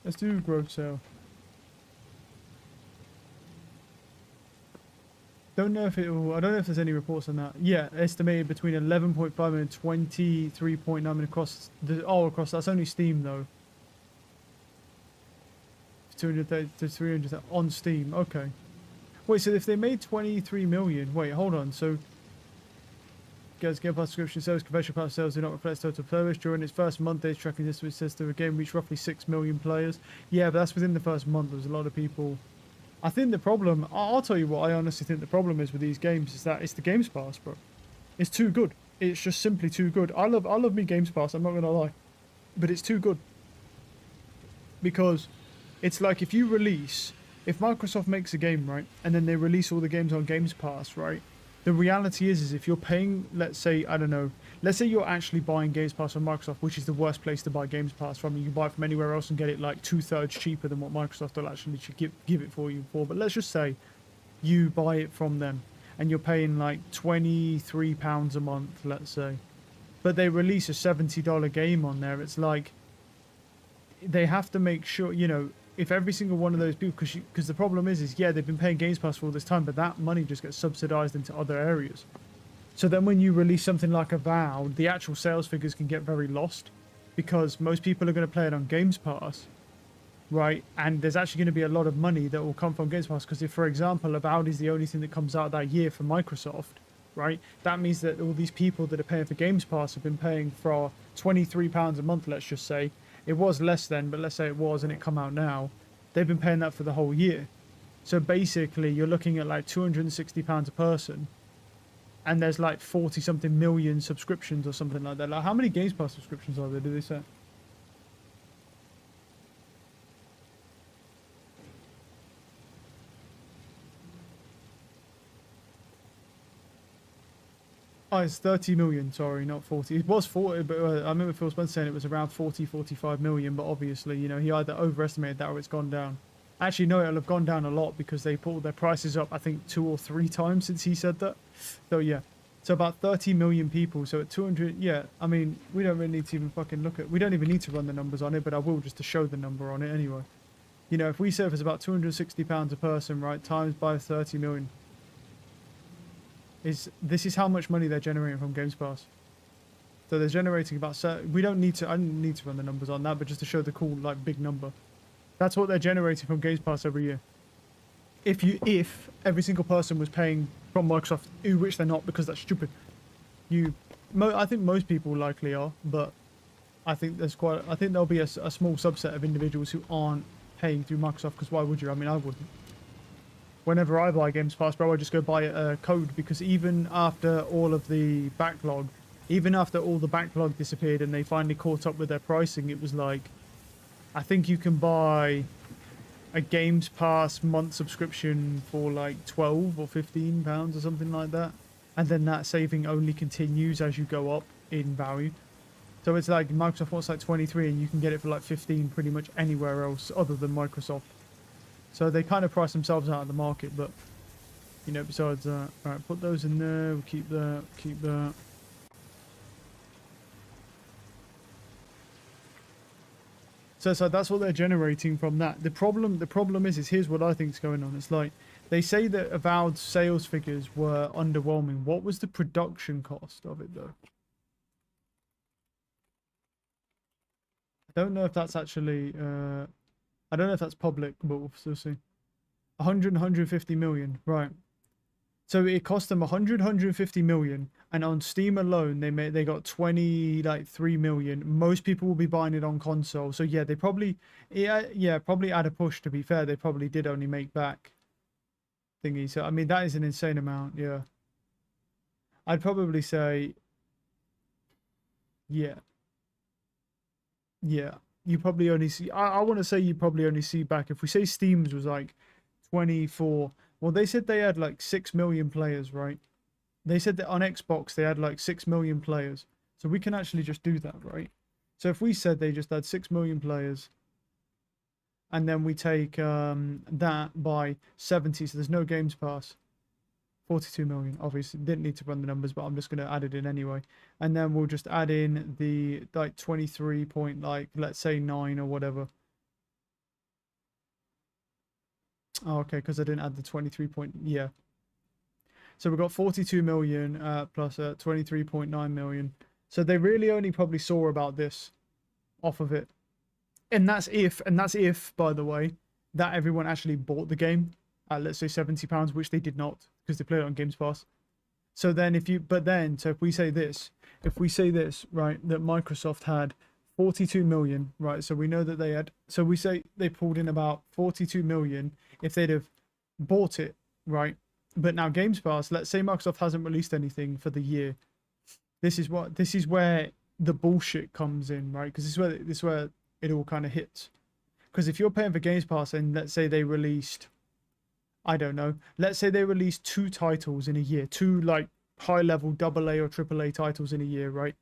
Let's do gross sale. Don't know if I don't know if there's any reports on that. Yeah, estimated between 11.5 million and 23.9 million across across, that's only Steam though. 230 to 300 on Steam. Okay. Wait, so if they made 23 million, wait, hold on. So guys, Game Pass subscription sales, conventional pass sales do not reflect total players. During its first month, days tracking this, which says the game reached roughly 6 million players. Yeah, but that's within the first month. There's a lot of people. I think the problem, I'll tell you what I honestly think the problem is with these games, is that it's the Games Pass, bro. It's too good. It's just simply too good. I love me Games Pass, I'm not going to lie. But it's too good. Because it's like if Microsoft makes a game, right, and then they release all the games on Games Pass, right, the reality is if you're paying, let's say, I don't know, let's say you're actually buying Games Pass from Microsoft, which is the worst place to buy Games Pass from. You can buy it from anywhere else and get it like 2/3 cheaper than what Microsoft will actually give it for you for. But let's just say you buy it from them and you're paying like £23 a month, let's say. But they release a $70 game on there. It's like they have to make sure, you know, if every single one of those people, because the problem is yeah, they've been paying Games Pass for all this time, but that money just gets subsidized into other areas. So then when you release something like Avowed, the actual sales figures can get very lost because most people are going to play it on Games Pass, right? And there's actually going to be a lot of money that will come from Games Pass because if, for example, Avowed is the only thing that comes out that year for Microsoft, right? That means that all these people that are paying for Games Pass have been paying for £23 a month, let's just say. It was less then, but let's say it was and it come out now. They've been paying that for the whole year. So basically, you're looking at like £260 a person. And there's like 40-something million subscriptions or something like that. Like, how many Games Pass subscriptions are there, do they say? Oh, it's 30 million, sorry, not 40. It was 40, but I remember Phil Spencer saying it was around 40, 45 million, but obviously, you know, he either overestimated that or it's gone down. Actually, no, it'll have gone down a lot because they pulled their prices up, I think, 2 or 3 times since he said that. So, yeah. So about 30 million people, so at 200, yeah, I mean, we don't really need to even fucking look at, we don't even need to run the numbers on it, but I will just to show the number on it anyway. You know, if we say it's about £260 a person, right, times by 30 million, this is how much money they're generating from Games Pass. So they're generating about, we don't need to, I don't need to run the numbers on that, but just to show the cool, like, big number. That's what they're generating from Games Pass every year. If every single person was paying from Microsoft, which they're not because that's stupid. I think most people likely are, but I think I think there'll be a small subset of individuals who aren't paying through Microsoft because why would you? I mean, I wouldn't. Whenever I buy Games Pass, bro, I just go buy a code because even after all of the backlog, even after all the backlog disappeared and they finally caught up with their pricing, it was like, I think you can buy a Games Pass month subscription for like 12 or 15 pounds or something like that. And then that saving only continues as you go up in value. So it's like Microsoft wants like 23 and you can get it for like 15 pretty much anywhere else other than Microsoft. So they kind of price themselves out of the market, but, you know, besides that, alright, put those in there, we'll keep that, keep that. So that's what they're generating from that. The problem is here's what I think is going on. It's like, they say that Avowed sales figures were underwhelming. What was the production cost of it, though? I don't know if that's actually, I don't know if that's public, but we'll still see. 150 million, right. So it cost them 150 million, and on Steam alone, they got 3 million. Most people will be buying it on console. So yeah, they probably, probably at a push, to be fair, they probably did only make back thingy. So, I mean, that is an insane amount, yeah. I'd probably say, yeah. Yeah. You probably only see, I want to say you probably only see back, if we say Steam's was like 24, well, they said they had like 6 million players, right? They said that on Xbox they had like 6 million players. So we can actually just do that, right? So if we said they just had 6 million players, and then we take that by 70, so there's no Games Pass. 42 million, obviously. Didn't need to run the numbers, but I'm just going to add it in anyway. And then we'll just add in the, like, 23 point, like, let's say 9 or whatever. Oh, okay, because I didn't add the 23 point, yeah. So we've got 42 million plus 23.9 million. So they really only probably saw about this off of it. And that's if, by the way, that everyone actually bought the game at, let's say, £70, which they did not, because they played it on Games Pass. So then so if we say this, right, that Microsoft had 42 million, right, so we know that they had, so we say they pulled in about 42 million if they'd have bought it, right? But now Games Pass, let's say Microsoft hasn't released anything for the year. This is where the bullshit comes in, right? Because this is where it all kind of hits. Because if you're paying for Games Pass and let's say they released, I don't know. Let's say they release 2 titles in a year, 2 like high-level AA or AAA titles in a year, right?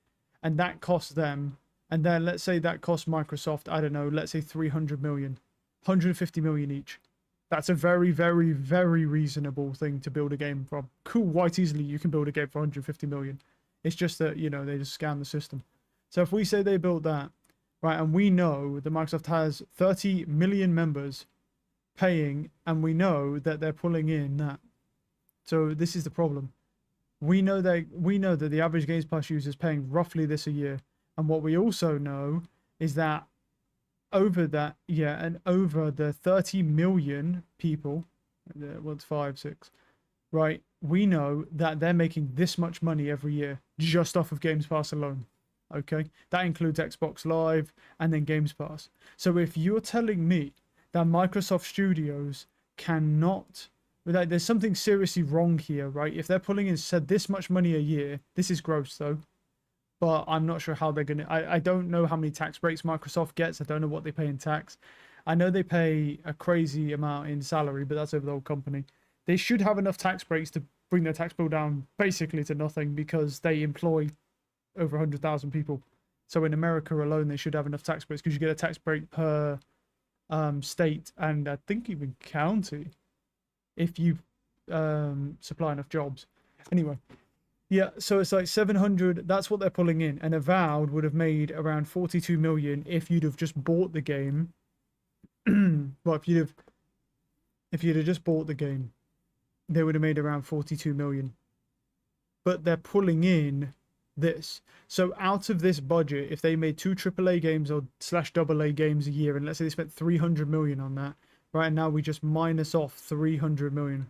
And that costs them, and then let's say that costs Microsoft, I don't know, let's say 300 million, 150 million each. That's a very, very, very reasonable thing to build a game from. Cool, quite easily you can build a game for 150 million. It's just that, you know, they just scam the system. So if we say they built that, right, and we know that Microsoft has 30 million members paying, and we know that they're pulling in that. So this is the problem. We know that the average Games Pass user is paying roughly this a year. And what we also know is that over that, yeah, and over the 30 million people, what's 5, 6, right? We know that they're making this much money every year just off of Games Pass alone. Okay, that includes Xbox Live and then Games Pass. So if you're telling me that Microsoft Studios cannot, like, there's something seriously wrong here, right? If they're pulling in said this much money a year, this is gross though, but I'm not sure how they're gonna. I don't know how many tax breaks Microsoft gets. I don't know what they pay in tax. I know they pay a crazy amount in salary, but that's over the whole company. They should have enough tax breaks to bring their tax bill down basically to nothing because they employ over 100,000 people. So in America alone, they should have enough tax breaks because you get a tax break per state and I think even county if you supply enough jobs. Anyway, yeah, so it's like 700. That's what they're pulling in, and Avowed would have made around 42 million if you'd have just bought the game. Well, if you'd have just bought the game, they would have made around 42 million. But they're pulling in this. So out of this budget, if they made 2 AAA games or /AA games a year, and let's say they spent 300 million on that, right? And now we just minus off 300 million.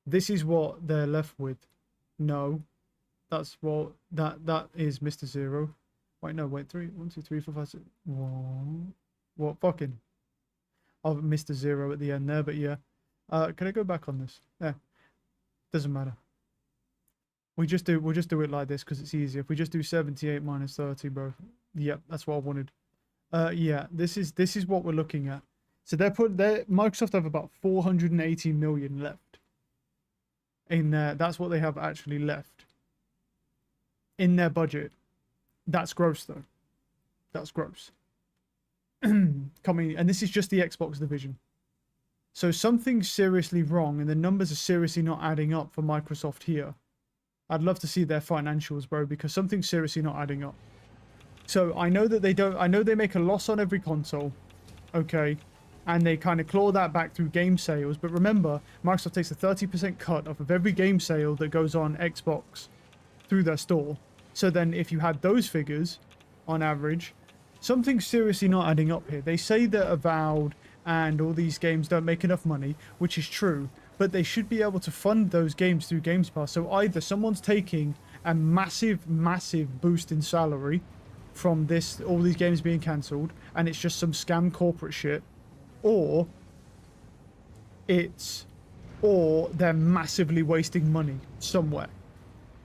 This is what they're left with. No, that's what that is Mr. Zero. Wait, no, wait, 3, 1, 2, 3, 4, 5, 6. What fucking? Of Mr. Zero at the end there, but yeah. Can I go back on this? Yeah, doesn't matter. We'll just do it like this because it's easier. If we just do 78 minus 30, bro. Yep, that's what I wanted. Yeah, this is what we're looking at. So Microsoft have about 480 million left in there. That's what they have actually left in their budget. That's gross though. That's gross. Coming, and this is just the Xbox division. So something's seriously wrong, and the numbers are seriously not adding up for Microsoft here. I'd love to see their financials, bro, because something's seriously not adding up. So I know that they don't. I know they make a loss on every console, okay, and they kind of claw that back through game sales. But remember, Microsoft takes a 30% cut off of every game sale that goes on Xbox through their store. So then, if you had those figures, on average, something's seriously not adding up here. They say that Avowed and all these games don't make enough money, which is true, but they should be able to fund those games through Games Pass. So either someone's taking a massive, massive boost in salary from this, all these games being cancelled, and it's just some scam corporate shit, or they're massively wasting money somewhere.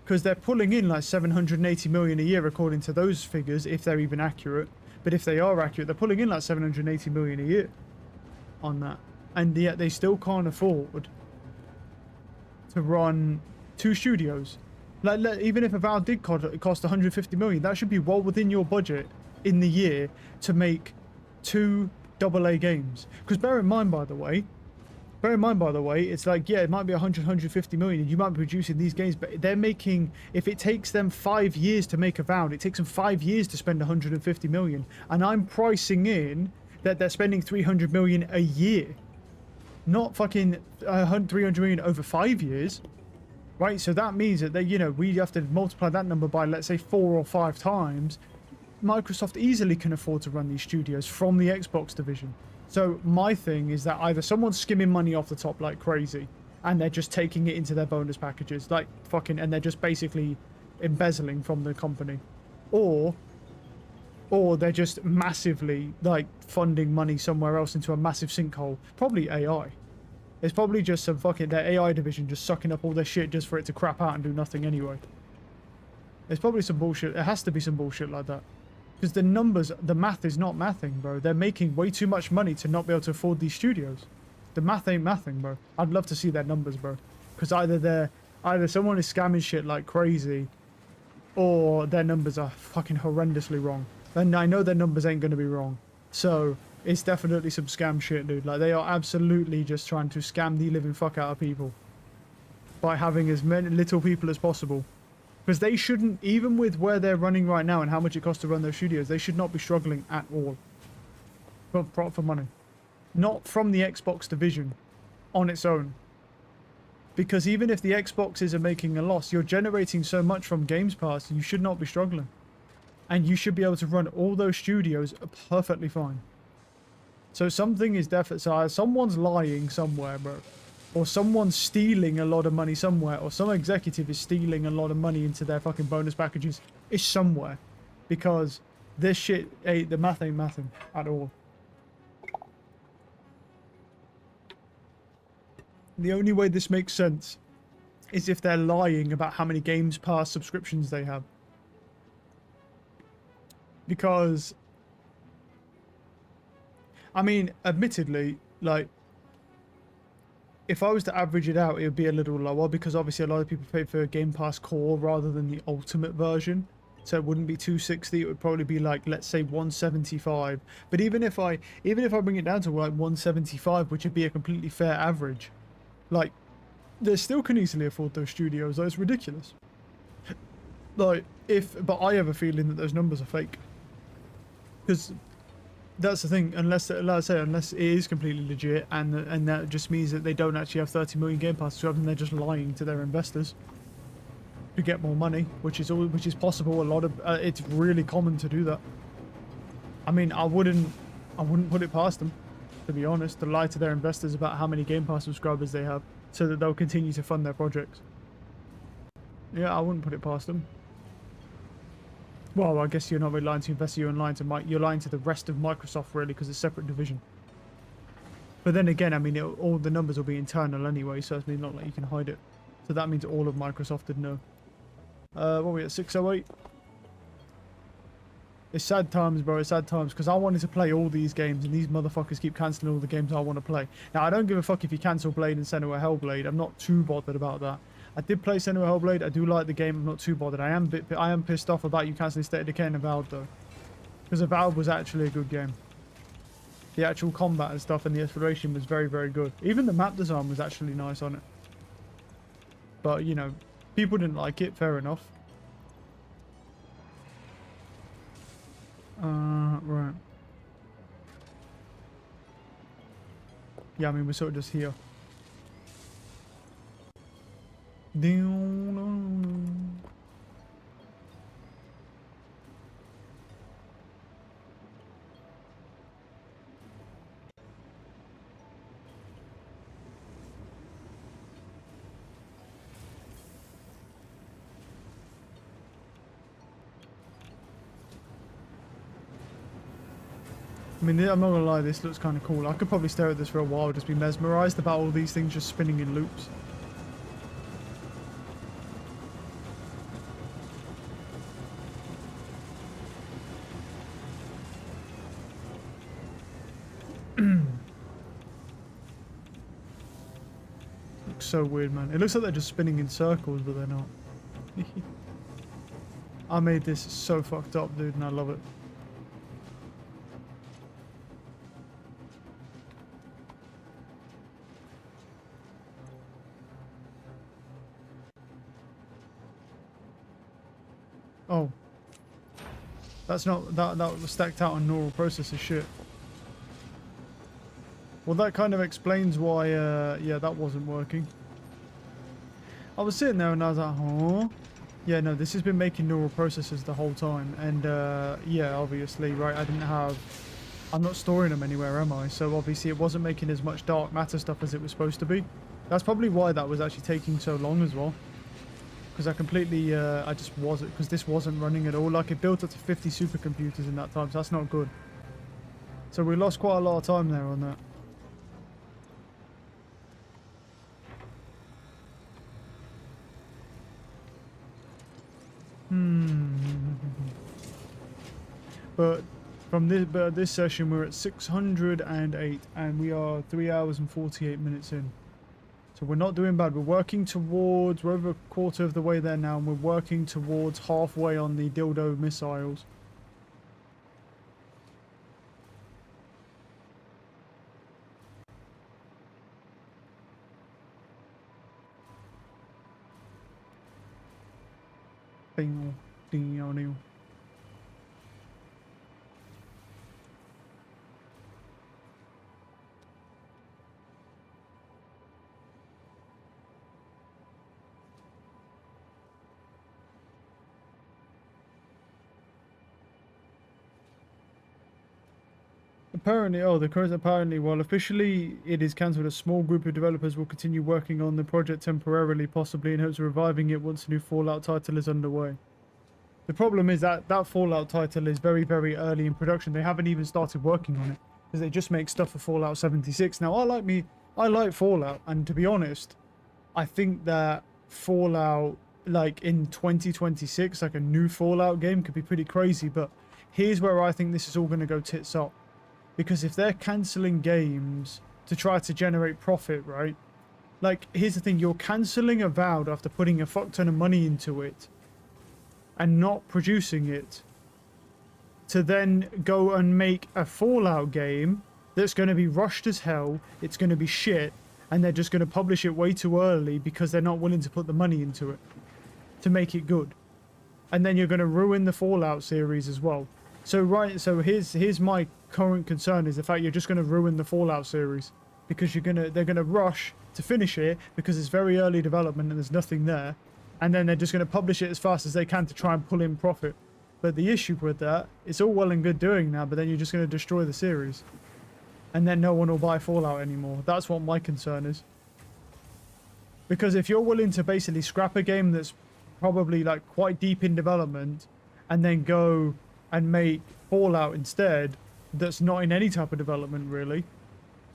Because they're pulling in like 780 million a year according to those figures, if they're even accurate. But if they are accurate, they're pulling in like 780 million a year on that. And yet they still can't afford to run 2 studios. Like, even if Avowed did cost 150 million, that should be well within your budget in the year to make 2 AA games. Because bear in mind, by the way, it's like, yeah, it might be 150 million. You might be producing these games, but they're making, if it takes them 5 years to make Avowed, it takes them 5 years to spend 150 million. And I'm pricing in that they're spending 300 million a year. Not fucking 300 million over 5 years. Right? So that means that they, you know, we have to multiply that number by, let's say, 4 or 5 times. Microsoft easily can afford to run these studios from the Xbox division. So my thing is that either someone's skimming money off the top like crazy, and they're just taking it into their bonus packages, like fucking, and they're just basically embezzling from the company, or they're just massively like funding money somewhere else into a massive sinkhole. Probably AI. It's probably just some fucking, their AI division just sucking up all their shit just for it to crap out and do nothing anyway. There's probably some bullshit. It has to be some bullshit like that. Because the numbers, the math is not mathing, bro. They're making way too much money to not be able to afford these studios. the math ain't mathing, bro. I'd love to see their numbers, bro. Because either someone is scamming shit like crazy, or their numbers are fucking horrendously wrong. And I know their numbers ain't going to be wrong. So it's definitely some scam shit, dude. Like, they are absolutely just trying to scam the living fuck out of people by having as many little people as possible. Because they shouldn't, even with where they're running right now and how much it costs to run those studios, they should not be struggling at all for money. Not from the Xbox division on its own. Because even if the Xboxes are making a loss, you're generating so much from Games Pass, you should not be struggling. And you should be able to run all those studios perfectly fine. So something is definitely... So someone's lying somewhere, bro. Or someone's stealing a lot of money somewhere. Or some executive is stealing a lot of money into their fucking bonus packages. It's somewhere. Because this shit, the math ain't mathing at all. The only way this makes sense is if they're lying about how many Games Pass subscriptions they have. Because, I mean, admittedly, like, if I was to average it out, it would be a little lower because obviously a lot of people pay for Game Pass Core rather than the Ultimate version. So it wouldn't be 260, it would probably be like, let's say 175. But even if I bring it down to like 175, which would be a completely fair average, like, they still can easily afford those studios. Though it's ridiculous. Like, but I have a feeling that those numbers are fake. Because that's the thing. Unless, like I say, unless it is completely legit, and that just means that they don't actually have 30 million Game Pass subscribers, and they're just lying to their investors to get more money, which is possible. A lot of it's really common to do that. I mean, I wouldn't put it past them, to be honest, to lie to their investors about how many Game Pass subscribers they have so that they'll continue to fund their projects. Yeah, I wouldn't put it past them. Well, I guess you're not really lying to investors, you're lying to the rest of Microsoft, really, because it's a separate division. But then again, I mean, all the numbers will be internal anyway, so it's not like you can hide it. So that means all of Microsoft did know. What are we at, 608? It's sad times, bro. It's sad times, because I wanted to play all these games, and these motherfuckers keep cancelling all the games I want to play. Now, I don't give a fuck if you cancel Blade and Senua Hellblade. I'm not too bothered about that. I did play Senua Hellblade. I do like the game. I'm not too bothered. I am pissed off about you cancelling State of Decay and Avowed, though. Because Avowed was actually a good game. The actual combat and stuff and the exploration was very, very good. Even the map design was actually nice on it. But, you know, people didn't like it. Fair enough. Right. Yeah, I mean, we're sort of just here. I mean, I'm not gonna lie, this looks kind of cool. I could probably stare at this for a while, just be mesmerized about all these things just spinning in loops. Looks so weird, man. It looks like they're just spinning in circles, but they're not. I made this so fucked up, dude, and I love it. Oh. That's not... That was stacked out on neural processor shit. Well, that kind of explains why, yeah, that wasn't working. I was sitting there and I was like, huh? Yeah, no, this has been making neural processors the whole time. And, yeah, obviously, right, I'm not storing them anywhere, am I? So, obviously, it wasn't making as much dark matter stuff as it was supposed to be. That's probably why that was actually taking so long as well. Because I completely, I just wasn't, because this wasn't running at all. Like, it built up to 50 supercomputers in that time, so that's not good. So we lost quite a lot of time there on that. But From this session, we're at 608, and we are 3 hours and 48 minutes in. So we're not doing bad. We're working towards, we're over a quarter of the way there now, and we're working towards halfway on the dildo missiles. Ding, ding, ding, ding. Apparently, while officially it is cancelled, a small group of developers will continue working on the project temporarily, possibly in hopes of reviving it once a new Fallout title is underway. The problem is that that Fallout title is very, very early in production. They haven't even started working on it because they just make stuff for Fallout 76. Now, I like Fallout, and to be honest, I think that Fallout, like in 2026, like a new Fallout game could be pretty crazy, but here's where I think this is all going to go tits up. Because if they're cancelling games to try to generate profit, right? Like, here's the thing. You're cancelling Avowed after putting a fuck ton of money into it and not producing it to then go and make a Fallout game that's going to be rushed as hell. It's going to be shit. And they're just going to publish it way too early because they're not willing to put the money into it to make it good. And then you're going to ruin the Fallout series as well. So here's my current concern is the fact you're just going to ruin the Fallout series because they're going to rush to finish it because it's very early development and there's nothing there, and then they're just going to publish it as fast as they can to try and pull in profit. But the issue with that, it's all well and good doing that, but then you're just going to destroy the series, and then no one will buy Fallout anymore. That's what my concern is. Because if you're willing to basically scrap a game that's probably like quite deep in development and then go and make Fallout instead that's not in any type of development really,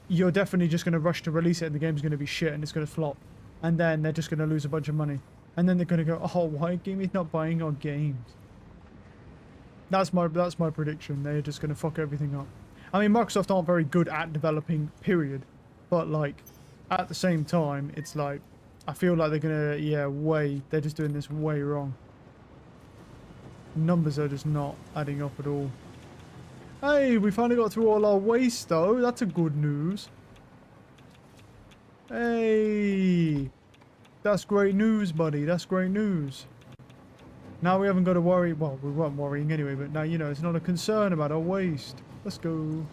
you're definitely just going to rush to release it and the game's going to be shit and it's going to flop, and then they're just going to lose a bunch of money, and then they're going to go, oh, why game is not buying our games? That's my prediction. They're just going to fuck everything up. I mean, Microsoft aren't very good at developing, period, but like at the same time it's like I feel like they're going to they're just doing this way wrong. Numbers are just not adding up at all. Hey, we finally got through all our waste though. That's a good news. Hey, that's great news, buddy. That's great news. Now we haven't got to worry. Well, we weren't worrying anyway, but now, you know, it's not a concern about our waste. Let's go.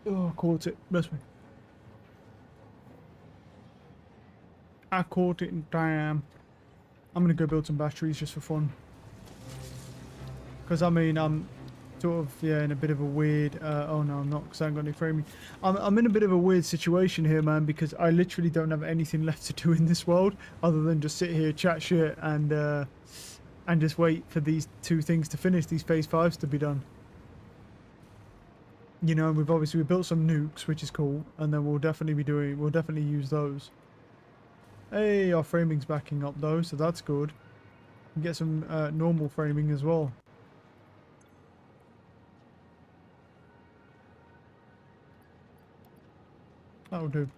Oh, caught it. Bless me. I caught it in time. I'm going to go build some batteries just for fun. Because, I mean, I'm sort of, in a bit of a weird... oh, no, I'm not, because I haven't got any framing. I'm in a bit of a weird situation here, man, because I literally don't have anything left to do in this world other than just sit here, chat shit, and just wait for these two things to finish, these phase 5s to be done. You know, we built some nukes, which is cool, and then we'll definitely use those. Hey, our framing's backing up though, so that's good. We can get some normal framing as well. That'll do.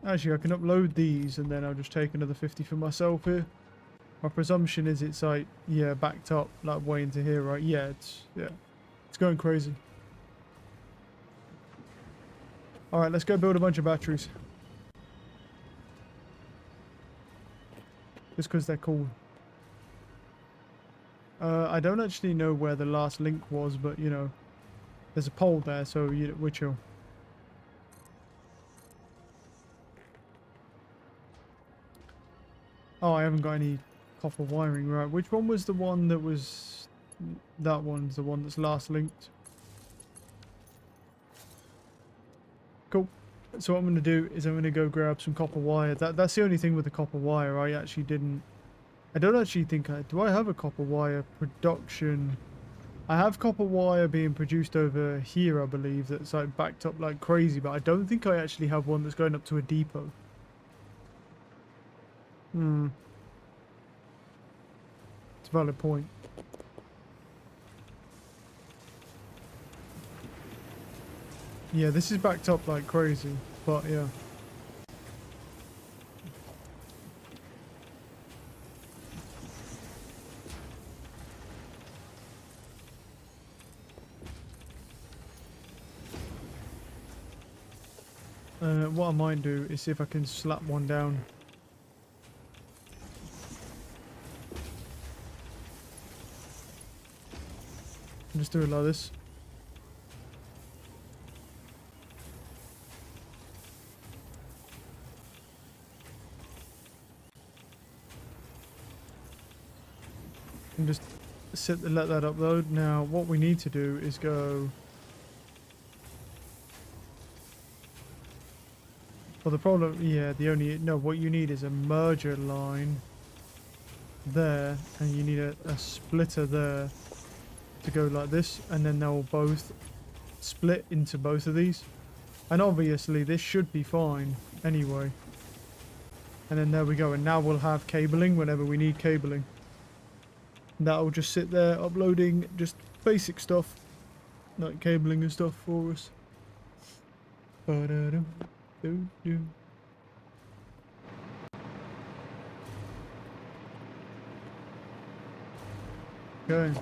Actually, I can upload these, and then I'll just take another 50 for myself here. My presumption is it's like, backed up, like way into here, right? Yeah, it's going crazy. Alright, let's go build a bunch of batteries. Just because they're cool. I don't actually know where the last link was, but, you know, there's a pole there, so we're chill. Oh, I haven't got any copper wiring, right? Which one was the one that was... That one's the one that's last linked. Cool. So what I'm going to do is I'm going to go grab some copper wire. That's the only thing with the copper wire. I don't actually think do I have a copper wire production? I have copper wire being produced over here, I believe, that's like backed up like crazy, but I don't think I actually have one that's going up to a depot. It's a valid point. Yeah, this is backed up like crazy, but yeah. What I might do is see if I can slap one down. Just do it like this. And just let that upload. Now, what we need to do is go. Well, the problem, yeah, what you need is a merger line there, and you need a splitter there to go like this, and then they'll both split into both of these. And obviously, this should be fine anyway. And then there we go, and now we'll have cabling whenever we need cabling. That'll just sit there uploading just basic stuff, like cabling and stuff for us. Ba-da-dum. Do. Okay.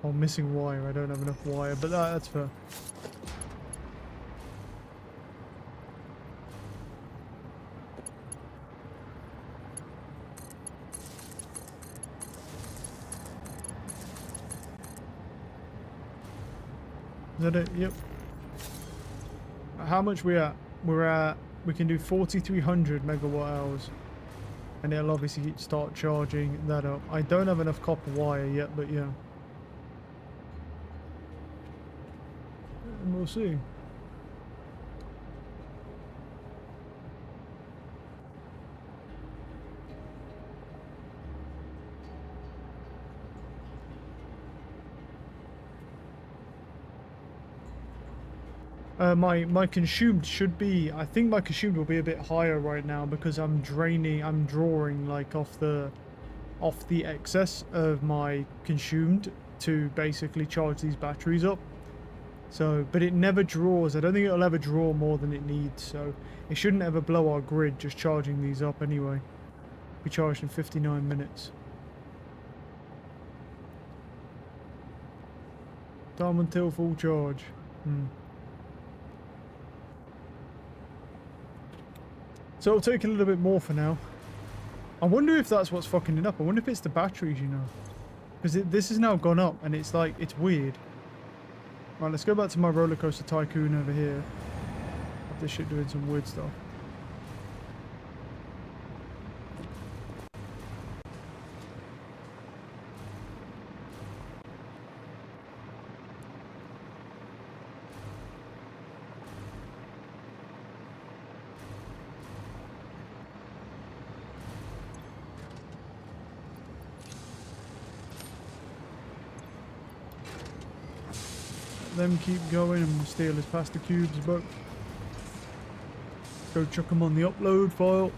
Oh, missing wire. I don't have enough wire, but that's fair. Is that it? Yep. How much we at? We can do 4,300 megawatt hours. And it'll obviously start charging that up. I don't have enough copper wire yet, but yeah. And we'll see. My consumed should be, I think my consumed will be a bit higher right now because I'm drawing like off the excess of my consumed to basically charge these batteries up. So, but it never draws. I don't think it'll ever draw more than it needs, so it shouldn't ever blow our grid just charging these up anyway. We charged in 59 minutes. Time until full charge. So it'll take a little bit more for now. I wonder if that's what's fucking it up. I wonder if it's the batteries, you know. Because this has now gone up and it's like, it's weird. Right, let's go back to my roller coaster tycoon over here. This shit doing some weird stuff. Them keep going and steal his pasta cubes, but go chuck them on the upload file.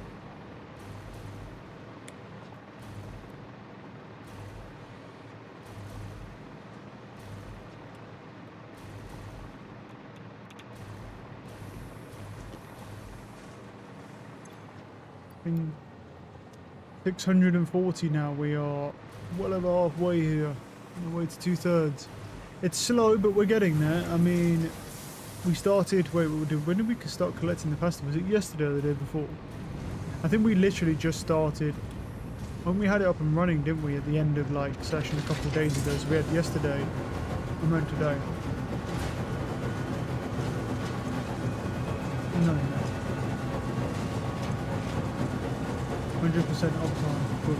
In 640 now, we are well over halfway here, on the way to 2/3. It's slow, but we're getting there. I mean, we started... Wait, when did we start collecting the pasta? Was it yesterday or the day before? I think we literally just started When we had it up and running, didn't we, at the end of like session a couple of days ago? So we had yesterday, and then today. No, no. 100% uptime. Good.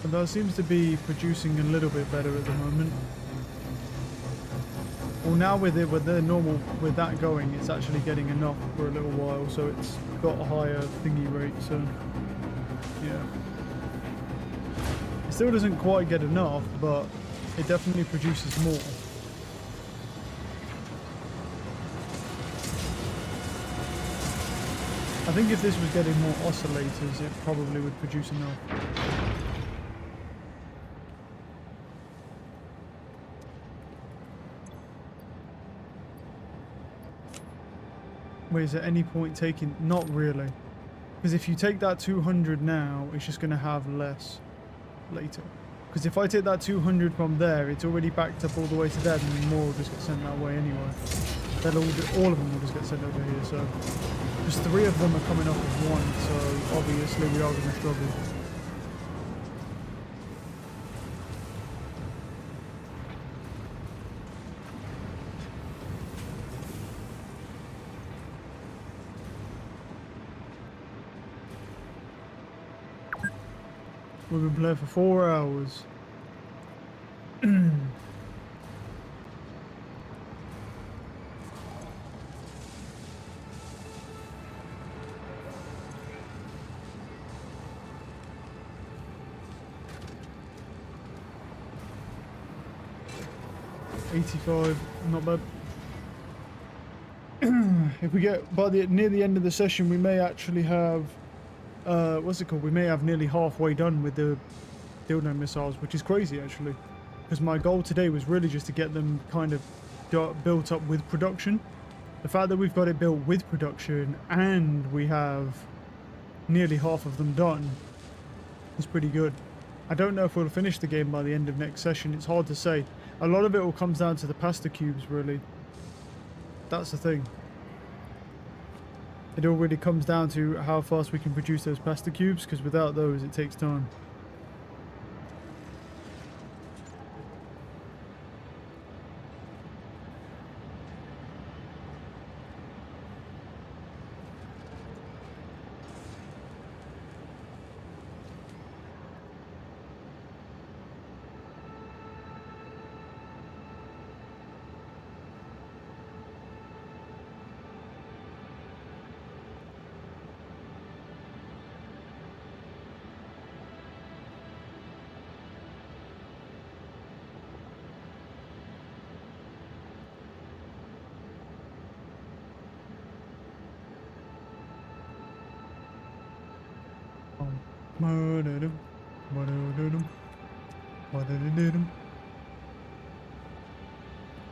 But that seems to be producing a little bit better at the moment. Well, now with the normal, with that going, it's actually getting enough for a little while, so it's got a higher thingy rate, so yeah. It still doesn't quite get enough, but it definitely produces more. I think if this was getting more oscillators, it probably would produce enough. Wait, is there any point taking... Not really. Because if you take that 200 now, it's just going to have less later. Because if I take that 200 from there, it's already backed up all the way to there, and more will just get sent that way anyway. Then all of them will just get sent over here, so... Just 3 of them are coming off of 1, so obviously we are going to struggle. We've been playing for 4 hours. $85, not bad. If we get near the end of the session, we may actually have what's it called? We may have nearly halfway done with the dildo missiles, which is crazy actually, because my goal today was really just to get them kind of built up with production. The fact that we've got it built with production and we have nearly half of them done is pretty good. I don't know if we'll finish the game by the end of next session. It's hard to say. A lot of it all comes down to the pasta cubes, really. That's the thing. It all really comes down to how fast we can produce those pasta cubes, because without those it takes time.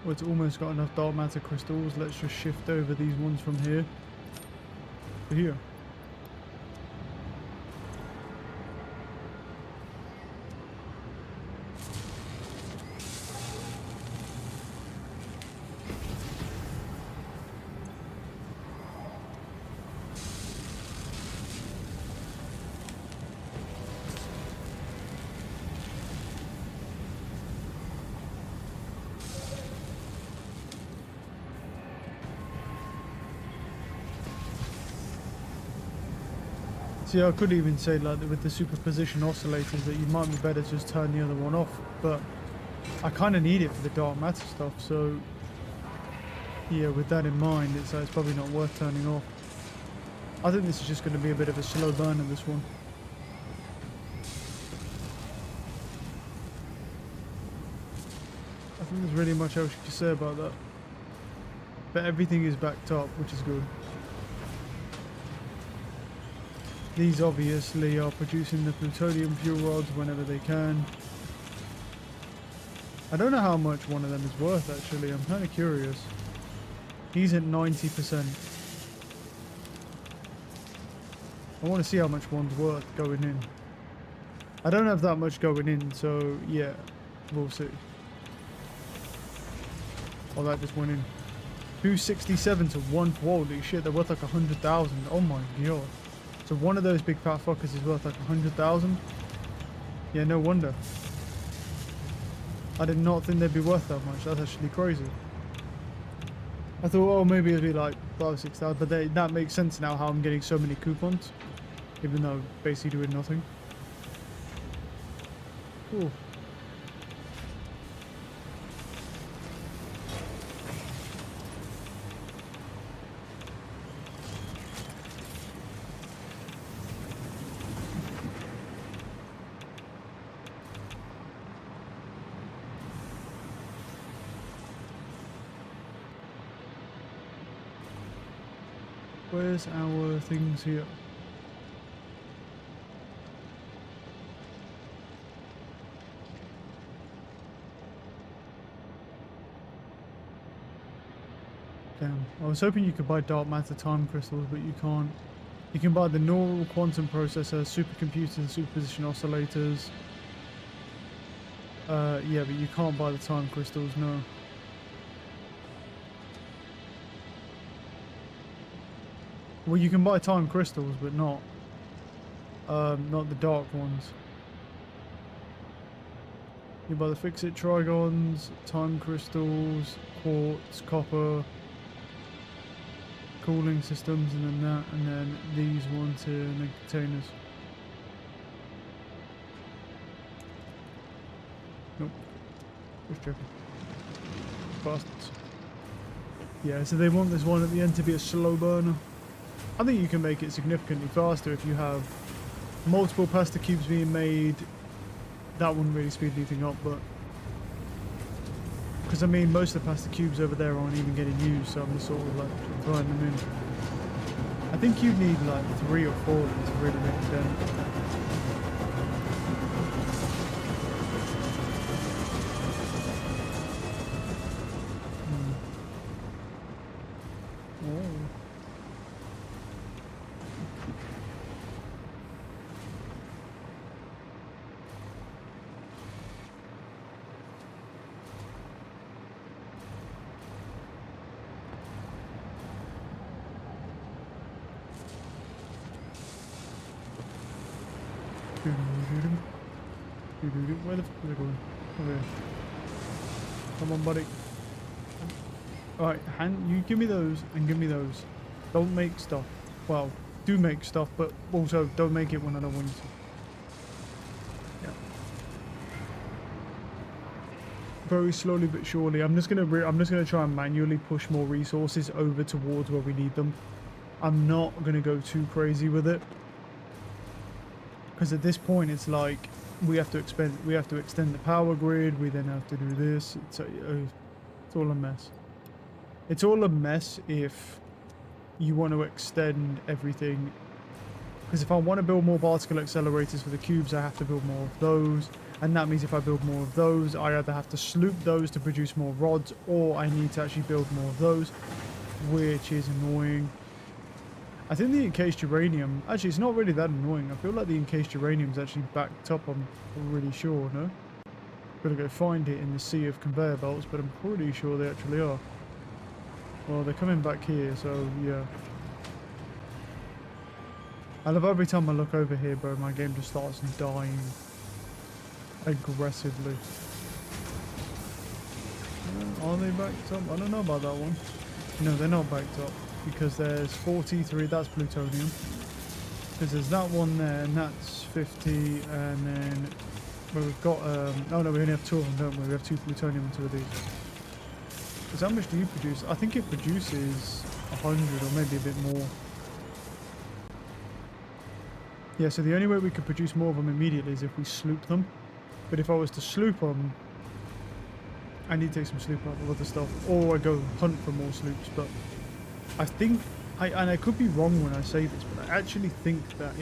Well, it's almost got enough dark matter crystals. Let's just shift over these ones from here to here. See, I could even say like with the superposition oscillators that you might be better to just turn the other one off, but I kind of need it for the dark matter stuff, so yeah, with that in mind, it's probably not worth turning off. I think this is just going to be a bit of a slow burner, this one. I think there's really much else you can say about that. But everything is backed up, which is good. These obviously are producing the plutonium fuel rods whenever they can. I don't know how much one of them is worth actually, I'm kind of curious. He's at 90%. I want to see how much one's worth going in. I don't have that much going in, so yeah, we'll see. Oh, that just went in. 267 to 1. Holy shit, they're worth like 100,000. Oh my god. So one of those big fat fuckers is worth like 100,000. Yeah, no wonder. I did not think they'd be worth that much. That's actually crazy. I thought, oh, maybe it'd be like 5,000, 6,000, but that makes sense now how I'm getting so many coupons, even though basically doing nothing. Ooh. Where's our things here? Damn. I was hoping you could buy dark matter time crystals, but you can't. You can buy the neural quantum processor, supercomputers, and superposition oscillators. Yeah, but you can't buy the time crystals, no. Well, you can buy time crystals, but not the dark ones. You buy the fix-it trigons, time crystals, quartz, copper, cooling systems, and then that, and then these ones here in the containers. Nope. Just checking. Bastards. Yeah, so they want this one at the end to be a slow burner. I think you can make it significantly faster if you have multiple pasta cubes being made. That wouldn't really speed anything up, but because I mean most of the pasta cubes over there aren't even getting used, so I'm just sort of like throwing them in. I think you need like 3 or 4 of them to really make a dent. Where the fuck are they going? Over here. Come on, buddy. Alright, you give me those and give me those. Don't make stuff. Well, do make stuff, but also don't make it when I don't want you to. Yeah. Very slowly but surely. I'm just gonna try and manually push more resources over towards where we need them. I'm not gonna go too crazy with it. Because at this point it's like we have to extend the power grid, we then have to do this. It's all a mess. It's all a mess if you want to extend everything. Because if I want to build more particle accelerators for the cubes, I have to build more of those. And that means if I build more of those, I either have to sloop those to produce more rods, or I need to actually build more of those, which is annoying. I think the encased uranium, actually it's not really that annoying. I feel like the encased uranium is actually backed up, I'm really sure, no? Gotta go find it in the sea of conveyor belts, but I'm pretty sure they actually are. Well, they're coming back here, so yeah. I love every time I look over here, bro, my game just starts dying. Aggressively. Are they backed up? I don't know about that one. No, they're not backed up. Because there's 43, that's plutonium. Because there's that one there, and that's 50, and then well, we've got, oh no, we only have 2 of them, don't we? We have 2 plutonium and 2 of these. Because how much do you produce? I think it produces 100 or maybe a bit more. Yeah, so the only way we could produce more of them immediately is if we sloop them. But if I was to sloop them, I need to take some sloop out of other stuff, or I go hunt for more sloops, but I think and I could be wrong when I say this, but I actually think that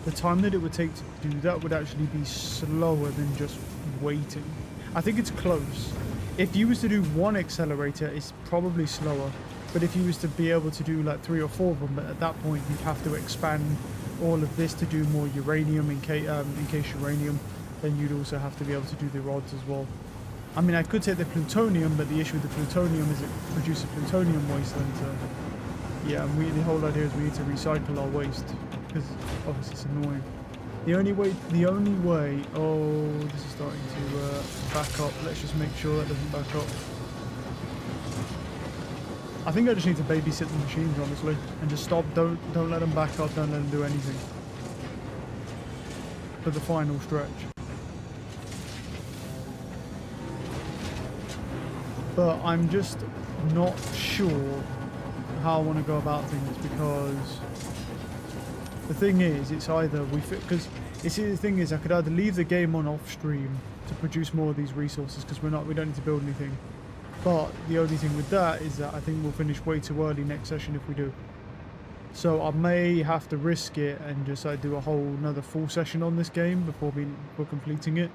the time that it would take to do that would actually be slower than just waiting. I think it's close. If you was to do one accelerator, it's probably slower. But if you was to be able to do like 3 or 4 of them, but at that point you'd have to expand all of this to do more uranium in case uranium, then you'd also have to be able to do the rods as well. I mean, I could take the plutonium, but the issue with the plutonium is it produces plutonium waste, and yeah, the whole idea is we need to recycle our waste, because obviously it's annoying. The only way, oh, this is starting to back up. Let's just make sure that doesn't back up. I think I just need to babysit the machines, honestly, and just stop. Don't let them back up. Don't let them do anything for the final stretch. But I'm just not sure how I want to go about things, because the thing is, it's either because the thing is, I could either leave the game on off stream to produce more of these resources, because we don't need to build anything. But the only thing with that is that I think we'll finish way too early next session if we do. So I may have to risk it and just do a whole another full session on this game before completing it.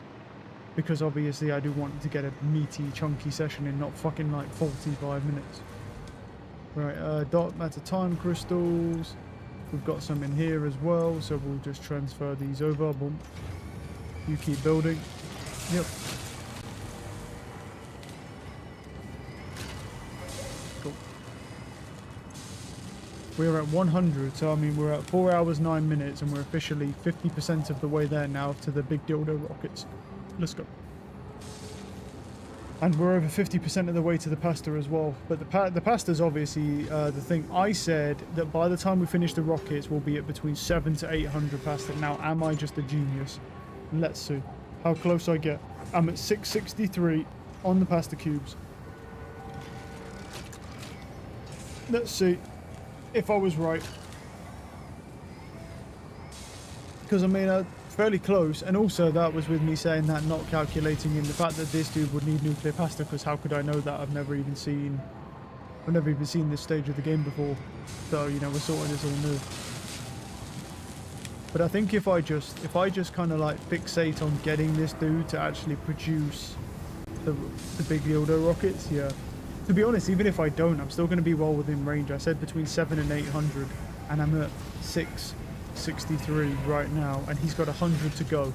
Because obviously I do want to get a meaty, chunky session in, not fucking like 45 minutes. Right, dark matter time crystals. We've got some in here as well, so we'll just transfer these over. Boom. You keep building. Yep. Cool. We're at 100, so I mean we're at 4 hours 9 minutes, and we're officially 50% of the way there now to the big dildo rockets. Let's go. And we're over 50% of the way to the pasta as well. But the pasta's obviously the thing. I said that by the time we finish the rockets, we'll be at between 700 to 800 pasta. Now, am I just a genius? Let's see how close I get. I'm at 663 on the pasta cubes. Let's see if I was right. Because I mean, fairly close, and also that was with me saying that, not calculating in the fact that this dude would need nuclear pasta, because how could I know that? I've never even seen this stage of the game before, so you know, we're sort of this all new. But I think if I just kind of like fixate on getting this dude to actually produce the big dildo rockets, yeah. To be honest, even if I don't, I'm still going to be well within range. I said between 700 and 800, and I'm at 663 right now, and he's got 100 to go,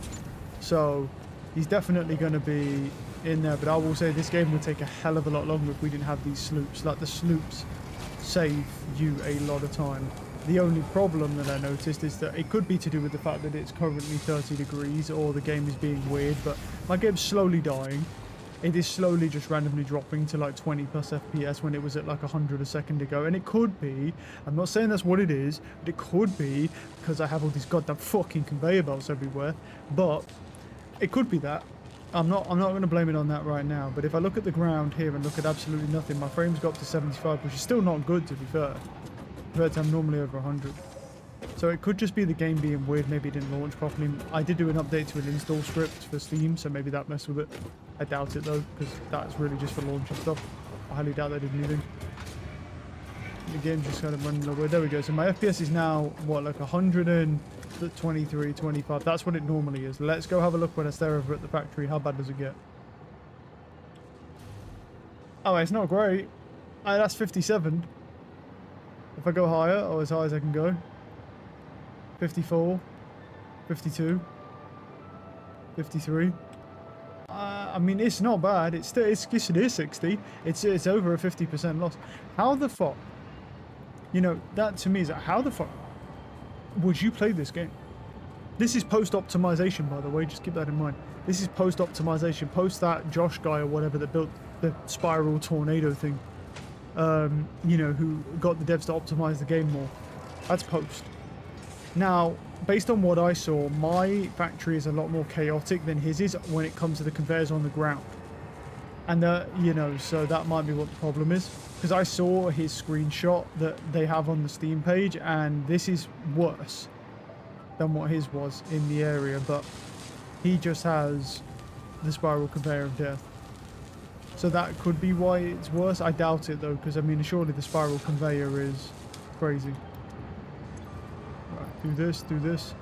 so he's definitely going to be in there. But I will say this game would take a hell of a lot longer if we didn't have these sloops. Like, the sloops save you a lot of time. The only problem that I noticed is that it could be to do with the fact that it's currently 30 degrees, or the game is being weird, but my game's slowly dying. It is slowly just randomly dropping to like 20 plus FPS when it was at like 100 a second ago. And it could be, I'm not saying that's what it is, but it could be because I have all these goddamn fucking conveyor belts everywhere. But it could be that. I'm not going to blame it on that right now. But if I look at the ground here and look at absolutely nothing, my frames go up to 75, which is still not good, to be fair. Compared to I'm normally over 100. So it could just be the game being weird. Maybe it didn't launch properly. I did do an update to an install script for Steam, so maybe that messed with it. I doubt it though, because that's really just for launching stuff. I highly doubt they did anything. The game's just kind of running away. There we go. So my FPS is now, what, like 123, 25. That's what it normally is. Let's go have a look when I stare over at the factory. How bad does it get? Oh, it's not great. That's 57. If I go higher, or as high as I can go. 54, 52, 53. I mean, it's not bad. It is 60. It's over a 50% loss. How the fuck? You know, that to me is how the fuck would you play this game? This is post optimization, by the way. Just keep that in mind. This is post optimization. Post that Josh guy or whatever that built the spiral tornado thing. You know, who got the devs to optimize the game more. That's post. Now, based on what I saw, my factory is a lot more chaotic than his is when it comes to the conveyors on the ground. And, you know, so that might be what the problem is. Because I saw his screenshot that they have on the Steam page, and this is worse than what his was in the area. But he just has the spiral conveyor of death. So that could be why it's worse. I doubt it, though, because, I mean, surely the spiral conveyor is Crazy. Right, do this, do this.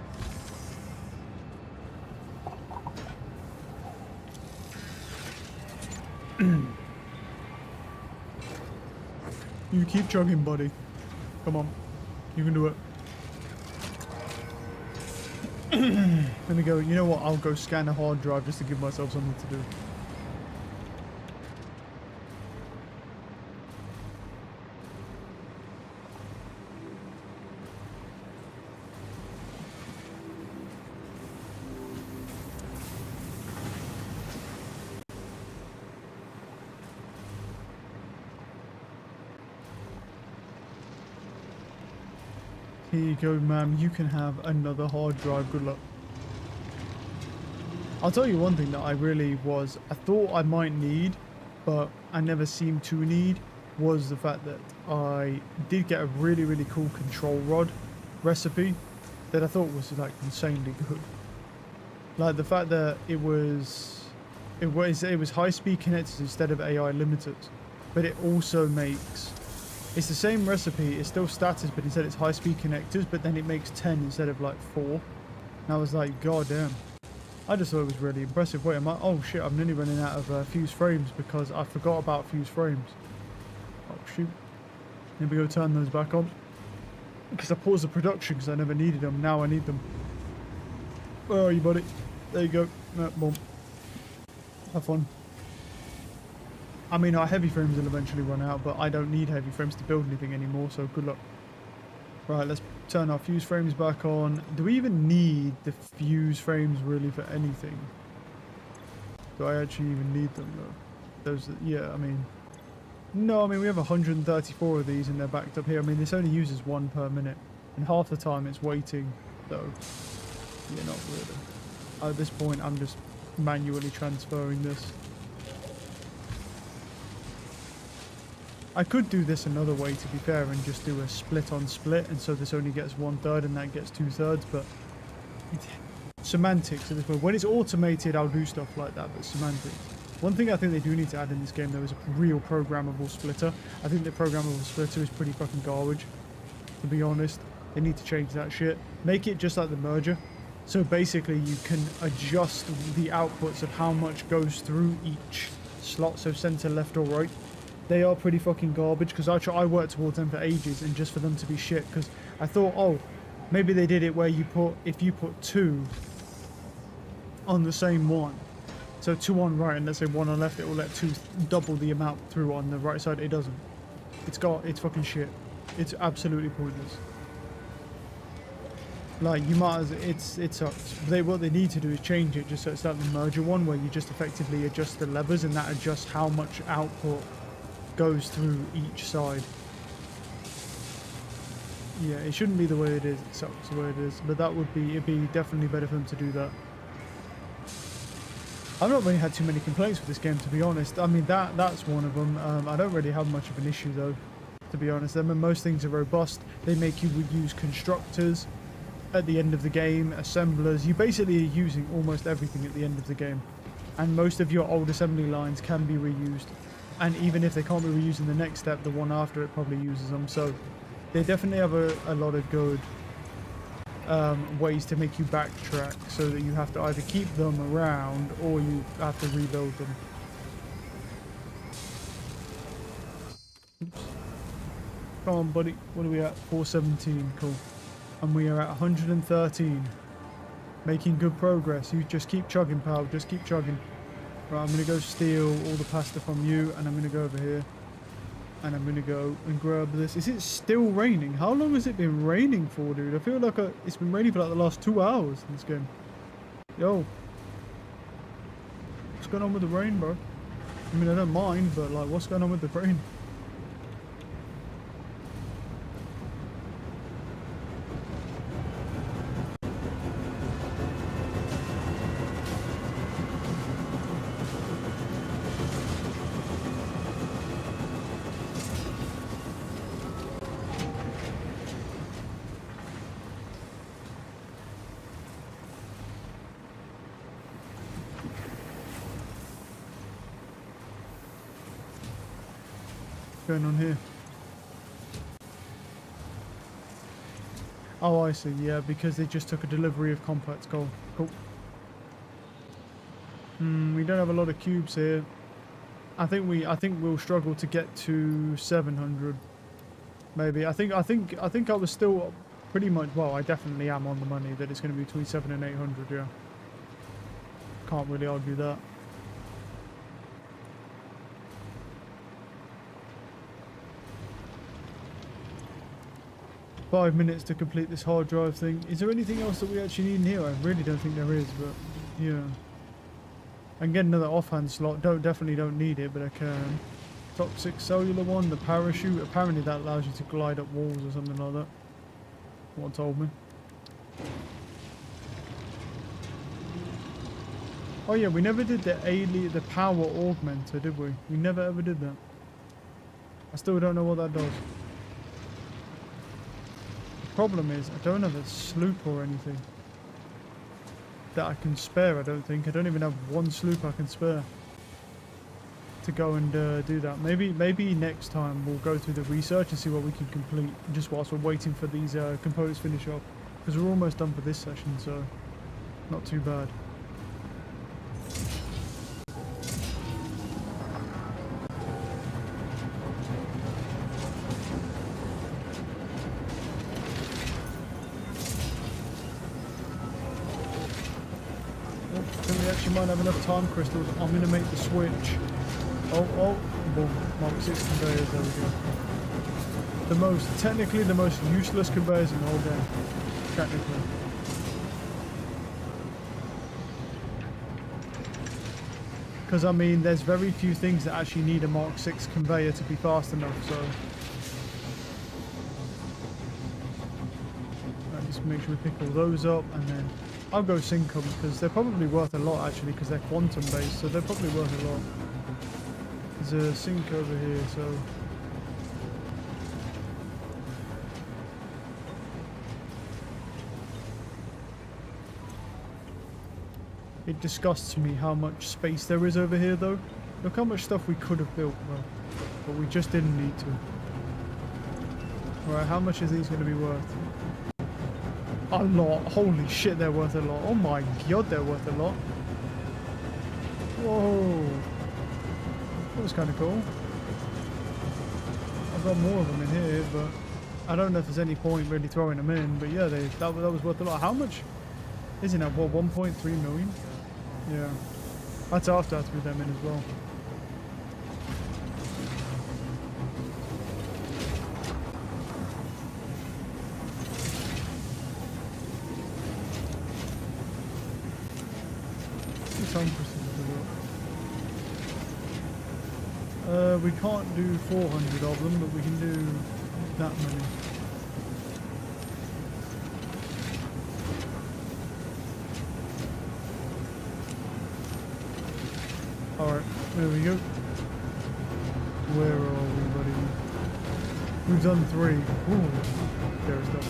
You keep chugging, buddy. Come on. You can do it. Let me go. You know what? I'll go scan a hard drive just to give myself something to do. Here you go, ma'am. You can have another hard drive. Good luck. I'll tell you one thing that I thought I might need, but I never seemed to need, was the fact that I did get a really, really cool control rod recipe that I thought was like insanely good. Like the fact that it was high-speed connectors instead of AI limiters, but it also makes, it's the same recipe, it's still status, but instead it's high-speed connectors, but then it makes 10 instead of like 4. And I was like, god damn. I just thought it was really impressive. Wait, oh shit, I'm nearly running out of fuse frames because I forgot about fuse frames. Oh shoot. Let me go turn those back on. Because I paused the production because I never needed them. Now I need them. Where are you, buddy? There you go. Boom. Have fun. I mean, our heavy frames will eventually run out, but I don't need heavy frames to build anything anymore, so good luck. Right, let's turn our fuse frames back on. Do we even need the fuse frames really for anything? Do I actually even need them though? Yeah, I mean... No, I mean, we have 134 of these and they're backed up here. I mean, this only uses 1 per minute. And half the time it's waiting, though. Yeah, not really. At this point, I'm just manually transferring this. I could do this another way, to be fair, and just do a split on split, and so this only gets 1/3 and that gets 2/3, but semantics at this point. When it's automated, I'll do stuff like that, but semantics. One thing I think they do need to add in this game, though, is a real programmable splitter. I think the programmable splitter is pretty fucking garbage, to be honest. They need to change that shit. Make it just like the merger. So basically, you can adjust the outputs of how much goes through each slot, so center, left, or right. They are pretty fucking garbage, because I worked towards them for ages, and just for them to be shit, because I thought, oh, maybe they did it where you put, if you put 2 on the same one, so 2 on right and let's say 1 on left, it will let 2 double the amount through on the right side. It doesn't. It's fucking shit. It's absolutely pointless. Like, you might as, it sucks. What they need to do is change it just so it's like the merger one, where you just effectively adjust the levers and that adjusts how much output goes through each side. Yeah, it shouldn't be the way it is. It sucks the way it is, but it'd be definitely better for them to do that. I've not really had too many complaints with this game, to be honest. I mean, that's one of them. I don't really have much of an issue, though, to be honest. I mean, most things are robust. They make you use constructors at the end of the game, assemblers. You basically are using almost everything at the end of the game, and most of your old assembly lines can be reused. And even if they can't be reused in the next step, the one after it probably uses them. So they definitely have a lot of good ways to make you backtrack, so that you have to either keep them around or you have to rebuild them. Oops. Come on, buddy. What are we at? 417. Cool. And we are at 113. Making good progress. You just keep chugging, pal. Just keep chugging. Right, I'm going to go steal all the pasta from you, and I'm going to go over here. And I'm going to go and grab this. Is it still raining? How long has it been raining for, dude? I feel like it's been raining for like the last 2 hours in this game. Yo. What's going on with the rain, bro? I mean, I don't mind, but like, what's going on with the rain? What's going on here? Oh, I see. Yeah, because they just took a delivery of complex gold. Cool. We don't have a lot of cubes here. I think we'll struggle to get to 700. Maybe. I think I was still pretty much, well, I definitely am on the money that it's going to be between 7 and 800, yeah. Can't really argue that. Five minutes to complete this hard drive thing. Is there anything else that we actually need in here? I really don't think there is, but yeah. I can get another offhand slot. Definitely don't need it, but I can. Toxic cellular one, the parachute. Apparently that allows you to glide up walls or something like that. What told me. Oh yeah, we never did the power augmenter, did we? We never ever did that. I still don't know what that does. The problem is I don't have a sloop or anything that I can spare. I don't think. I don't even have one sloop I can spare to go and do that. Maybe next time we'll go through the research and see what we can complete just whilst we're waiting for these components to finish up, because we're almost done for this session, so not too bad. We might have enough time crystals. I'm going to make the switch. Oh, boom. Mark 6 conveyors, there we go. Technically the most useless conveyors in the whole game. Technically. Because, I mean, there's very few things that actually need a Mark 6 conveyor to be fast enough, so... Right, just make sure we pick all those up, and then... I'll go sink them, because they're probably worth a lot, actually, because they're quantum based, so they're probably worth a lot. There's a sink over here, so... It disgusts me how much space there is over here, though. Look how much stuff we could have built, but we just didn't need to. Alright, how much is these going to be worth? A lot. Holy shit, they're worth a lot. Oh my god, they're worth a lot. Whoa. That was kind of cool. I've got more of them in here, but I don't know if there's any point really throwing them in. But yeah, that was worth a lot. How much is it now? What, 1.3 million? Yeah. That's after I threw them in as well. We can't do 400 of them, but we can do that many. Alright, there we go. Where are we, buddy? We've done 3. Ooh, there's that.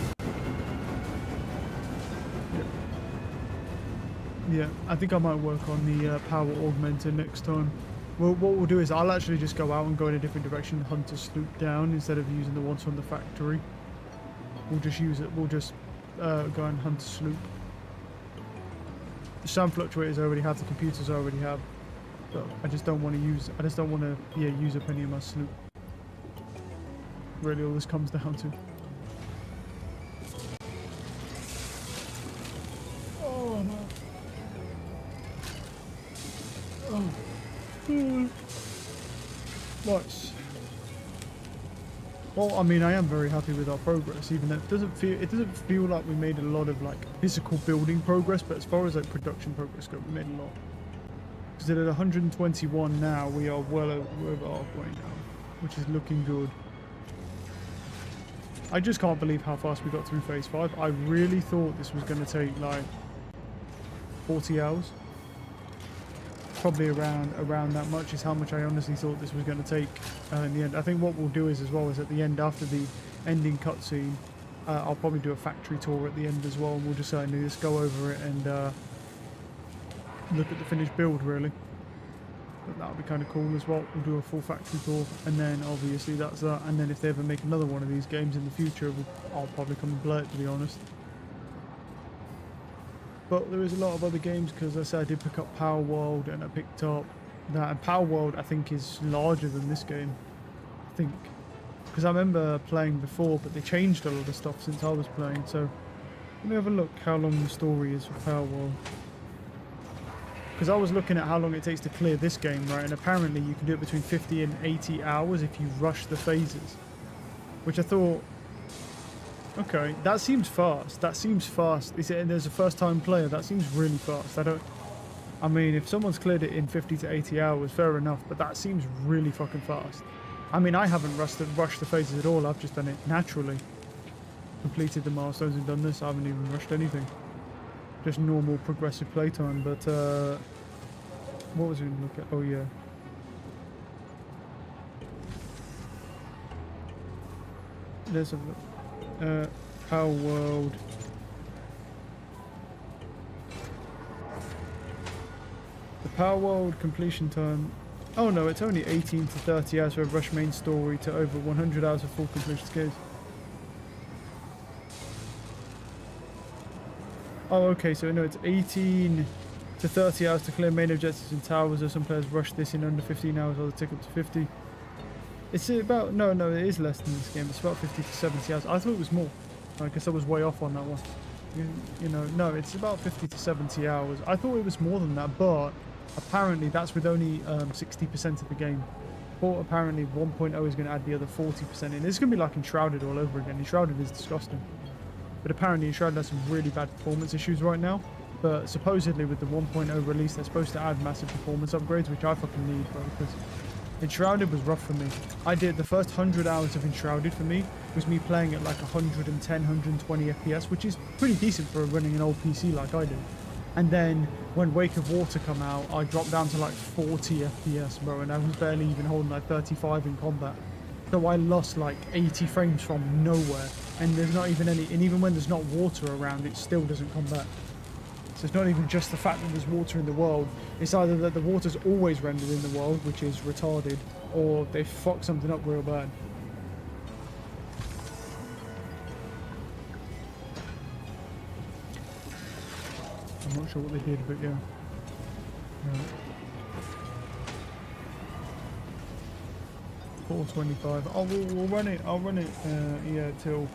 Yeah, I think I might work on the power augmenter next time. Well, what we'll do is I'll actually just go out and go in a different direction and hunt a sloop down instead of using the ones from the factory. We'll just use it. We'll just go and hunt a sloop. The sound fluctuators I already have. The computers I already have. But I just don't want to use. I just don't want to use up any of my sloop. Really, all this comes down to. Oh no. Oh. Nice. Well, I mean, I am very happy with our progress, even though it doesn't feel like we made a lot of like physical building progress, but as far as like production progress goes, we made a lot. Because at 121 now, we are well over halfway now, which is looking good. I just can't believe how fast we got through phase 5. I really thought this was going to take like 40 hours. Probably around that much is how much I honestly thought this was going to take in the end. I think what we'll do is as well is at the end, after the ending cutscene, I'll probably do a factory tour at the end as well, and we'll just certainly just go over it and look at the finished build really. But that would be kind of cool as well. We'll do a full factory tour, and then obviously that's that. And then if they ever make another one of these games in the future, I'll probably come and play it, to be honest. But there is a lot of other games, because I said I did pick up Power World, and I picked up that. And Power World, I think, is larger than this game. I think. Because I remember playing before, but they changed a lot of stuff since I was playing. So let me have a look how long the story is for Power World. Because I was looking at how long it takes to clear this game, right? And apparently you can do it between 50 and 80 hours if you rush the phases. Which I thought, okay, that seems fast. That seems fast. There's a first time player, that seems really fast. I mean, if someone's cleared it in 50 to 80 hours, fair enough, but that seems really fucking fast. I mean, I haven't rushed the phases at all. I've just done it naturally. Completed the milestones and done this. I haven't even rushed anything. Just normal progressive playtime. But what was it look at? Oh yeah. There's a Power World. The Power World completion time. Oh no, it's only 18 to 30 hours for a rush main story to over 100 hours of full completion scales. Oh, okay, so no, it's 18 to 30 hours to clear main objectives and towers, or some players rush this in under 15 hours or the ticket to 50. It's about, no, it is less than this game. It's about 50 to 70 hours. I thought it was more. I guess I was way off on that one. You know, no, it's about 50 to 70 hours. I thought it was more than that, but apparently that's with only 60% of the game. But apparently 1.0 is going to add the other 40% in. It's going to be like Enshrouded all over again. Enshrouded is disgusting. But apparently Enshrouded has some really bad performance issues right now. But supposedly with the 1.0 release, they're supposed to add massive performance upgrades, which I fucking need, bro, because Enshrouded was rough for me. I did the first 100 hours of Enshrouded for me was me playing at like 110, 120 FPS, which is pretty decent for running an old PC like I did. And then when Wake of Water come out, I dropped down to like 40 FPS, bro, and I was barely even holding like 35 in combat. So I lost like 80 frames from nowhere, and there's not even any, and even when there's not water around, it still doesn't come back. So it's not even just the fact that there's water in the world, it's either that the water's always rendered in the world, which is retarded, or they fuck something up real bad. I'm not sure what they did, but yeah. Right. 4:25. Oh, we'll run it. I'll run it. Yeah, till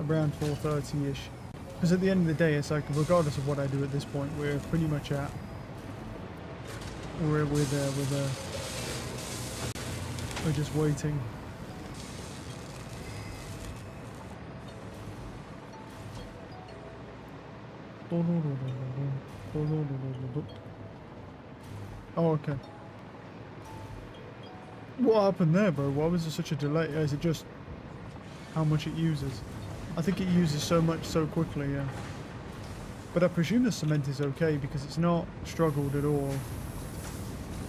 around 4:30ish. Because at the end of the day, it's like regardless of what I do at this point, we're pretty much at. We're just waiting. Oh, okay. What happened there, bro? Why was there such a delay? Is it just how much it uses? I think it uses so much so quickly, yeah. But I presume the cement is okay because it's not struggled at all.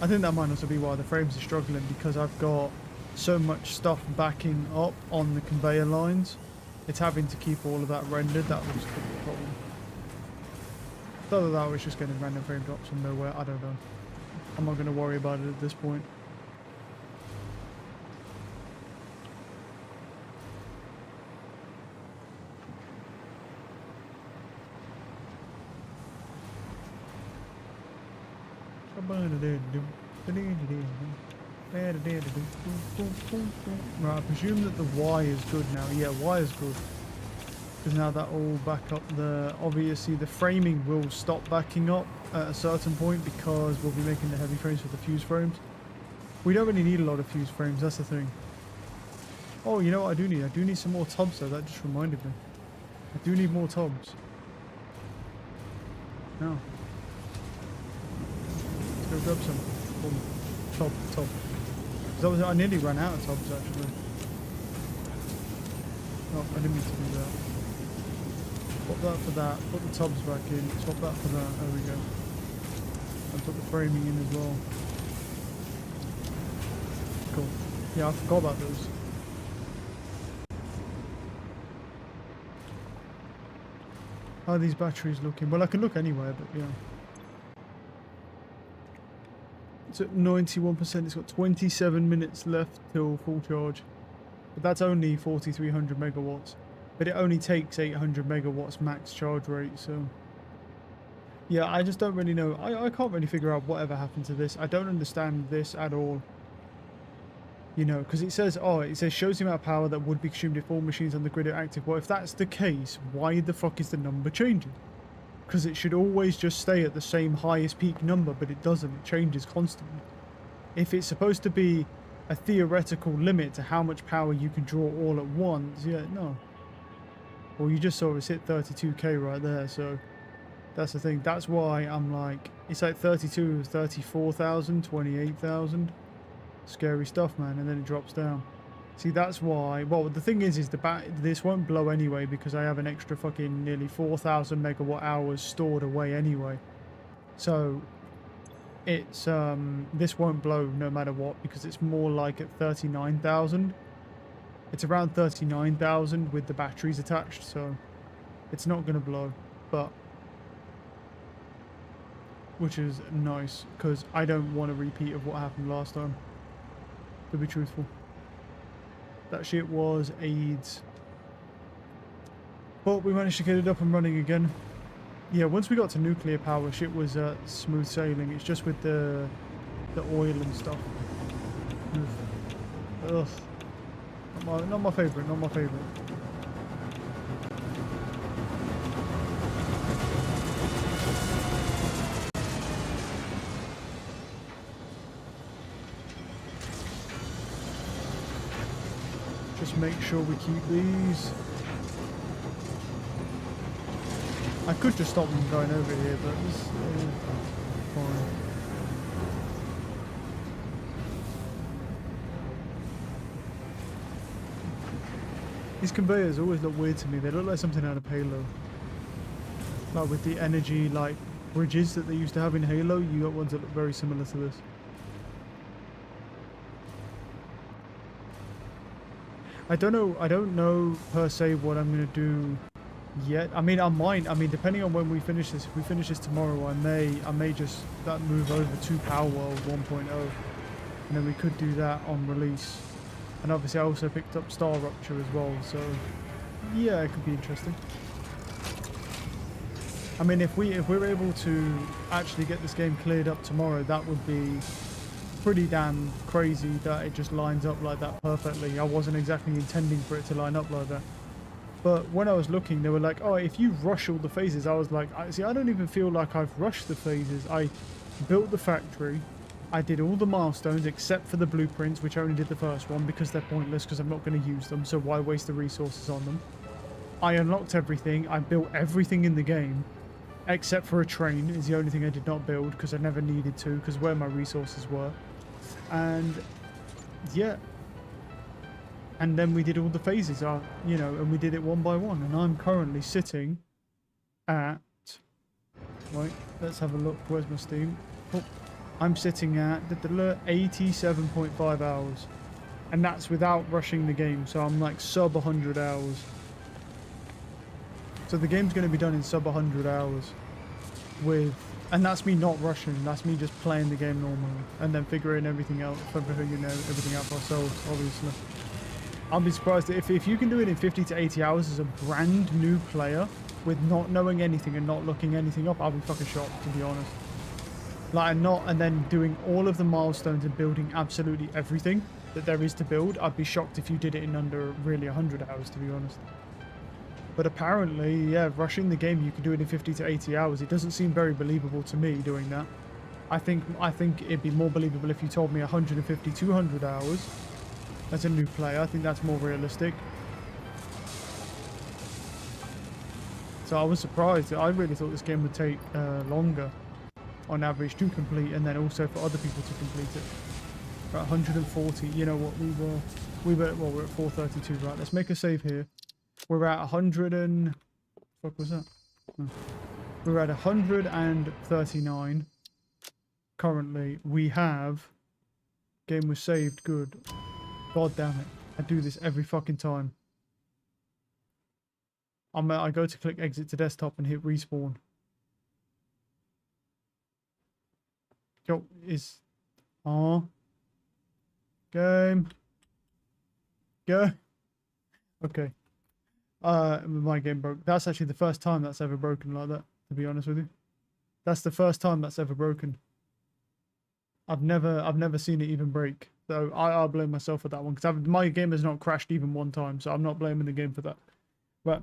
I think that might also be why the frames are struggling, because I've got so much stuff backing up on the conveyor lines. It's having to keep all of that rendered. That was the problem. Whether that was just getting random frame drops from nowhere, I don't know. I'm not going to worry about it at this point. Right, I presume that the Y is good now. Yeah, Y is good. Because now that will back up the... Obviously, the framing will stop backing up at a certain point because we'll be making the heavy frames for the fuse frames. We don't really need a lot of fuse frames, that's the thing. Oh, you know what I do need? I do need some more tubs, though. That just reminded me. I do need more tubs. No. Let's go grab some. Tub. Because I nearly ran out of tubs, actually. Oh, I didn't mean to do that. Swap that for that, put the tubs back in, swap that for that, there we go. And put the framing in as well. Cool. Yeah, I forgot about those. How are these batteries looking? Well, I can look anywhere, but yeah. It's at 91%. It's got 27 minutes left till full charge. But that's only 4,300 megawatts. But it only takes 800 megawatts max charge rate, so... Yeah, I just don't really know. I can't really figure out whatever happened to this. I don't understand this at all. You know, because it says, oh, it says shows the amount of power that would be consumed if all machines on the grid are active. Well, if that's the case, why the fuck is the number changing? Because it should always just stay at the same highest peak number, but it doesn't. It changes constantly. If it's supposed to be a theoretical limit to how much power you can draw all at once, yeah, no. Well, you just saw us hit 32k right there, so that's the thing. That's why I'm like, it's like 32, 34,000, 28,000. Scary stuff, man, and then it drops down. See, that's why. Well, the thing is this won't blow anyway because I have an extra fucking nearly 4,000 megawatt hours stored away anyway. So it's this won't blow no matter what because it's more like at 39,000. It's around 39,000 with the batteries attached, so it's not gonna blow, but which is nice because I don't want a repeat of what happened last time. To be truthful, that shit was AIDS. But we managed to get it up and running again. Yeah, once we got to nuclear power, shit was smooth sailing. It's just with the oil and stuff. Ugh. Not my favorite. Not my favorite. Just make sure we keep these. I could just stop them going over here, but it's fine. These conveyors always look weird to me. They look like something out of Halo. Like with the energy, like bridges that they used to have in Halo, you got ones that look very similar to this. I don't know per se what I'm gonna do yet. I mean, I might. I mean, depending on when we finish this. If we finish this tomorrow, I may just move over to Power World 1.0, and then we could do that on release. And obviously, I also picked up Star Rupture as well. So, yeah, it could be interesting. I mean, if we're able to actually get this game cleared up tomorrow, that would be pretty damn crazy that it just lines up like that perfectly. I wasn't exactly intending for it to line up like that. But when I was looking, they were like, oh, if you rush all the phases, I was like, see, I don't even feel like I've rushed the phases. I built the factory. I did all the milestones except for the blueprints, which I only did the first one because they're pointless because I'm not going to use them. So why waste the resources on them? I unlocked everything. I built everything in the game. Except for a train is the only thing I did not build because I never needed to because where my resources were. And yeah, and then we did all the phases, you know, and we did it one by one. And I'm currently sitting at, right, let's have a look. Where's my Steam? Oh, I'm sitting at 87.5 hours, and that's without rushing the game. So I'm like sub 100 hours. So the game's going to be done in sub 100 hours with. And that's me not rushing, that's me just playing the game normally. And then figuring everything out, everything out for ourselves, obviously. I'll be surprised if you can do it in 50 to 80 hours as a brand new player, with not knowing anything and not looking anything up, I'll be fucking shocked, to be honest. Like, and then doing all of the milestones and building absolutely everything that there is to build, I'd be shocked if you did it in under really 100 hours, to be honest. But apparently, yeah, rushing the game, you can do it in 50 to 80 hours. It doesn't seem very believable to me doing that. I think it'd be more believable if you told me 150, 200 hours as a new player. I think that's more realistic. So I was surprised. I really thought this game would take longer on average to complete, and then also for other people to complete it. At 140, you know what, well, we're at 432, right? Let's make a save here. We're at 100 and... Fuck was that? Oh. We're at 139. Currently, we have... Game was saved, good. God damn it. I do this every fucking time. I go to click exit to desktop and hit respawn. Yo, Oh. Game. Go. Okay. My game broke. That's actually the first time that's ever broken like that, to be honest with you. That's the first time that's ever broken. I've never seen it even break. So I'll blame myself for that one because my game has not crashed even one time. So I'm not blaming the game for that. But